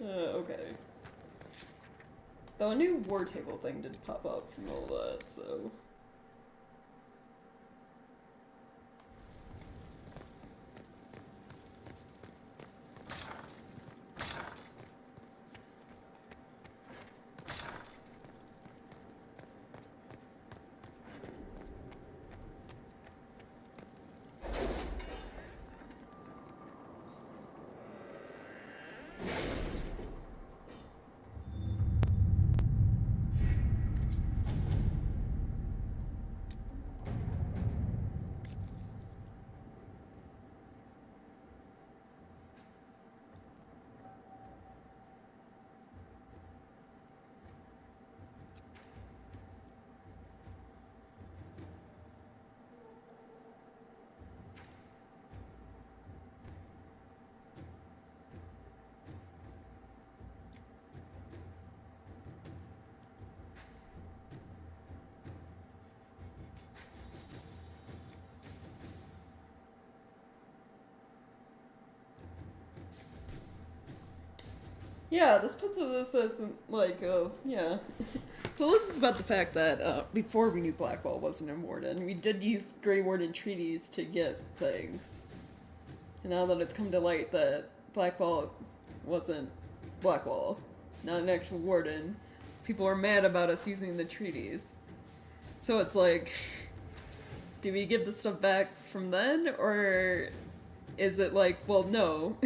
Okay. Though a new war table thing did pop up from all that, so... Yeah, this puts this as, like, yeah. So this is about the fact that, before we knew Blackwall wasn't in Warden, we did use Grey Warden treaties to get things. And now that it's come to light that Blackwall wasn't Blackwall, not an actual Warden, people are mad about us using the treaties. So it's like, do we give the stuff back from then, or is it like, well, no.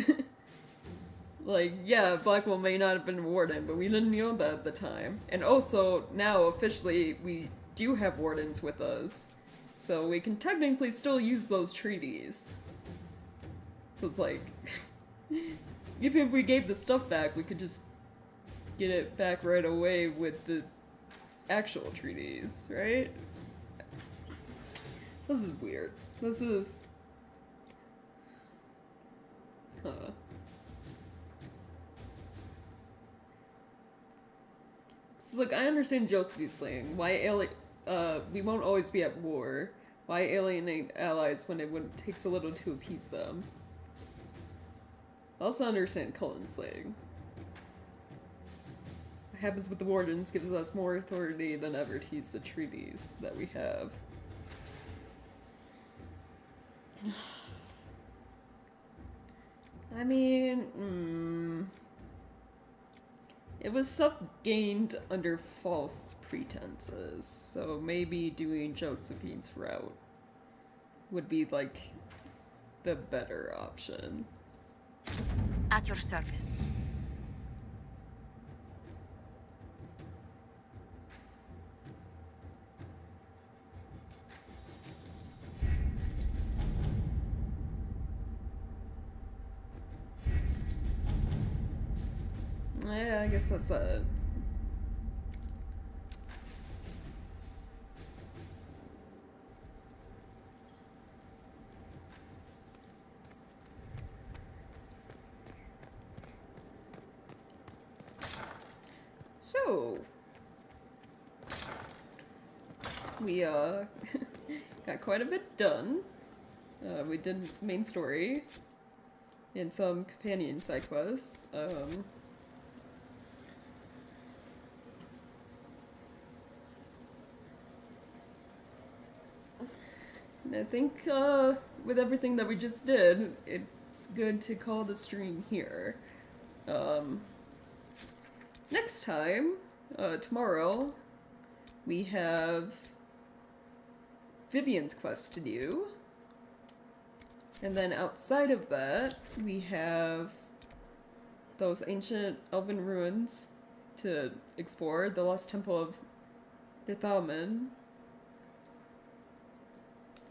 Like, yeah, Blackwall may not have been a Warden, but we didn't know that at the time. And also, now, officially, we do have Wardens with us. So we can technically still use those treaties. So it's like, even if we gave the stuff back, we could just get it back right away with the actual treaties, right? This is weird. This is... Huh. Look, I understand Josephine's thing. Why we won't always be at war. Why alienate allies when it takes a little to appease them? I also understand Cullen's thing. What happens with the Wardens gives us more authority than ever to use the treaties that we have. I mean, it was stuff gained under false pretenses, so maybe doing Josephine's route would be, like, the better option. At your service. Yeah, I guess that's it. So, we got quite a bit done. We did main story and some companion side quests. And I think with everything that we just did, it's good to call the stream here. Next time, tomorrow, we have Vivian's quest to do. And then outside of that, we have those ancient elven ruins to explore. The Lost Temple of Nithalman.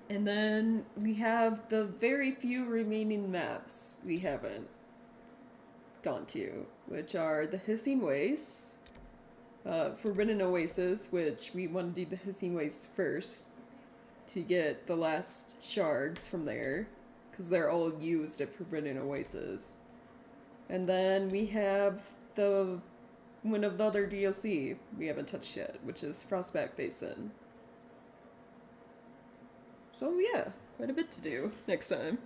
And then we have the very few remaining maps we haven't gone to, which are the Hissing Wastes, Forbidden Oasis, which we want to do the Hissing Wastes first to get the last shards from there, because they're all used at Forbidden Oasis. And then we have the one of the other DLC we haven't touched yet, which is Frostback Basin. So yeah, quite a bit to do next time.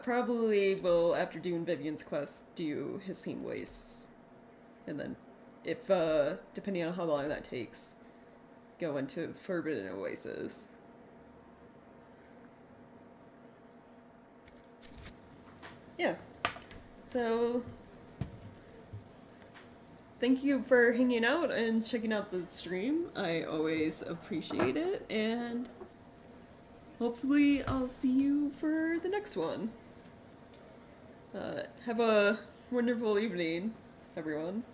Probably will, after doing Vivian's quest, do Hissing Wastes. And then, if, depending on how long that takes, go into Forbidden Oasis. Yeah. So, thank you for hanging out and checking out the stream. I always appreciate it, and hopefully I'll see you for the next one. Have a wonderful evening, everyone.